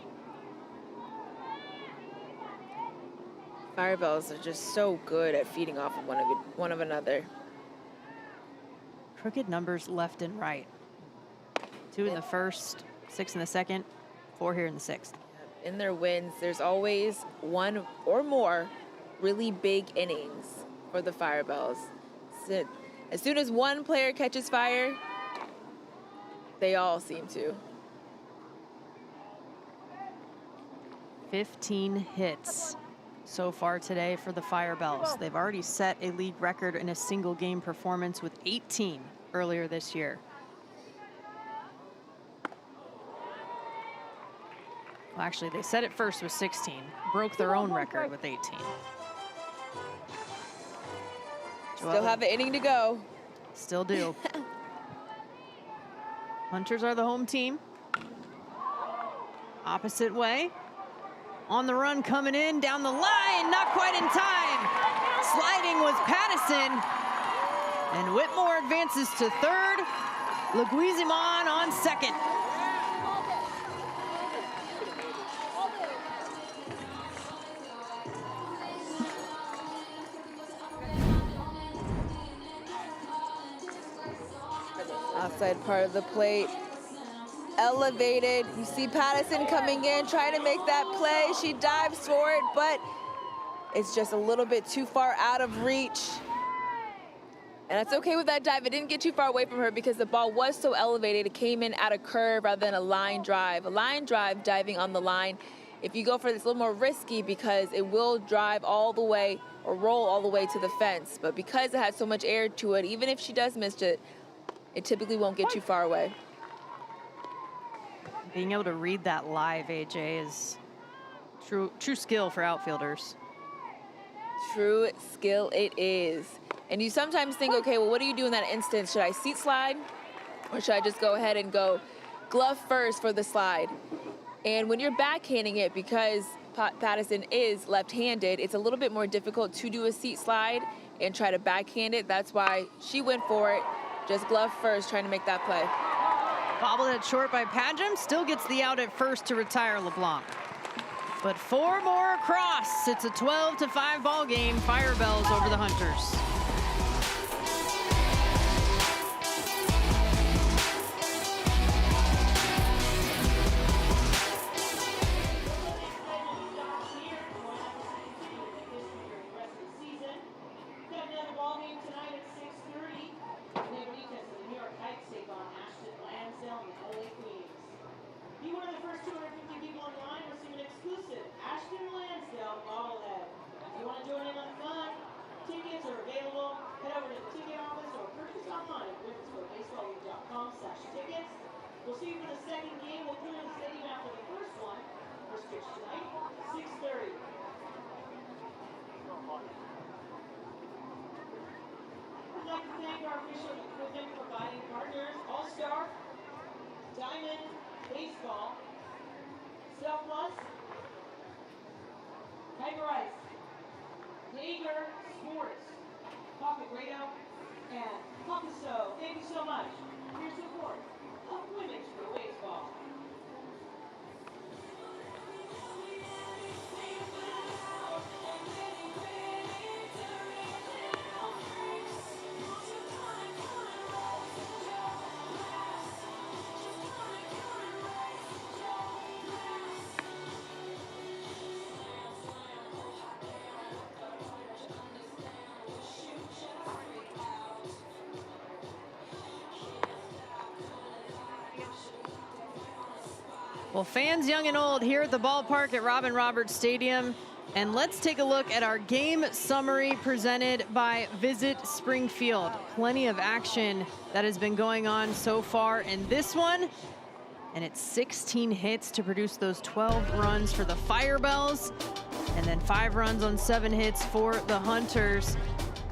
Firebells are just so good at feeding off of one of another. Crooked numbers left and right. 2 in the first, 6 in the second, 4 here in the 6th. In their wins, there's always 1 or more really big innings for the Firebells. So as soon as one player catches fire, they all seem to. 15 hits so far today for the Firebells. They've already set a league record in a single game performance with 18 earlier this year. Well, actually, they set it first with 16, broke their own record with 18. Still have an inning to go. Still do. Hunters are the home team. Opposite way. On the run, coming in, down the line, not quite in time. Sliding was Pattison. And Whitmore advances to third. Leguizamon on second. Outside part of the plate, elevated. You see Pattison coming in, trying to make that play. She dives for it, but it's just a little bit too far out of reach. And that's okay with that dive. It didn't get too far away from her because the ball was so elevated. It came in at a curve rather than a line drive. A line drive, diving on the line, if you go for this, a little more risky because it will drive all the way or roll all the way to the fence. But because it has so much air to it, even if she does miss it, it typically won't get too far away. Being able to read that live, AJ, is True skill for outfielders. True skill it is. And you sometimes think, okay, well, what do you do in that instance? Should I seat slide or should I just go ahead and go glove first for the slide? And when you're backhanding it, because Patterson is left-handed, it's a little bit more difficult to do a seat slide and try to backhand it. That's why she went for it, just glove first, trying to make that play. Bobbled it short by Padgham, still gets the out at first to retire LeBlanc. But 4 more across. It's a 12-5 ball game. Firebells over the Hunters. We'll see you for the second game. We'll clear the stadium after the first one. First pitch tonight, 6:30. We'd like to thank our official equipment providing partners, All-Star, Diamond Baseball, Selfless, Tiger Ice, Jaeger Sports, Pocket Radio, and Pocket-So. Thank you so much for your support of women's baseball. Well, fans young and old here at the ballpark at Robin Roberts Stadium. And let's take a look at our game summary presented by Visit Springfield. Plenty of action that has been going on so far in this one. And it's 16 hits to produce those 12 runs for the Firebells. And then 5 runs on 7 hits for the Hunters.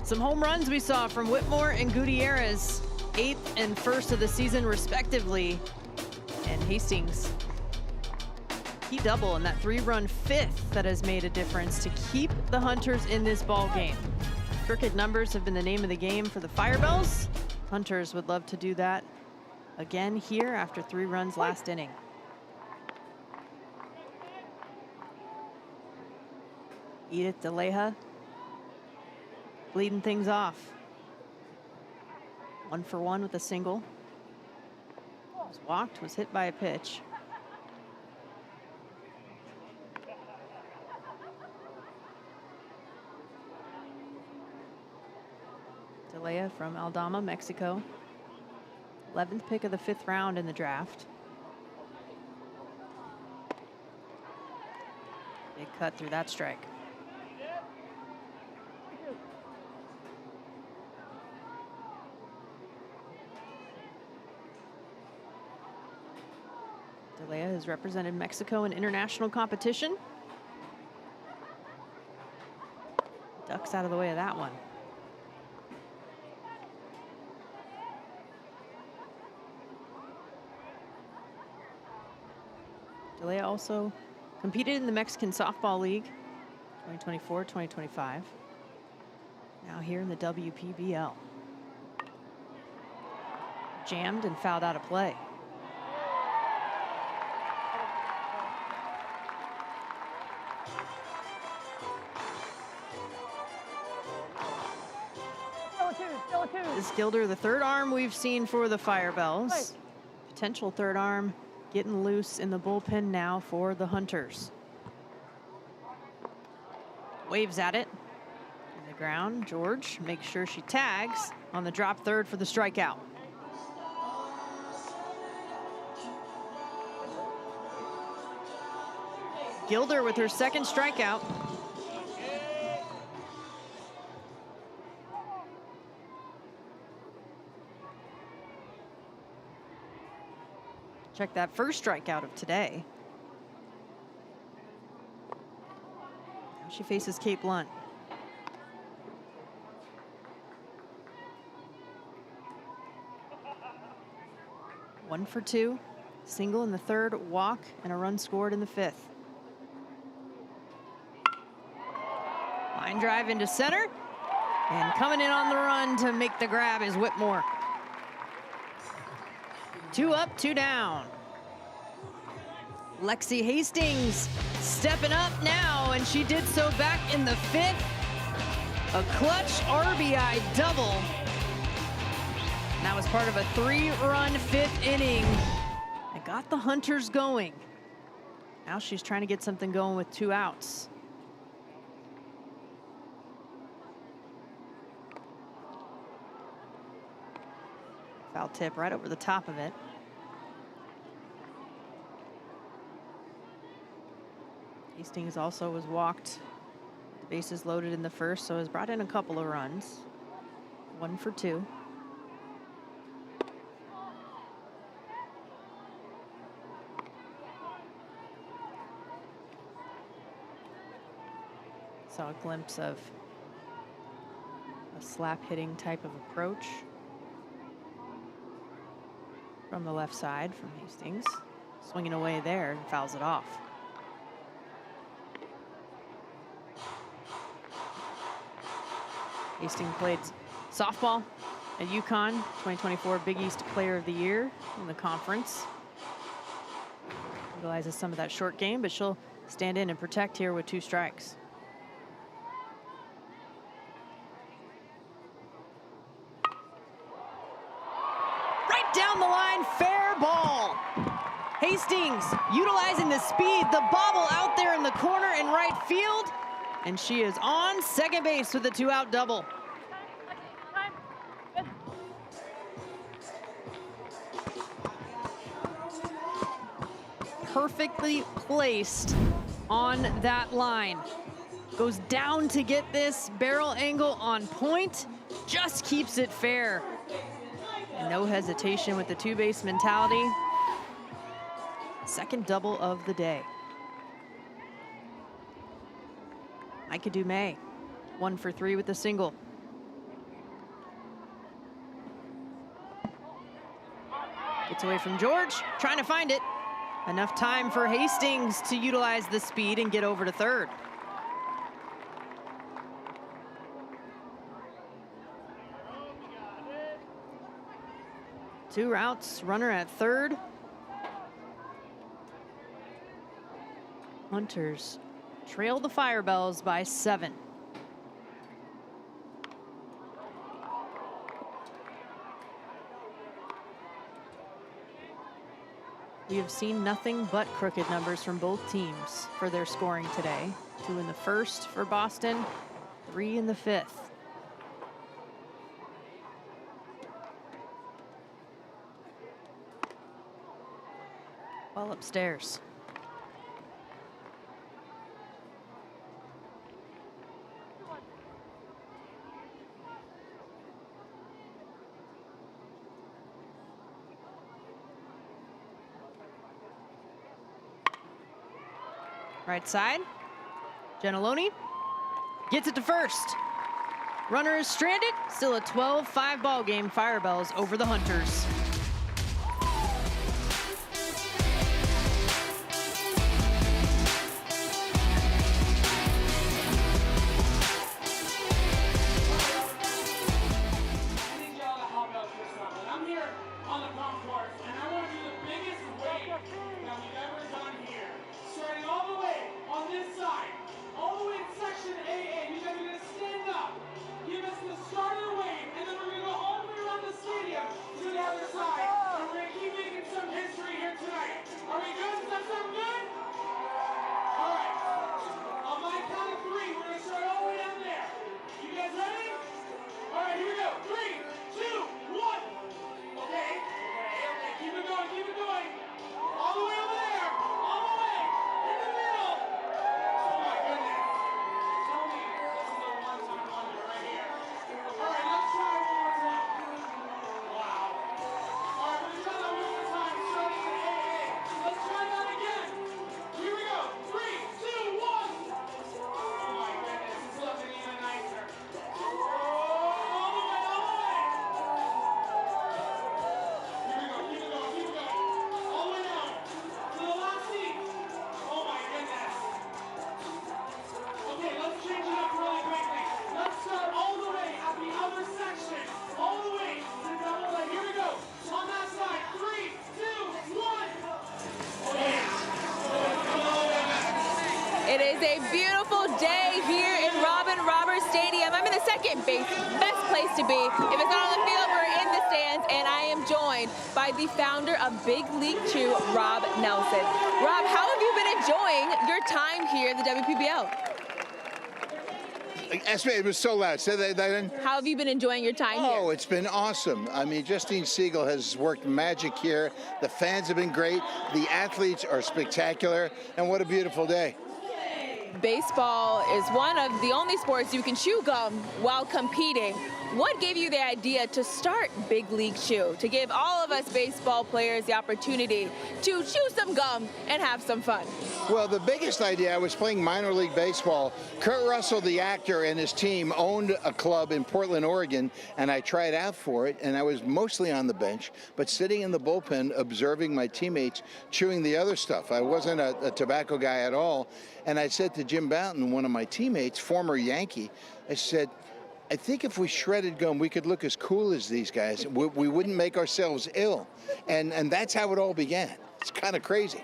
Some home runs we saw from Whitmore and Gutierrez, 8th and 1st of the season respectively. And Hastings, key double in that 3-run 5th that has made a difference to keep the Hunters in this ball game. Crooked numbers have been the name of the game for the Firebells. Hunters would love to do that again here after 3 runs last inning. Edith DeLeja bleeding things off. 1 for 1 with a single. Was walked, was hit by a pitch. DeLeja from Aldama, Mexico. 11th pick of the 5th round in the draft. Big cut through that strike. DeLeja has represented Mexico in international competition. Ducks out of the way of that one. DeLeja also competed in the Mexican Softball League 2024-2025. Now here in the WPBL. Jammed and fouled out of play. This is Gilder, the 3rd arm we've seen for the Firebells. Potential 3rd arm getting loose in the bullpen now for the Hunters. Waves at it. In the ground, George makes sure she tags on the drop 3rd for the strikeout. Gilder with her 2nd strikeout. Check that first strikeout of today. She faces Kate Blunt. One for two. Single in the third, walk, and a run scored in the fifth. Line drive into center. And coming in on the run to make the grab is Whitmore. 2 up, 2 down. Lexi Hastings stepping up now, and she did so back in the fifth. A clutch RBI double. And that was part of a 3-run fifth inning. It got the Hunters going. Now she's trying to get something going with 2 outs. Foul tip right over the top of it. Hastings also was walked. The bases loaded in the first, so has brought in a couple of runs. 1 for 2. Saw a glimpse of a slap hitting type of approach from the left side from Hastings. Swinging away there and fouls it off. Hastings played softball at UConn, 2024 Big East Player of the Year in the conference. Utilizes some of that short game, but she'll stand in and protect here with 2 strikes. Right down the line, fair ball. Hastings utilizing the speed, the bobble out there in the corner in right field. And she is on second base with a 2-out double. Perfectly placed on that line. Goes down to get this barrel angle on point. Just keeps it fair. And no hesitation with the 2-base mentality. Second double of the day. Micah Dumais, 1 for 3 with a single. Gets away from George, trying to find it. Enough time for Hastings to utilize the speed and get over to third. Two routes, runner at third. Hunters trail the Firebells by 7. We have seen nothing but crooked numbers from both teams for their scoring today. 2 in the first for Boston, 3 in the fifth. Ball upstairs. Right side, Gentiloni gets it to first. Runner is stranded, still a 12-5 ball game. Firebells over the Hunters. Give us the start of the wave, and then we're going to go all the way around the stadium. So we have the second best place to be. If it's not on the field, we're in the stands, and I am joined by the founder of Big League Chew, Rob Nelson. Rob, how have you been enjoying your time here at the WPBL? It was so loud. Say that again. How have you been enjoying your time here? Oh, it's been awesome. I mean, Justine Siegel has worked magic here. The fans have been great. The athletes are spectacular. And what a beautiful day. Baseball is one of the only sports you can chew gum while competing. What gave you the idea to start Big League Chew, to give all of us baseball players the opportunity to chew some gum and have some fun? Well, the biggest idea, I was playing minor league baseball. Kurt Russell, the actor, and his team owned a club in Portland, Oregon, and I tried out for it, and I was mostly on the bench, but sitting in the bullpen observing my teammates chewing the other stuff. I wasn't a tobacco guy at all, and I said to Jim Bouton, one of my teammates, former Yankee, I said, I think if we shredded gum, we could look as cool as these guys. We wouldn't make ourselves ill. And that's how it all began. It's kind of crazy.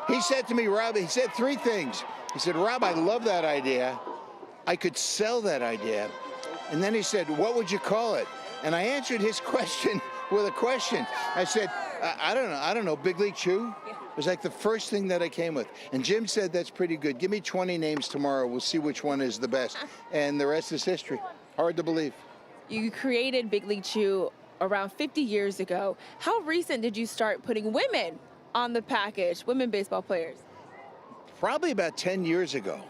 He said to me, Rob, he said three things. He said, Rob, I love that idea. I could sell that idea. And then he said, what would you call it? And I answered his question with a question. I said, I don't know, Big League Chew? It was like the first thing that I came with. And Jim said, that's pretty good. Give me 20 names tomorrow. We'll see which one is the best. And the rest is history. Hard to believe. You created Big League Chew around 50 years ago. How recent did you start putting women on the package, women baseball players? Probably about 10 years ago.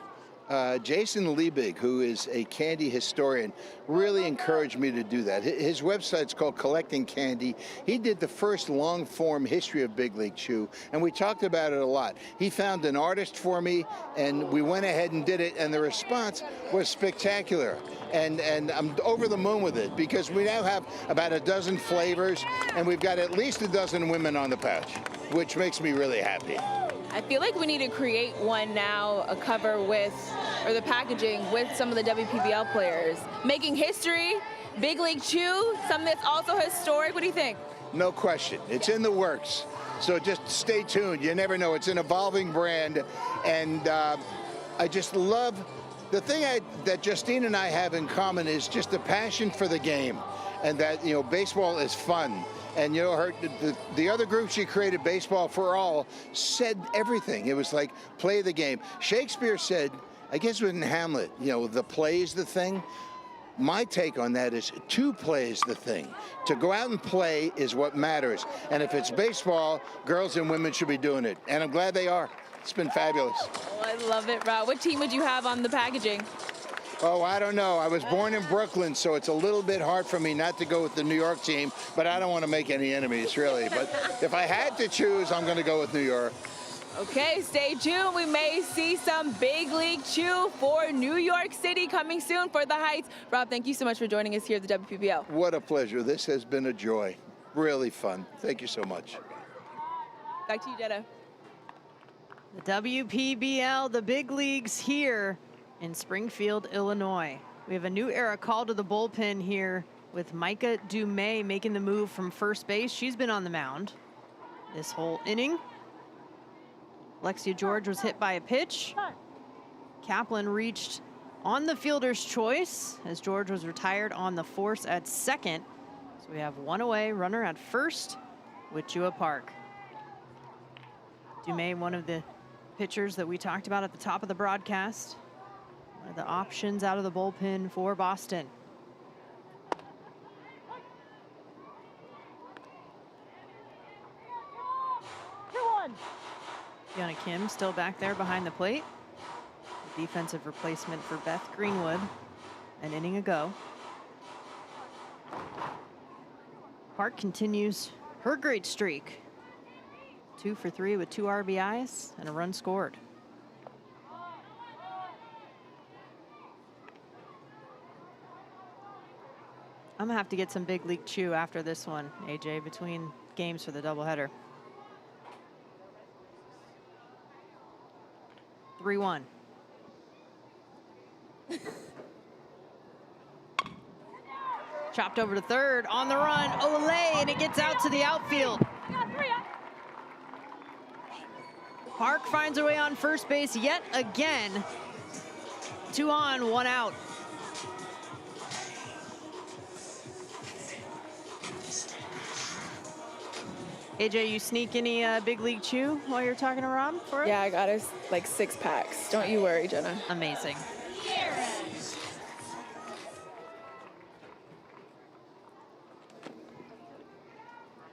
Jason Liebig, who is a candy historian, really encouraged me to do that. His website's called Collecting Candy. He did the first long-form history of Big League Chew, and we talked about it a lot. He found an artist for me, and we went ahead and did it, and the response was spectacular. And I'm over the moon with it, because we now have about a dozen flavors, and we've got at least a dozen women on the pouch, which makes me really happy. I feel like we need to create one now, a cover with, or the packaging with some of the WPBL players. Making history, Big League Chew, something that's also historic. What do you think? No question. It's in the works. So just stay tuned. You never know. It's an evolving brand. And I just love, the thing that Justine and I have in common is just a passion for the game. And that, you know, baseball is fun. And, you know, the other group she created, Baseball for All, said everything. It was like, play the game. Shakespeare said, I guess in Hamlet, you know, the play is the thing. My take on that is to play is the thing. To go out and play is what matters. And if it's baseball, girls and women should be doing it. And I'm glad they are. It's been fabulous. Oh, I love it, Rob. What team would you have on the packaging? Oh, I don't know. I was born in Brooklyn, so it's a little bit hard for me not to go with the New York team, but I don't want to make any enemies, really. But if I had to choose, I'm going to go with New York. Okay, stay tuned. We may see some Big League Chew for New York City coming soon for the Heights. Rob, thank you so much for joining us here at the WPBL. What a pleasure. This has been a joy. Really fun. Thank you so much. Back to you, Jetta. The WPBL, the big leagues here in Springfield, Illinois. We have a new era call to the bullpen here with Micah Dumais making the move from first base. She's been on the mound this whole inning. Alexia George was hit by a pitch. Kaplan reached on the fielder's choice as George was retired on the force at second. So we have one away, runner at first with Jua Park. Dumais, one of the pitchers that we talked about at the top of the broadcast. One of the options out of the bullpen for Boston. Fiona Kim still back there behind the plate. Defensive replacement for Beth Greenwood an inning ago. Park continues her great streak. 2 for 3 with 2 RBIs and a run scored. I'm gonna have to get some Big League Chew after this one, AJ, between games for the doubleheader. 3-1. Chopped over to third, on the run, Olay, and it gets out to the outfield. Park finds her way on first base yet again. 2 on, 1 out. AJ, you sneak any big league chew while you're talking to Rob for it? Yeah, I got us like 6 packs. Don't you worry, Jenna. Amazing.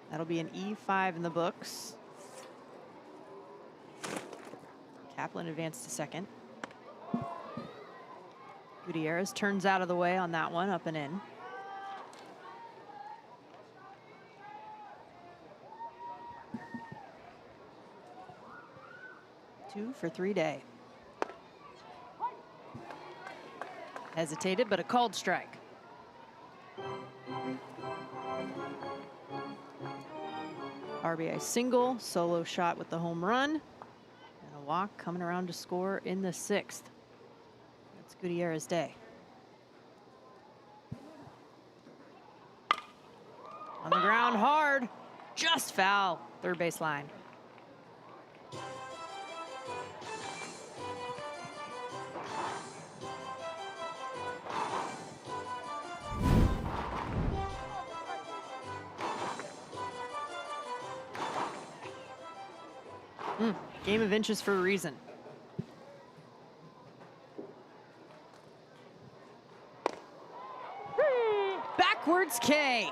That'll be an E5 in the books. Kaplan advanced to second. Gutierrez turns out of the way on that one, up and in. Two for 3 day. Hesitated, but a called strike. RBI single, solo shot with the home run, and a walk coming around to score in the 6th. That's Gutierrez's day. On the ground hard, just foul, third base line. Game of inches for a reason. Backwards K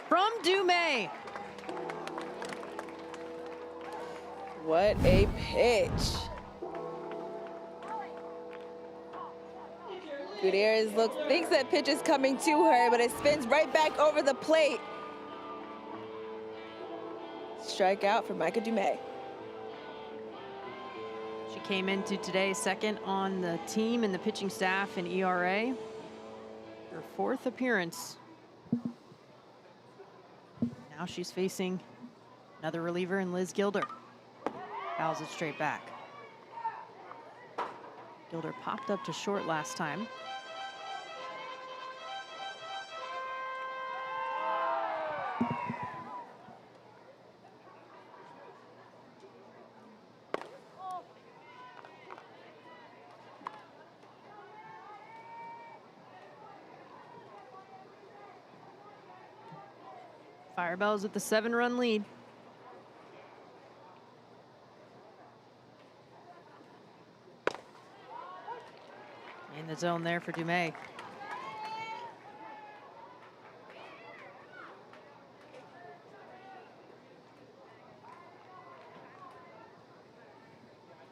from Dumais. What a pitch. Gutierrez thinks that pitch is coming to her, but it spins right back over the plate. Strikeout for Micah Dumais. She came into today second on the team and the pitching staff in ERA. Her 4th appearance. Now she's facing another reliever in Liz Gilder. Fouls it straight back. Gilder popped up to short last time. Firebells with the 7-run lead. In the zone there for Dumais.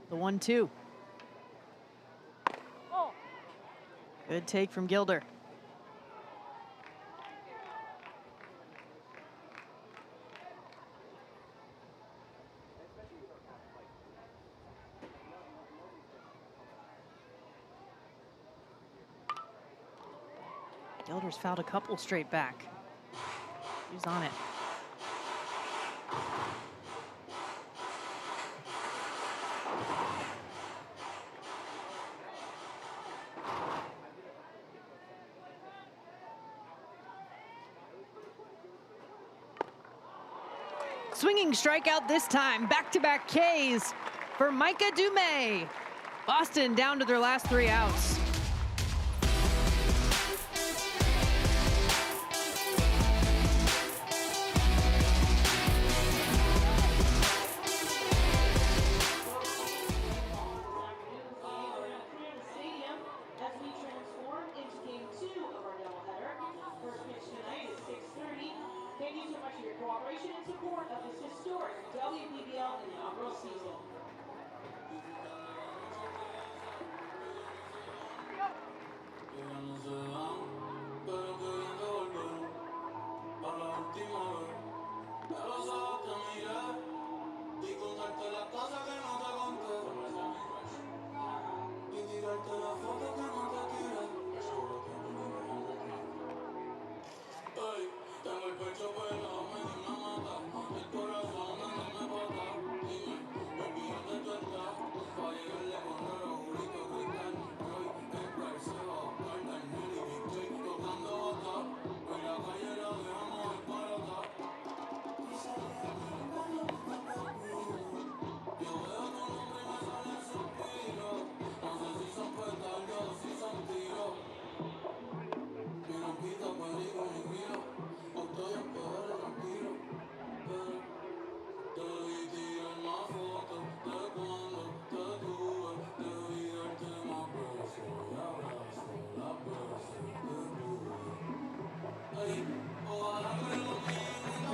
The 1-2. Good take from Gilder. Gilder's fouled a couple straight back. She's on it. Swinging strikeout this time. Back-to-back Ks for Micah Dumais. Boston down to their last 3 outs. As we transform into game 2 of our doubleheader. First pitch tonight is 6:30. Thank you so much for your cooperation and support of this historic WPBL inaugural season.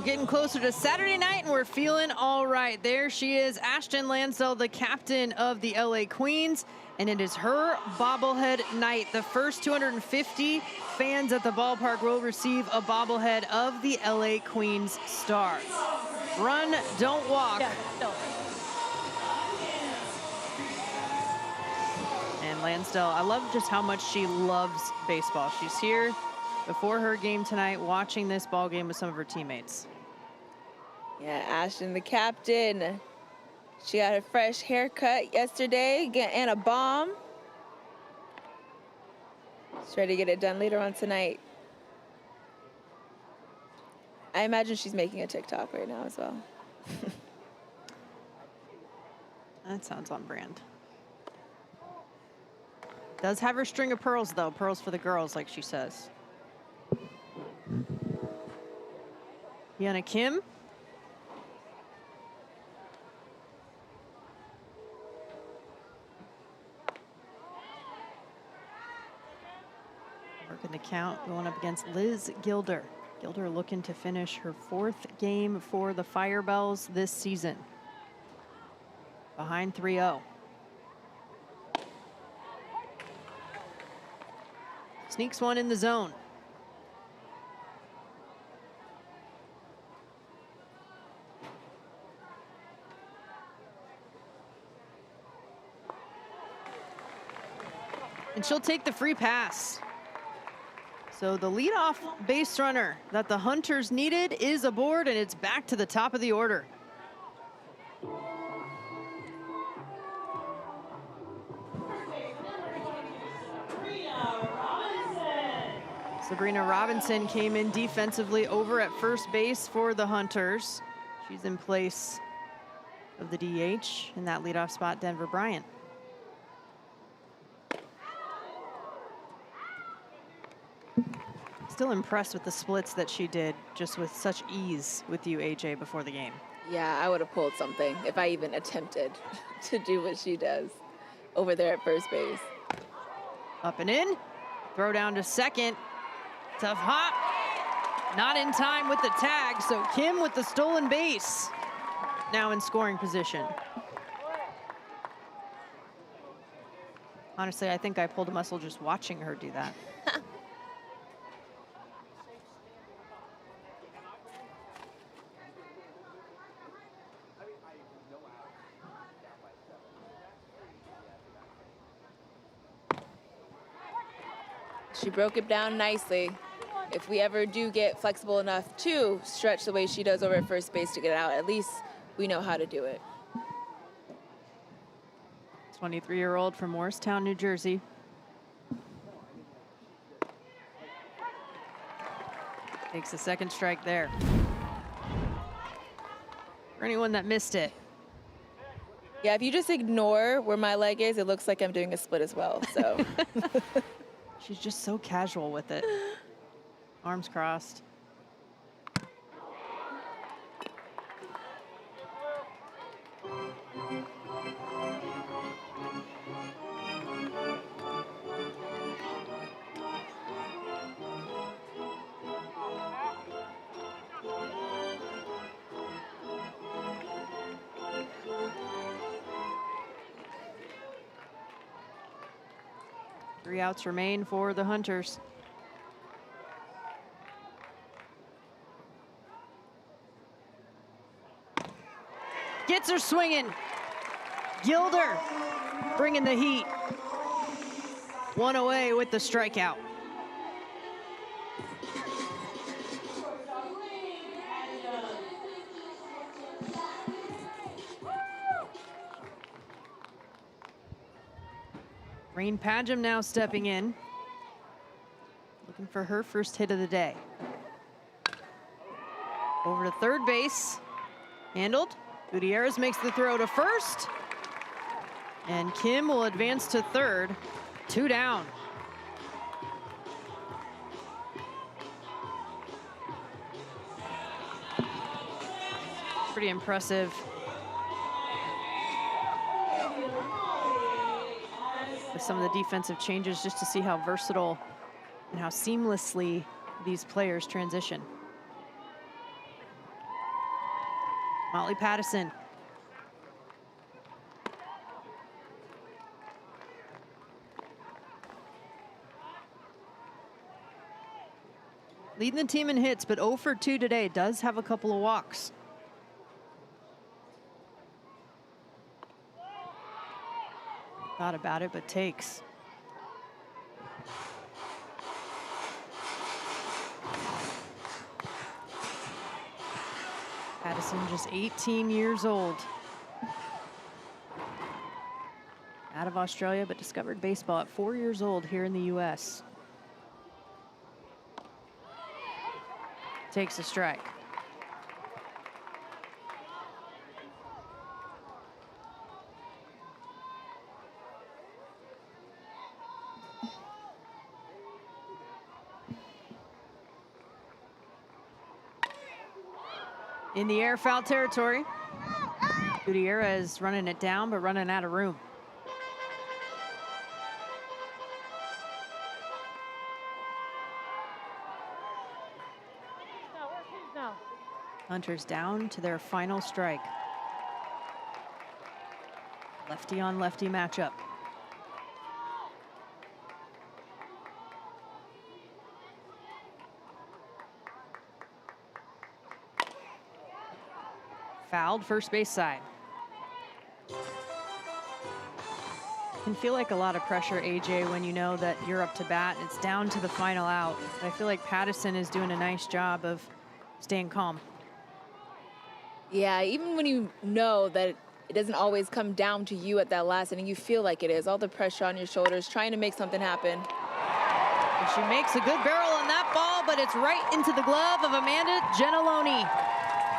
getting closer to Saturday night, and we're feeling all right. There she is, Ashton Lansdell, the captain of the LA Queens, and it is her bobblehead night. The first 250 fans at the ballpark will receive a bobblehead of the LA Queens star. Run, don't walk. Yeah, no. And Lansdell, I love just how much she loves baseball. She's here before her game tonight, watching this ball game with some of her teammates. Yeah, Ashton, the captain. She got a fresh haircut yesterday and a balm. She's ready to get it done later on tonight. I imagine she's making a TikTok right now as well. That sounds on brand. Does have her string of pearls, though. Pearls for the girls, like she says. Yana Kim. Working the count, going up against Liz Gilder. Gilder looking to finish her 4th game for the Firebells this season. Behind 3-0. Sneaks one in the zone. And she'll take the free pass. So the leadoff base runner that the Hunters needed is aboard, and it's back to the top of the order. Sabrina Robinson came in defensively over at first base for the Hunters. She's in place of the DH in that leadoff spot, Denver Bryant. Still impressed with the splits that she did just with such ease with you, AJ, before the game. Yeah, I would have pulled something if I even attempted to do what she does over there at first base. Up and in, throw down to second. Tough hop, not in time with the tag, so Kim with the stolen base, now in scoring position. Honestly, I think I pulled a muscle just watching her do that. She broke it down nicely. If we ever do get flexible enough to stretch the way she does over at first base to get out, at least we know how to do it. 23-year-old from Morristown, New Jersey. Takes a second strike there. For anyone that missed it. Yeah, if you just ignore where my leg is, it looks like I'm doing a split as well, so. She's just so casual with it. Arms crossed. Three outs remain for the Hunters. Gets her swinging. Gilder bringing the heat. One away with the strikeout. Rain Padgham now stepping in. Looking for her first hit of the day. Over to third base. Handled. Gutierrez makes the throw to first. And Kim will advance to third. 2 down. Pretty impressive. With some of the defensive changes, just to see how versatile and how seamlessly these players transition. Molly Pattison. Leading the team in hits, but 0 for 2 today. Does have a couple of walks. Thought about it, but takes. Pattison just 18 years old. Out of Australia, but discovered baseball at 4 years old here in the U.S. Takes a strike. In the air, foul territory. Gutierrez running it down, but running out of room. Hunters down to their final strike. Lefty on lefty matchup. Fouled first base side. Can feel like a lot of pressure, AJ, when you know that you're up to bat. It's down to the final out. But I feel like Pattison is doing a nice job of staying calm. Yeah, even when you know that it doesn't always come down to you at that last inning, you feel like it is. All the pressure on your shoulders, trying to make something happen. And she makes a good barrel on that ball, but it's right into the glove of Amanda Gentiloni.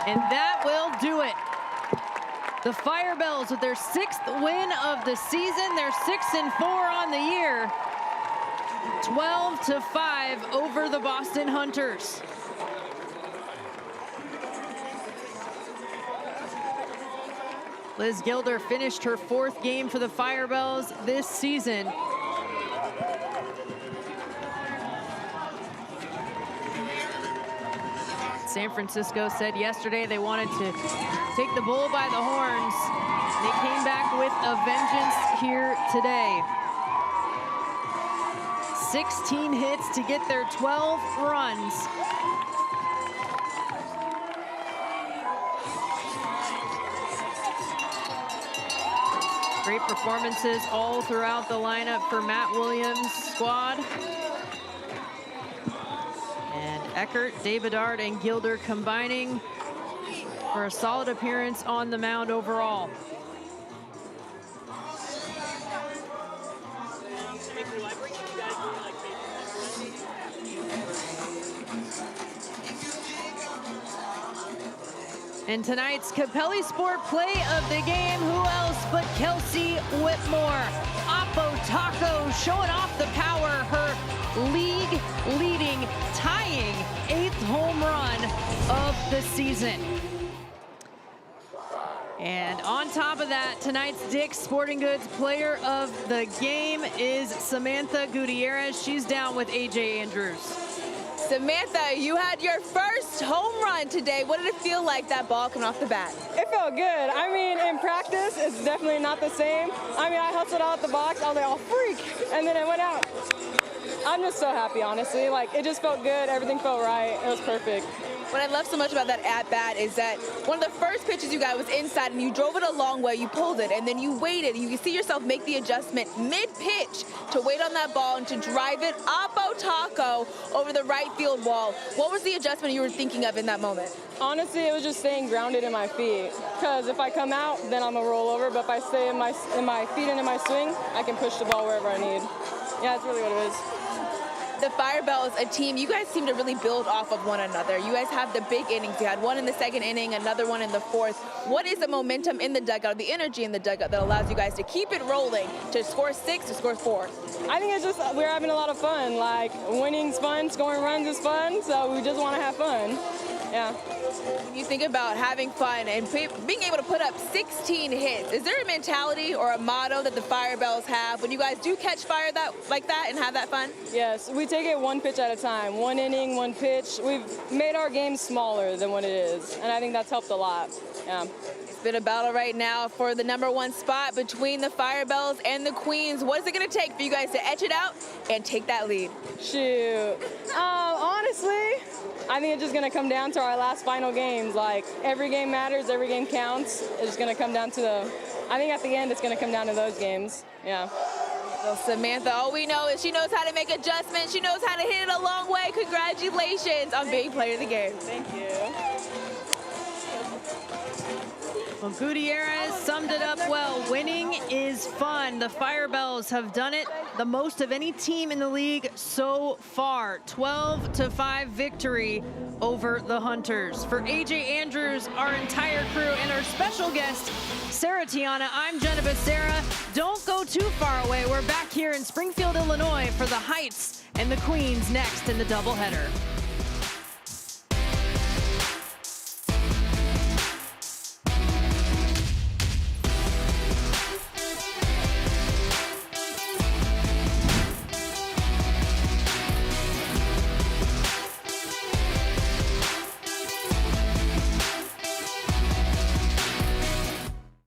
And that will do it. The Firebells with their 6th win of the season. They're 6-4 on the year. 12-5 over the Boston Hunters. Liz Gilder finished her 4th game for the Firebells this season. San Francisco said yesterday they wanted to take the bull by the horns. They came back with a vengeance here today. 16 hits to get their 12 runs. Great performances all throughout the lineup for Matt Williams' squad. And Eckert, Davidard, and Gilder combining for a solid appearance on the mound overall. And tonight's Capelli Sport play of the game, who else but Kelsey Whitmore. Oppo Taco showing off the power, her league-leading, tying 8th home run of the season. And on top of that, tonight's Dick's Sporting Goods player of the game is Samantha Gutierrez. She's down with AJ Andrews. Samantha, you had your first home run today. What did it feel like, that ball coming off the bat? It felt good. I mean, in practice, it's definitely not the same. I mean, I hustled out the box. I was like, oh, freak. And then it went out. I'm just so happy, honestly. Like, it just felt good. Everything felt right. It was perfect. What I love so much about that at-bat is that one of the first pitches you got was inside, and you drove it a long way, you pulled it, and then you waited. You can see yourself make the adjustment mid-pitch to wait on that ball and to drive it Oppo Taco over the right field wall. What was the adjustment you were thinking of in that moment? Honestly, it was just staying grounded in my feet. Because if I come out, then I'm a rollover. But if I stay in my feet and in my swing, I can push the ball wherever I need. Yeah, that's really what it is. The Firebells, a team, you guys seem to really build off of one another. You guys have the big innings. You had one in the 2nd inning, another one in the 4th. What is the momentum in the dugout, the energy in the dugout that allows you guys to keep it rolling, to score 6, to score 4? I think it's just we're having a lot of fun. Like, winning's fun, scoring runs is fun, so we just want to have fun. Yeah. When you think about having fun and being able to put up 16 hits, is there a mentality or a motto that the Firebells have when you guys do catch fire like that and have that fun? Yes, we take it one pitch at a time, one inning, one pitch. We've made our game smaller than what it is, and I think that's helped a lot. Yeah. It's been a battle right now for the #1 spot between the Firebells and the Queens. What is it going to take for you guys to etch it out and take that lead? Shoot. Honestly, I think it's just going to come down to our last final games. Like, every game matters, every game counts. It's going to come down to I think at the end it's going to come down to those games. Yeah. Well, Samantha, all we know is she knows how to make adjustments. She knows how to hit it a long way. Congratulations on being player of the game. Thank you. Well, Gutierrez summed it up well. Winning is fun. The Firebells have done it the most of any team in the league so far. 12-5 victory over the Hunters. For AJ Andrews, our entire crew, and our special guest, Sarah Tiana, I'm Jenna Becerra. Don't go too far away. We're back here in Springfield, Illinois for the Heights and the Queens next in the doubleheader.